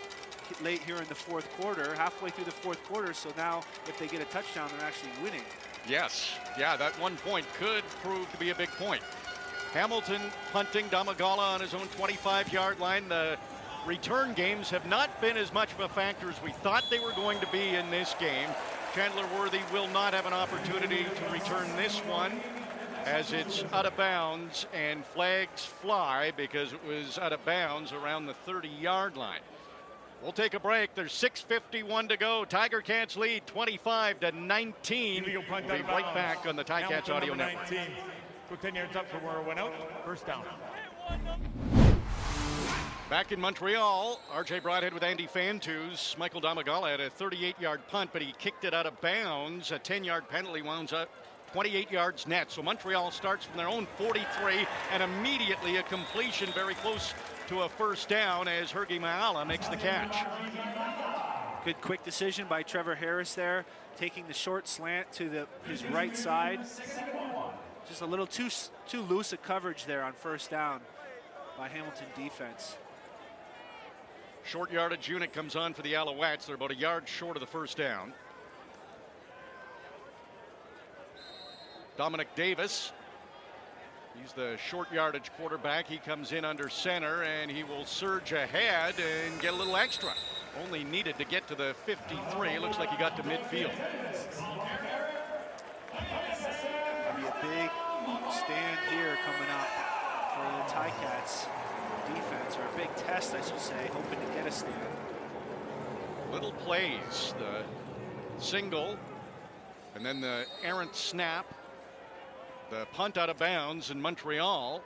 here in the fourth quarter, halfway through the fourth quarter. So now if they get a touchdown, they're actually winning. Yes, yeah, that 1 point could prove to be a big point. Hamilton punting, Damagala on his own 25-yard line. The return games have not been as much of a factor as we thought they were going to be in this game. Chandler Worthy will not have an opportunity to return this one, as it's out of bounds and flags fly because it was out of bounds around the 30-yard line. We'll take a break. There's 6:51 to go. Tiger Cats lead 25-19. We'll be right back on the Ticats Audio Network. 19. Go 10 yards up from where it went out. First down. Back in Montreal, RJ Broadhead with Andy Fantuz. Michael Damagala had a 38-yard punt, but he kicked it out of bounds. A 10-yard penalty wounds up 28 yards net. So Montreal starts from their own 43, and immediately a completion very close to a first down as Hergy Maala makes the catch. Good quick decision by Trevor Harris there, taking the short slant to his right side. Just a little too loose a coverage there on first down by Hamilton defense. Short yardage unit comes on for the Alouettes. They're about a yard short of the first down. Dominic Davis, he's the short yardage quarterback. He comes in under center, and he will surge ahead and get a little extra. Only needed to get to the 53. Looks like he got to midfield. Be a big stand here coming up for the Ticats defense, or a big test, I should say, hoping to get a stand. Little plays, the single, and then the errant snap. The punt out of bounds, in Montreal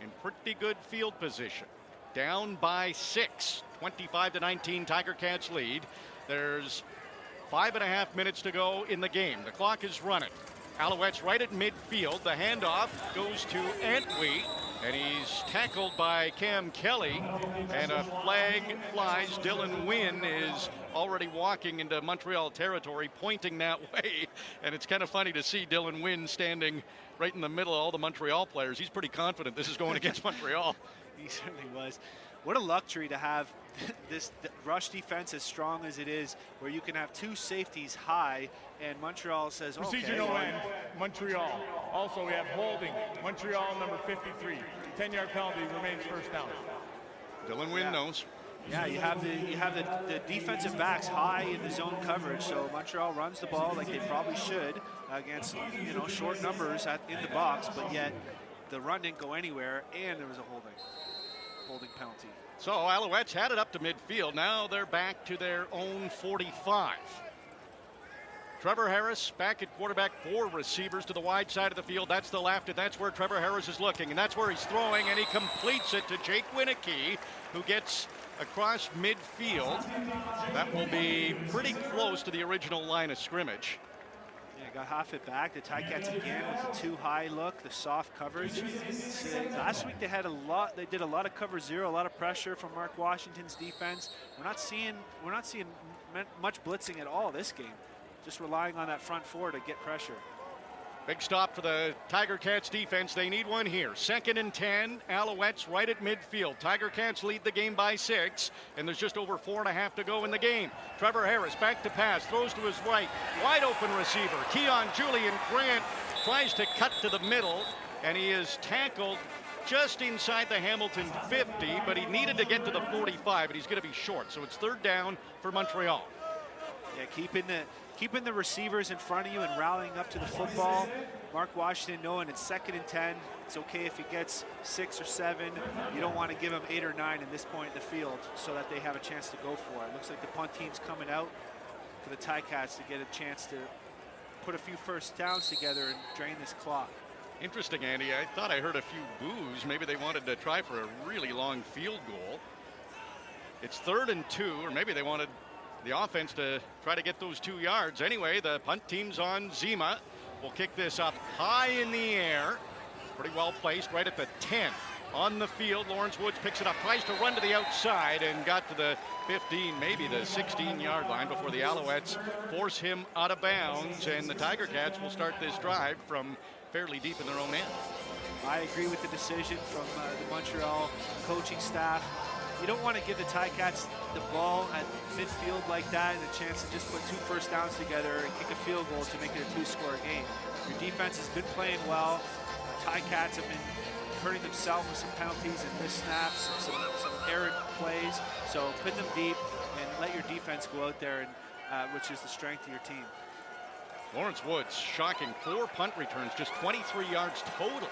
in pretty good field position. Down by 6, 25-19, Tiger Cats lead. There's 5.5 minutes to go in the game. The clock is running. Alouettes right at midfield. The handoff goes to Antwi, and he's tackled by Cam Kelly, and a flag flies. Dylan Wynn is already walking into Montreal territory, pointing that way, and it's kind of funny to see Dylan Wynn standing right in the middle of all the Montreal players. He's pretty confident this is going against Montreal. He certainly was. What a luxury to have this rush defense as strong as it is, where you can have two safeties high, and Montreal says, okay. Procedure no end, Montreal. Also, we have holding, Montreal number 53. 10-yard penalty, remains first down. Dylan Wynn knows. Yeah, you have the defensive backs high in the zone coverage, so Montreal runs the ball like they probably should against short numbers in the box, but yet the run didn't go anywhere, and there was a holding penalty. So Alouettes had it up to midfield. Now they're back to their own 45. Trevor Harris back at quarterback, 4 receivers to the wide side of the field. That's the left, and that's where Trevor Harris is looking, and that's where he's throwing, and he completes it to Jake Winicky, who gets across midfield. That will be pretty close to the original line of scrimmage. Yeah, got half it back. The Ticats again with the too high look, the soft coverage. Last week they did a lot of cover zero, a lot of pressure from Mark Washington's defense. We're not seeing much blitzing at all this game. Just relying on that front four to get pressure. Big stop for the Tiger Cats defense. They need one here. 2nd and 10. Alouettes right at midfield. Tiger Cats lead the game by 6, and there's just over 4.5 to go in the game. Trevor Harris back to pass, throws to his right. Wide open receiver. Keon Julian Grant tries to cut to the middle, and he is tackled just inside the Hamilton 50, but he needed to get to the 45, and he's going to be short. So it's 3rd down for Montreal. Yeah, keeping the receivers in front of you and rallying up to the football. Mark Washington knowing it's 2nd and 10. It's okay if he gets 6 or 7. You don't want to give him 8 or 9 at this point in the field so that they have a chance to go for it. Looks like the punt team's coming out for the Ticats to get a chance to put a few first downs together and drain this clock. Interesting, Andy. I thought I heard a few boos. Maybe they wanted to try for a really long field goal. It's 3rd and 2, or maybe they wanted the offense to try to get those 2 yards. Anyway, the punt team's on Zima. We'll kick this up high in the air. Pretty well placed right at the 10 on the field. Lawrence Woods picks it up, tries to run to the outside and got to the 15, maybe the 16-yard line before the Alouettes force him out of bounds, and the Tiger Cats will start this drive from fairly deep in their own end. I agree with the decision from the Montreal coaching staff. You don't want to give the Ticats the ball at midfield like that and a chance to just put 2 first downs together and kick a field goal to make it a 2-score game. Your defense has been playing well. The Ticats have been hurting themselves with some penalties and missed snaps, some errant plays. So put them deep and let your defense go out there, and which is the strength of your team. Lawrence Woods, shocking 4 punt returns, just 23 yards total.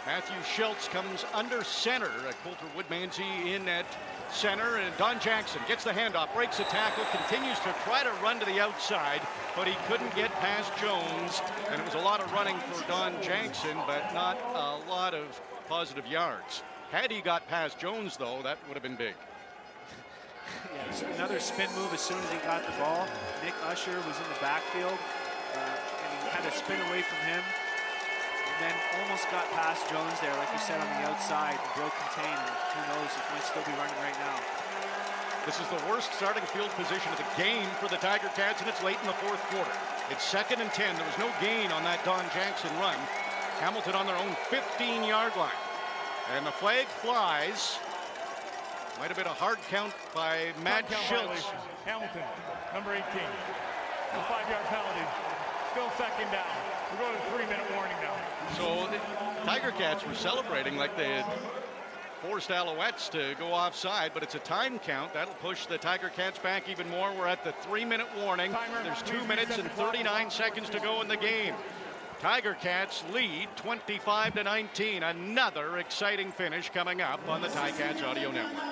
Matthew Schultz comes under center. Coulter Woodmansey in at center, and Don Jackson gets the handoff, breaks a tackle, continues to try to run to the outside, but he couldn't get past Jones, and it was a lot of running for Don Jackson, but not a lot of positive yards. Had he got past Jones, though, that would have been big. Yeah, another spin move as soon as he got the ball. Nick Usher was in the backfield, and he had to spin away from him. And then almost got past Jones there, like you said, on the outside, and broke contain, and who knows, he might still be running right now. This is the worst starting field position of the game for the Tiger Cats, and it's late in the 4th quarter. It's 2nd and 10. There was no gain on that Don Jackson run. Hamilton on their own 15-yard line. And the flag flies. Might have been a hard count by Matt Schultz. Hamilton, number 18. A 5-yard penalty. Still 2nd down. We're going to 3-minute warning now. So the Tiger Cats were celebrating like they had forced Alouettes to go offside, but it's a time count. That'll push the Tiger Cats back even more. We're at the 3-minute warning. There's 2 minutes and 39 seconds to go in the game. Tiger Cats lead 25-19. Another exciting finish coming up on the Ticats Audio Network.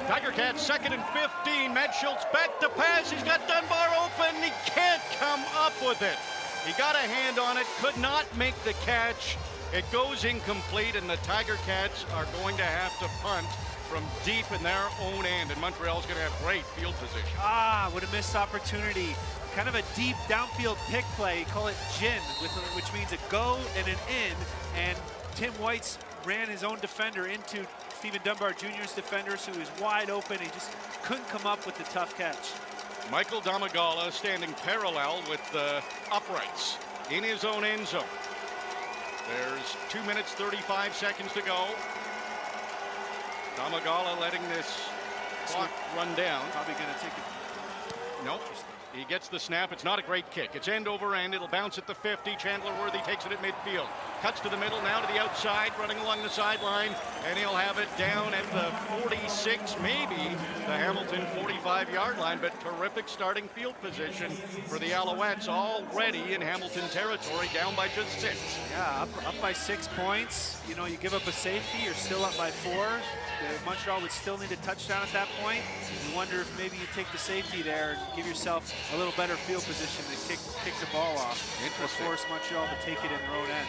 Tiger Cats 2nd and 15. Matt Schultz back to pass. He's got Dunbar open. He can't come up with it. He got a hand on it, could not make the catch. It goes incomplete, and the Tiger Cats are going to have to punt from deep in their own end, and Montreal's going to have great field position. What a missed opportunity. Kind of a deep downfield pick play. You call it gin, which means a go and an in, and Tim White's ran his own defender into Stephen Dunbar Jr.'s defenders, who was wide open. He just couldn't come up with the tough catch. Michael Domagala standing parallel with the uprights in his own end zone. There's 2 minutes, 35 seconds to go. Domagala letting this clock run down. Probably going to take it. Nope. He gets the snap. It's not a great kick. It's end over end. It'll bounce at the 50. Chandler Worthy takes it at midfield. Cuts to the middle, now to the outside, running along the sideline, and he'll have it down at the 46, maybe the Hamilton 45-yard line, but terrific starting field position for the Alouettes, already in Hamilton territory, down by just 6. Yeah, up by 6 points. You know, you give up a safety, you're still up by 4. Montreal would still need a touchdown at that point. You wonder if maybe you take the safety there and give yourself a little better field position to kick the ball off. Or force Montreal to take it in their own end.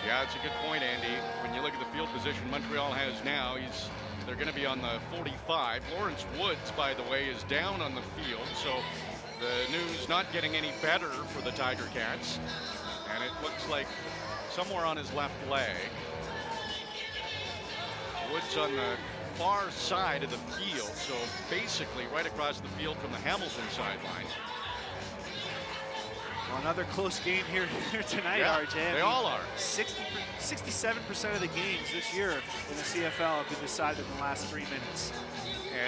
Yeah, it's a good point, Andy. When you look at the field position Montreal has now, they're going to be on the 45. Lawrence Woods, by the way, is down on the field, so the news not getting any better for the Tiger Cats. And it looks like somewhere on his left leg. Woods on the far side of the field, so basically right across the field from the Hamilton sideline. Well, another close game here tonight, yeah, RJ. They all are. 67% of the games this year in the CFL have been decided in the last 3 minutes.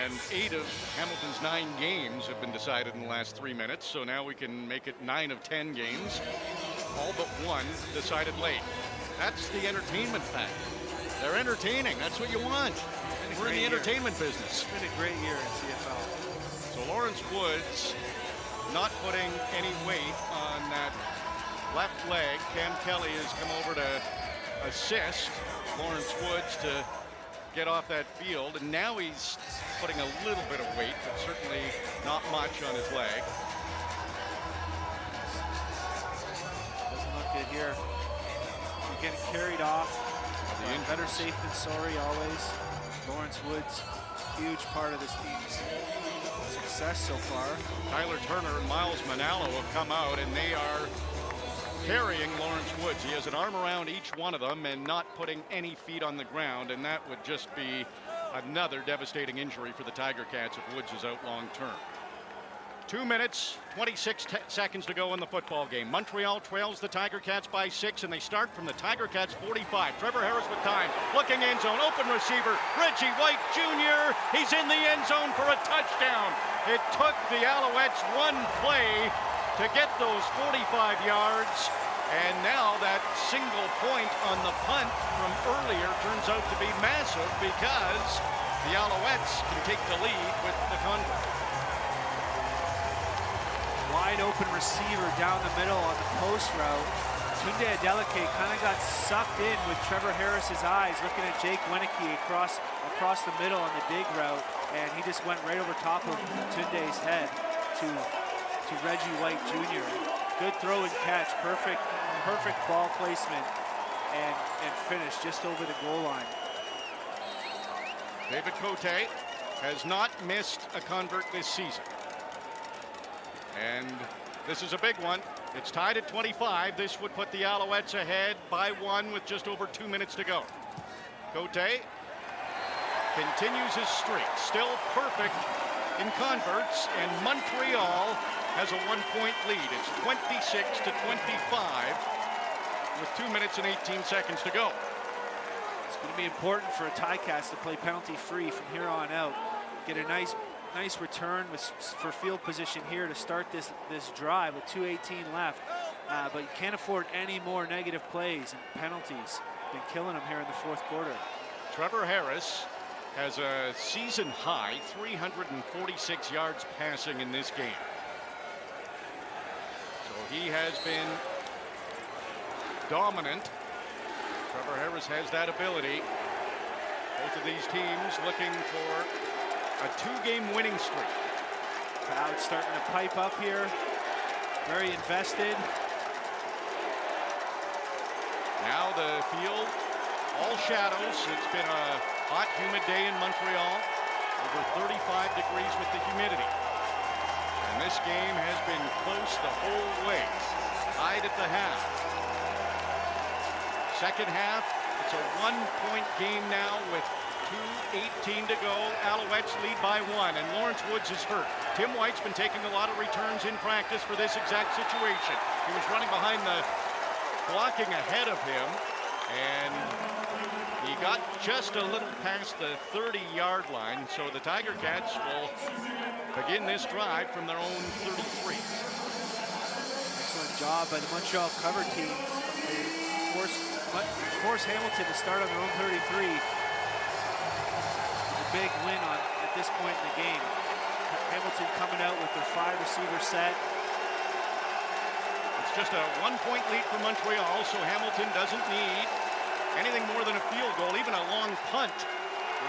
And 8 of Hamilton's 9 games have been decided in the last 3 minutes, so now we can make it 9 of 10 games, all but 1 decided late. That's the entertainment factor. They're entertaining. That's what you want. We're in the entertainment business. It's been a great year in CFL. So Lawrence Woods not putting any weight on that left leg. Cam Kelly has come over to assist Lawrence Woods to get off that field, and now he's putting a little bit of weight, but certainly not much on his leg. Doesn't look good here. You're getting carried off. Better safe than sorry always. Lawrence Woods, huge part of this team's success so far. Tyler Turner and Miles Manalo have come out, and they are carrying Lawrence Woods. He has an arm around each one of them and not putting any feet on the ground, and that would just be another devastating injury for the Tiger Cats if Woods is out long term. 2 minutes, 26 seconds to go in the football game. Montreal trails the Tiger Cats by 6, and they start from the Tiger Cats 45. Trevor Harris with time, looking end zone, open receiver, Reggie White Jr. He's in the end zone for a touchdown. It took the Alouettes one play to get those 45 yards, and now that single point on the punt from earlier turns out to be massive because the Alouettes can take the lead with the convert. Wide open receiver down the middle on the post route. Tunde Adeleke kind of got sucked in with Trevor Harris's eyes, looking at Jake Winicky across the middle on the dig route, and he just went right over top of Tunde's head to Reggie White Jr. Good throw and catch, perfect ball placement, and finish just over the goal line. David Cote has not missed a convert this season. And this is a big one. It's tied at 25. This would put the Alouettes ahead by 1 with just over 2 minutes to go. Cote continues his streak, still perfect in converts, and Montreal has a 1-point lead. It's 26 to 25 with 2 minutes and 18 seconds to go. It's going to be important for Ticats to play penalty free from here on out. Get a nice return for field position here to start this drive with 2:18 left. But you can't afford any more negative plays and penalties. Been killing them here in the fourth quarter. Trevor Harris has a season high 346 yards passing in this game. So he has been dominant. Trevor Harris has that ability. Both of these teams looking for a 2-game winning streak. Crowd starting to pipe up here. Very invested. Now the field, all shadows. It's been a hot, humid day in Montreal. Over 35 degrees with the humidity. And this game has been close the whole way. Tied at the half. Second half, it's a 1-point game now with 2:18 to go. Alouettes lead by 1, and Lawrence Woods is hurt. Tim White's been taking a lot of returns in practice for this exact situation. He was running behind the blocking ahead of him, and he got just a little past the 30-yard line, so the Tiger Cats will begin this drive from their own 33. Excellent job by the Montreal cover team. They force Hamilton to start on their own 33. Big win at this point in the game. Hamilton coming out with their 5-receiver set. It's just a 1-point lead for Montreal, so Hamilton doesn't need anything more than a field goal. Even a long punt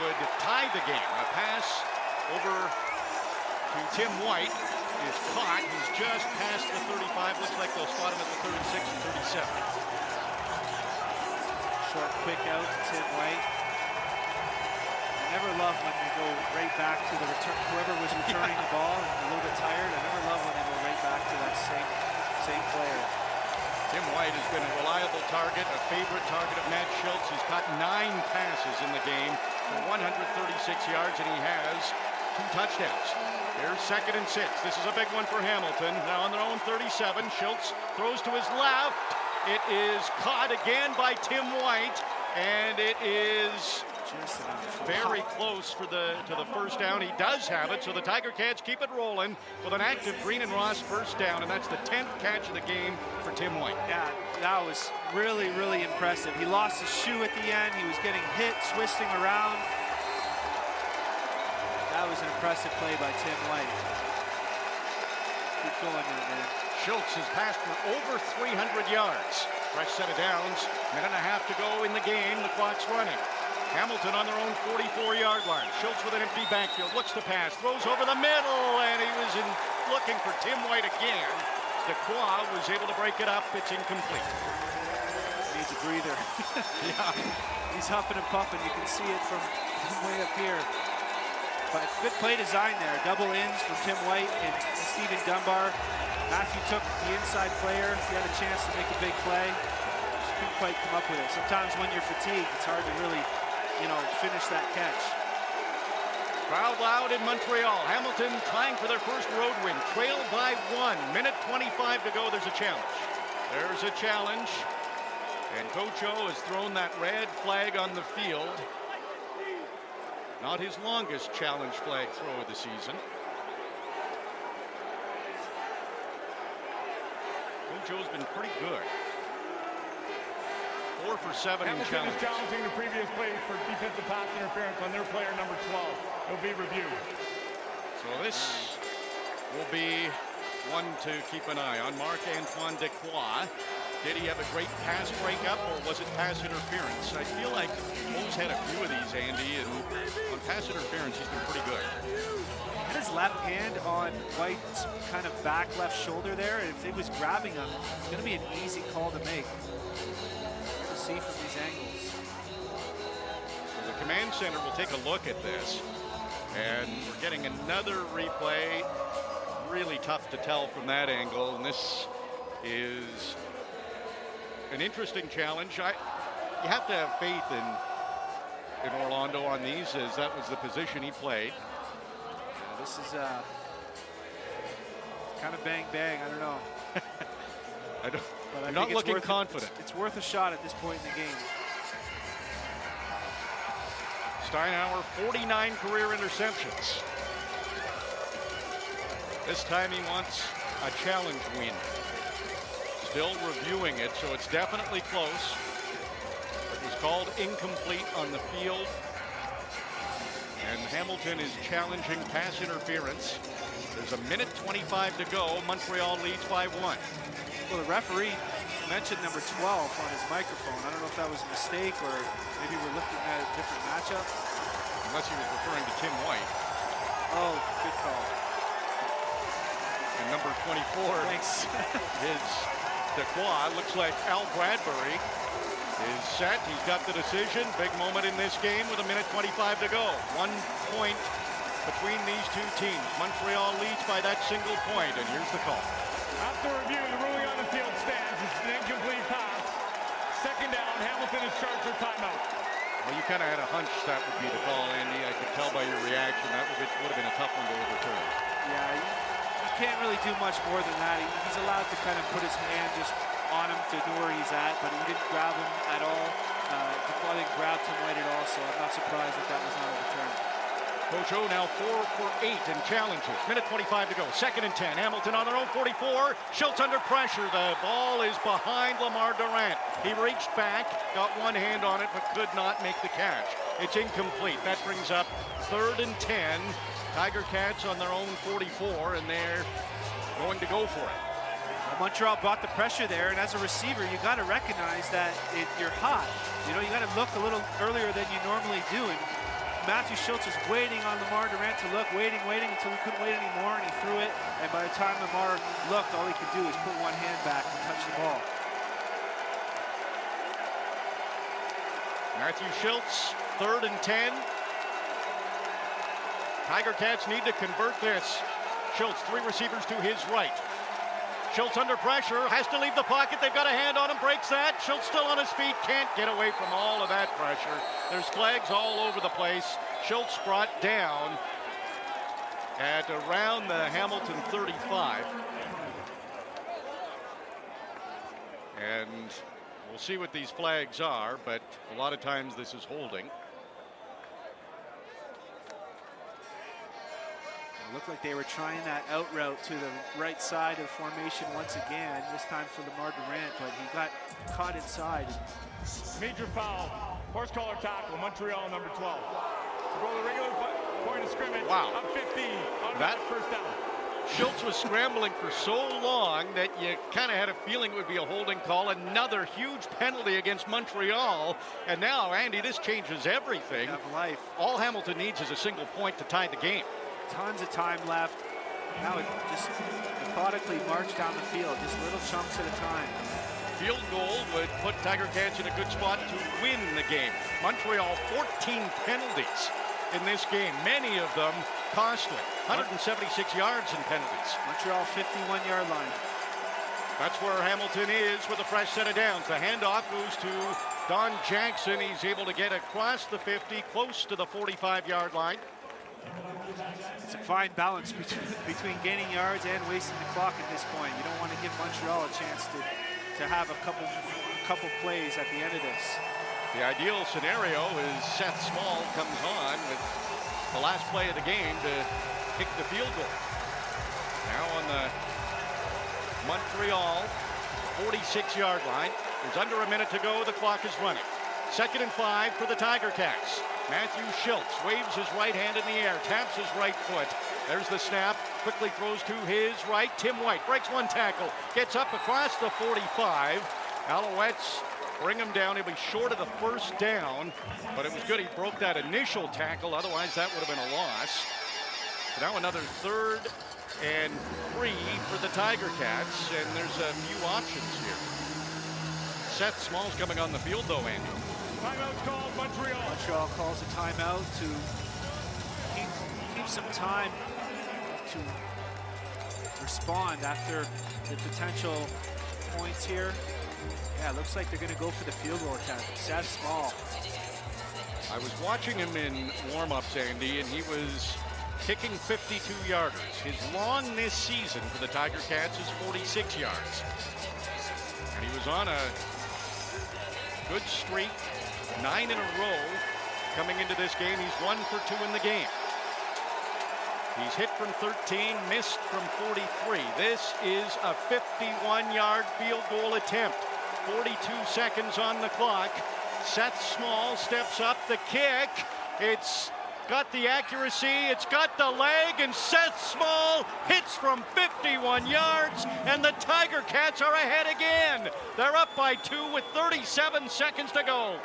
would tie the game. A pass over to Tim White is caught. He's just past the 35. Looks like they'll spot him at the 36 and 37. Short quick out to Tim White. Never love when they go right back to the return. Whoever was returning the ball and a little bit tired, I never love when they go right back to that same player. Tim White has been a reliable target, a favorite target of Matt Schultz. He's caught 9 passes in the game for 136 yards, and he has 2 touchdowns. Here's 2nd and 6. This is a big one for Hamilton. Now on their own 37, Schultz throws to his left. It is caught again by Tim White, and it is very close to the first down. He does have it, so the Tiger Cats keep it rolling with an active Green and Ross first down, and that's the 10th catch of the game for Tim White. Yeah, that was really, really impressive. He lost his shoe at the end. He was getting hit, twisting around. That was an impressive play by Tim White. Keep going there, man. Schultz has passed for over 300 yards. Fresh set of downs. Minute and a half to go in the game. The clock's running. Hamilton on their own 44-yard line. Schultz with an empty backfield. Looks to pass. Throws over the middle. And he was looking for Tim White again. Dequoy was able to break it up. It's incomplete. Needs a breather. Yeah. He's huffing and puffing. You can see it from way up here. But good play design there. Double ins from Tim White and Stephen Dunbar. Matthew took the inside player. He had a chance to make a big play. Just couldn't quite come up with it. Sometimes when you're fatigued, it's hard to really, finish that catch. Crowd loud in Montreal. Hamilton trying for their first road win. Trailed by 1. Minute 25 to go. There's a challenge. There's a challenge. And Coach O has thrown that red flag on the field. Not his longest challenge flag throw of the season. Coach O's been pretty good. 4 for 7 in Hamilton challenges. is challenging the previous play for defensive pass interference on their player number 12. It'll be reviewed. So this will be one to keep an eye on. Marc-Antoine Dequoy. Did he have a great pass breakup, or was it pass interference? I feel like O's had a few of these, Andy, and on pass interference, he's been pretty good. Had his left hand on White's kind of back left shoulder there, and if he was grabbing him, it's going to be an easy call to make. Hard to see from these angles. So the command center will take a look at this, and we're getting another replay. Really tough to tell from that angle, and this is an interesting challenge. You have to have faith in Orlando on these, as that was the position he played. Yeah, this is kind of bang. I don't know. You're not looking confident. It's worth a shot at this point in the game. Steinhauer, 49 career interceptions. This time he wants a challenge win. Still reviewing it, so it's definitely close. It was called incomplete on the field. And Hamilton is challenging pass interference. There's a minute 25 to go. Montreal leads by 1. Well, the referee mentioned number 12 on his microphone. I don't know if that was a mistake or maybe we're looking at a different matchup. Unless he was referring to Tim White. Oh, good call. And number 24 Thanks. is Dequoy. Looks like Al Bradbury is set. He's got the decision. Big moment in this game with a minute 25 to go. 1 point between these two teams. Montreal leads by that single point, and here's the call. After review, the ruling on the field stands. It's an incomplete pass. Second down, Hamilton is charged for timeout. Well, you kind of had a hunch that would be the call, Andy. I could tell by your reaction that would have been a tough one to overturn. Yeah, you can't really do much more than that. He's allowed to kind of put his hand just on him to know where he's at, but he didn't grab him at all. Dequoy didn't grab Tim White at all, so I'm not surprised that was not overturned. Coach O now 4 for 8 in challenges. Minute 25 to go. 2nd and 10. Hamilton on their own 44. Schultz under pressure. The ball is behind Lamar Durant. He reached back, got one hand on it, but could not make the catch. It's incomplete. That brings up 3rd and 10. Tiger Cats on their own 44, and they're going to go for it. Well, Montreal brought the pressure there, and as a receiver, you got to recognize that you're hot. You got to look a little earlier than you normally do. And Matthew Schultz is waiting on Lamar Durant to look, waiting until he couldn't wait anymore, and he threw it. And by the time Lamar looked, all he could do was put one hand back and touch the ball. Matthew Schultz, 3rd and 10. Tiger Cats need to convert this. Schultz, 3 receivers to his right. Schultz under pressure, has to leave the pocket. They've got a hand on him, breaks that. Schultz still on his feet, can't get away from all of that pressure. There's flags all over the place. Schultz brought down at around the Hamilton 35. And we'll see what these flags are, but a lot of times this is holding. It looked like they were trying that out route to the right side of formation once again, this time for Lamar Durant, but he got caught inside. Major foul. Horse collar tackle, Montreal number 12. Roll the regular point of scrimmage. Wow. Up 15. On that first down. Schultz was scrambling for so long that you kind of had a feeling it would be a holding call. Another huge penalty against Montreal. And now, Andy, this changes everything. Life. All Hamilton needs is a single point to tie the game. Tons of time left. Now it just methodically march down the field, just little chunks at a time. Field goal would put Tiger Cats in a good spot to win the game. Montreal, 14 penalties in this game, many of them costly. 176 yards in penalties. Montreal 51-yard line. That's where Hamilton is with a fresh set of downs. The handoff goes to Don Jackson. He's able to get across the 50, close to the 45-yard line. It's a fine balance between gaining yards and wasting the clock at this point. You don't want to give Montreal a chance to have a couple plays at the end of this. The ideal scenario is Seth Small comes on with the last play of the game to kick the field goal. Now on the Montreal 46-yard line. There's under a minute to go. The clock is running. 2nd and 5 for the Tiger Cats. Matthew Schultz waves his right hand in the air, taps his right foot. There's the snap, quickly throws to his right. Tim White breaks one tackle, gets up across the 45. Alouettes bring him down. He'll be short of the first down, but it was good he broke that initial tackle. Otherwise, that would have been a loss. So now another 3rd and 3 for the Tiger Cats, and there's a few options here. Seth Small's coming on the field, though, Andy. Timeout's called, Montreal. Montreal calls a timeout to keep some time to respond after the potential points here. Yeah, it looks like they're going to go for the field goal attempt. Seth Small. I was watching him in warm-ups, Andy, and he was kicking 52-yarders. His long this season for the Tiger Cats is 46 yards. And he was on a good streak, 9 in a row coming into this game. He's 1 for 2 in the game. He's hit from 13, missed from 43. This is a 51-yard field goal attempt. 42 seconds on the clock. Seth Small steps up the kick. It's got the accuracy, it's got the leg, and Seth Small hits from 51 yards, and the Tiger Cats are ahead again. They're up by 2 with 37 seconds to go.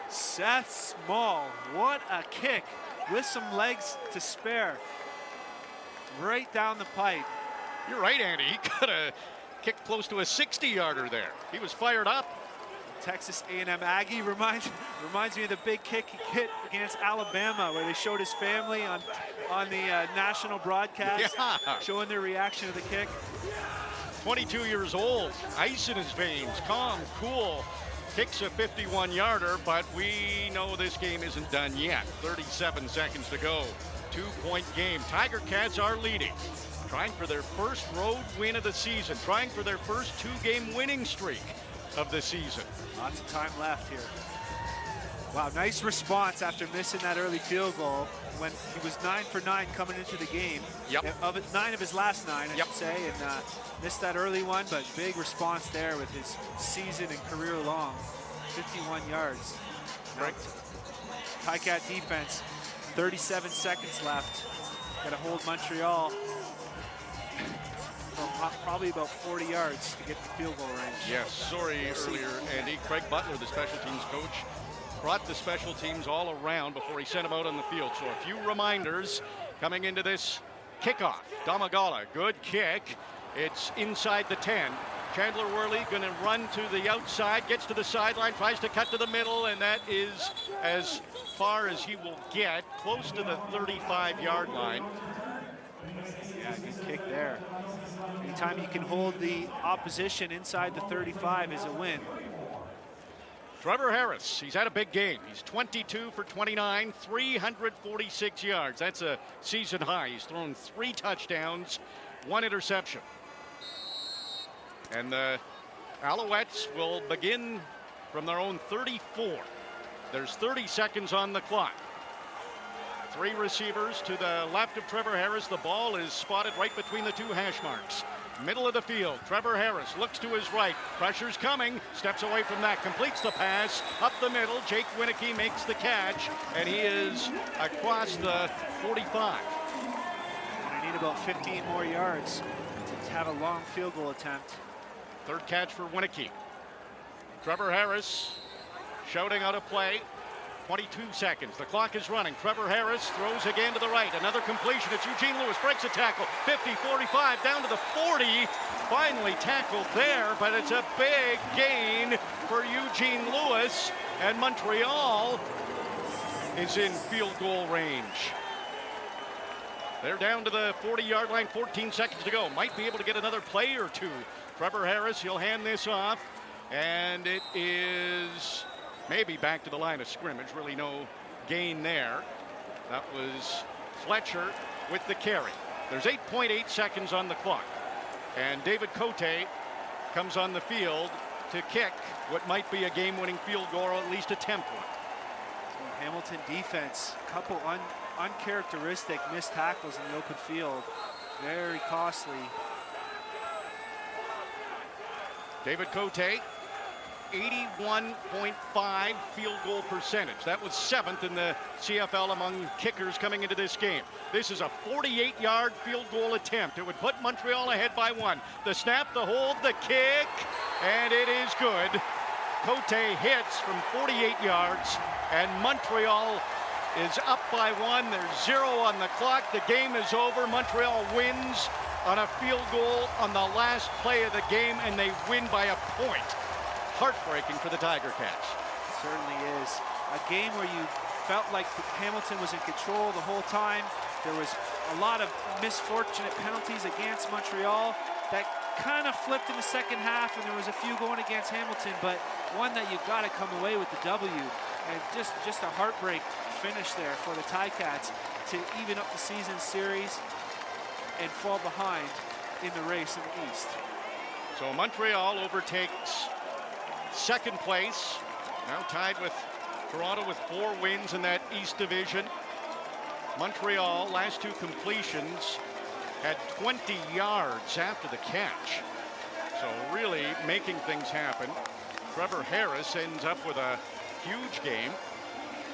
Seth Small, what a kick with some legs to spare. Right down the pipe. You're right, Andy. He could have kicked close to a 60-yarder there. He was fired up. Texas A&M Aggie reminds me of the big kick he hit against Alabama, where they showed his family on the national broadcast, showing their reaction to the kick. 22 years old, ice in his veins, calm, cool, kicks a 51-yarder, but we know this game isn't done yet. 37 seconds to go. 2-point game. Tiger Cats are leading, trying for their first road win of the season, trying for their first 2-game winning streak of the season. Lots of time left here. Wow, nice response after missing that early field goal when he was 9 for 9 coming into the game. Yep. 9 of his last 9, I should say, and missed that early one, but big response there with his season and career long. 51 yards. Right. Ticat defense, 37 seconds left. Got to hold Montreal from probably about 40 yards to get the field goal range. Yes, sorry earlier, Andy. Craig Butler, the special teams coach, brought the special teams all around before he sent them out on the field. So a few reminders coming into this kickoff. Domagala, good kick. It's inside the 10. Chandler Worley going to run to the outside, gets to the sideline, tries to cut to the middle, and that is as far as he will get, close to the 35-yard line. Yeah, good kick there. Anytime you can hold the opposition inside the 35 is a win. Trevor Harris, he's had a big game. He's 22 for 29, 346 yards. That's a season high. He's thrown 3 touchdowns, 1 interception. And the Alouettes will begin from their own 34. There's 30 seconds on the clock. 3 receivers to the left of Trevor Harris. The ball is spotted right between the 2 hash marks. Middle of the field, Trevor Harris looks to his right. Pressure's coming, steps away from that, completes the pass. Up the middle, Jake Winicky makes the catch, and he is across the 45. And an need about 15 more yards to have a long field goal attempt. Third catch for Winnipeg. Trevor Harris shouting out a play. 22 seconds. The clock is running. Trevor Harris throws again to the right. Another completion. It's Eugene Lewis. Breaks a tackle. 50, 45, down to the 40. Finally tackled there, but it's a big gain for Eugene Lewis. And Montreal is in field goal range. They're down to the 40-yard line. 14 seconds to go. Might be able to get another play or two. Trevor Harris, he'll hand this off. And it is maybe back to the line of scrimmage. Really no gain there. That was Fletcher with the carry. There's 8.8 seconds on the clock. And David Cote comes on the field to kick what might be a game-winning field goal, or at least attempt one. So Hamilton defense, a couple uncharacteristic missed tackles in the open field. Very costly. David Cote, 81.5 field goal percentage. That was 7th in the CFL among kickers coming into this game. This is a 48-yard field goal attempt. It would put Montreal ahead by 1. The snap, the hold, the kick, and it is good. Cote hits from 48 yards, and Montreal is up by 1. There's 0 on the clock. The game is over. Montreal wins on a field goal on the last play of the game, and they win by a point. Heartbreaking for the Tiger Cats. It certainly is. A game where you felt like Hamilton was in control the whole time. There was a lot of misfortunate penalties against Montreal that kind of flipped in the second half, and there was a few going against Hamilton, but one that you got to come away with the W. And just a heartbreak finish there for the Ticats to even up the season series and fall behind in the race in the East. So Montreal overtakes second place, now tied with Toronto with 4 wins in that East Division. Montreal, last 2 completions, had 20 yards after the catch. So really making things happen. Trevor Harris ends up with a huge game,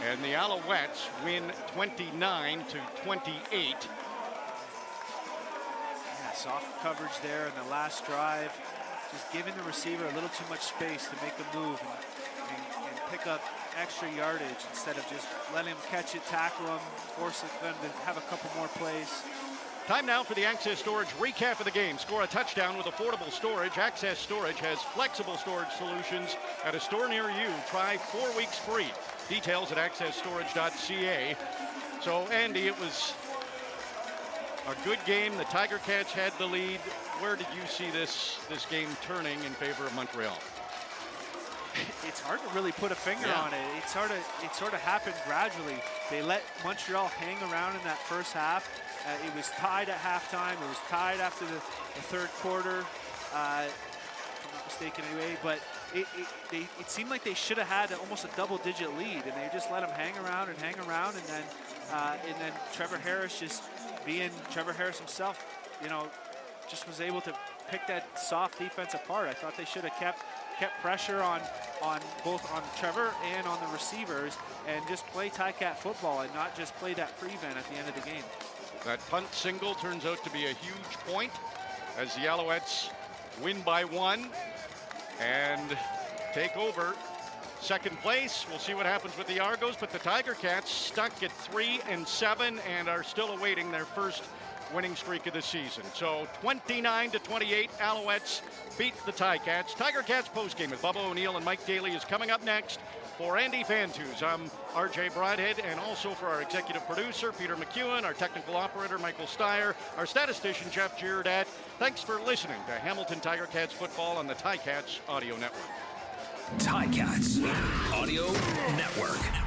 and the Alouettes win 29-28. Soft coverage there in the last drive, just giving the receiver a little too much space to make a move and pick up extra yardage instead of just letting him catch it, tackle him, force them to have a couple more plays. Time now for the Access Storage recap of the game. Score a touchdown with affordable storage. Access Storage has flexible storage solutions at a store near you. Try 4 weeks free. Details at accessstorage.ca. So, Andy, it was a good game. The Tiger Cats had the lead. Where did you see this game turning in favor of Montreal? It's hard to really put a finger on it. It sort of happened gradually. They let Montreal hang around in that first half. It was tied at halftime. It was tied after the third quarter, if I'm not mistaken anyway. But it seemed like they should have had almost a double-digit lead, and they just let them hang around, and then Trevor Harris, just being Trevor Harris himself, just was able to pick that soft defense apart. I thought they should have kept pressure on both on Trevor and on the receivers, and just play Ticat football and not just play that prevent at the end of the game. That punt single turns out to be a huge point as the Alouettes win by 1 and take over second place. We'll see what happens with the Argos, but the Tiger Cats stuck at 3-7 and are still awaiting their first winning streak of the season. So 29-28, Alouettes beat the Ticats. Tiger Cats postgame with Bubba O'Neill and Mike Daly is coming up next. For Andy Fantuz, I'm RJ Broadhead, and also for our executive producer, Peter McEwen, our technical operator, Michael Steyer, our statistician, Jeff Giordat. Thanks for listening to Hamilton Tiger Cats football on the Ticats Audio Network. Ticats Audio Network.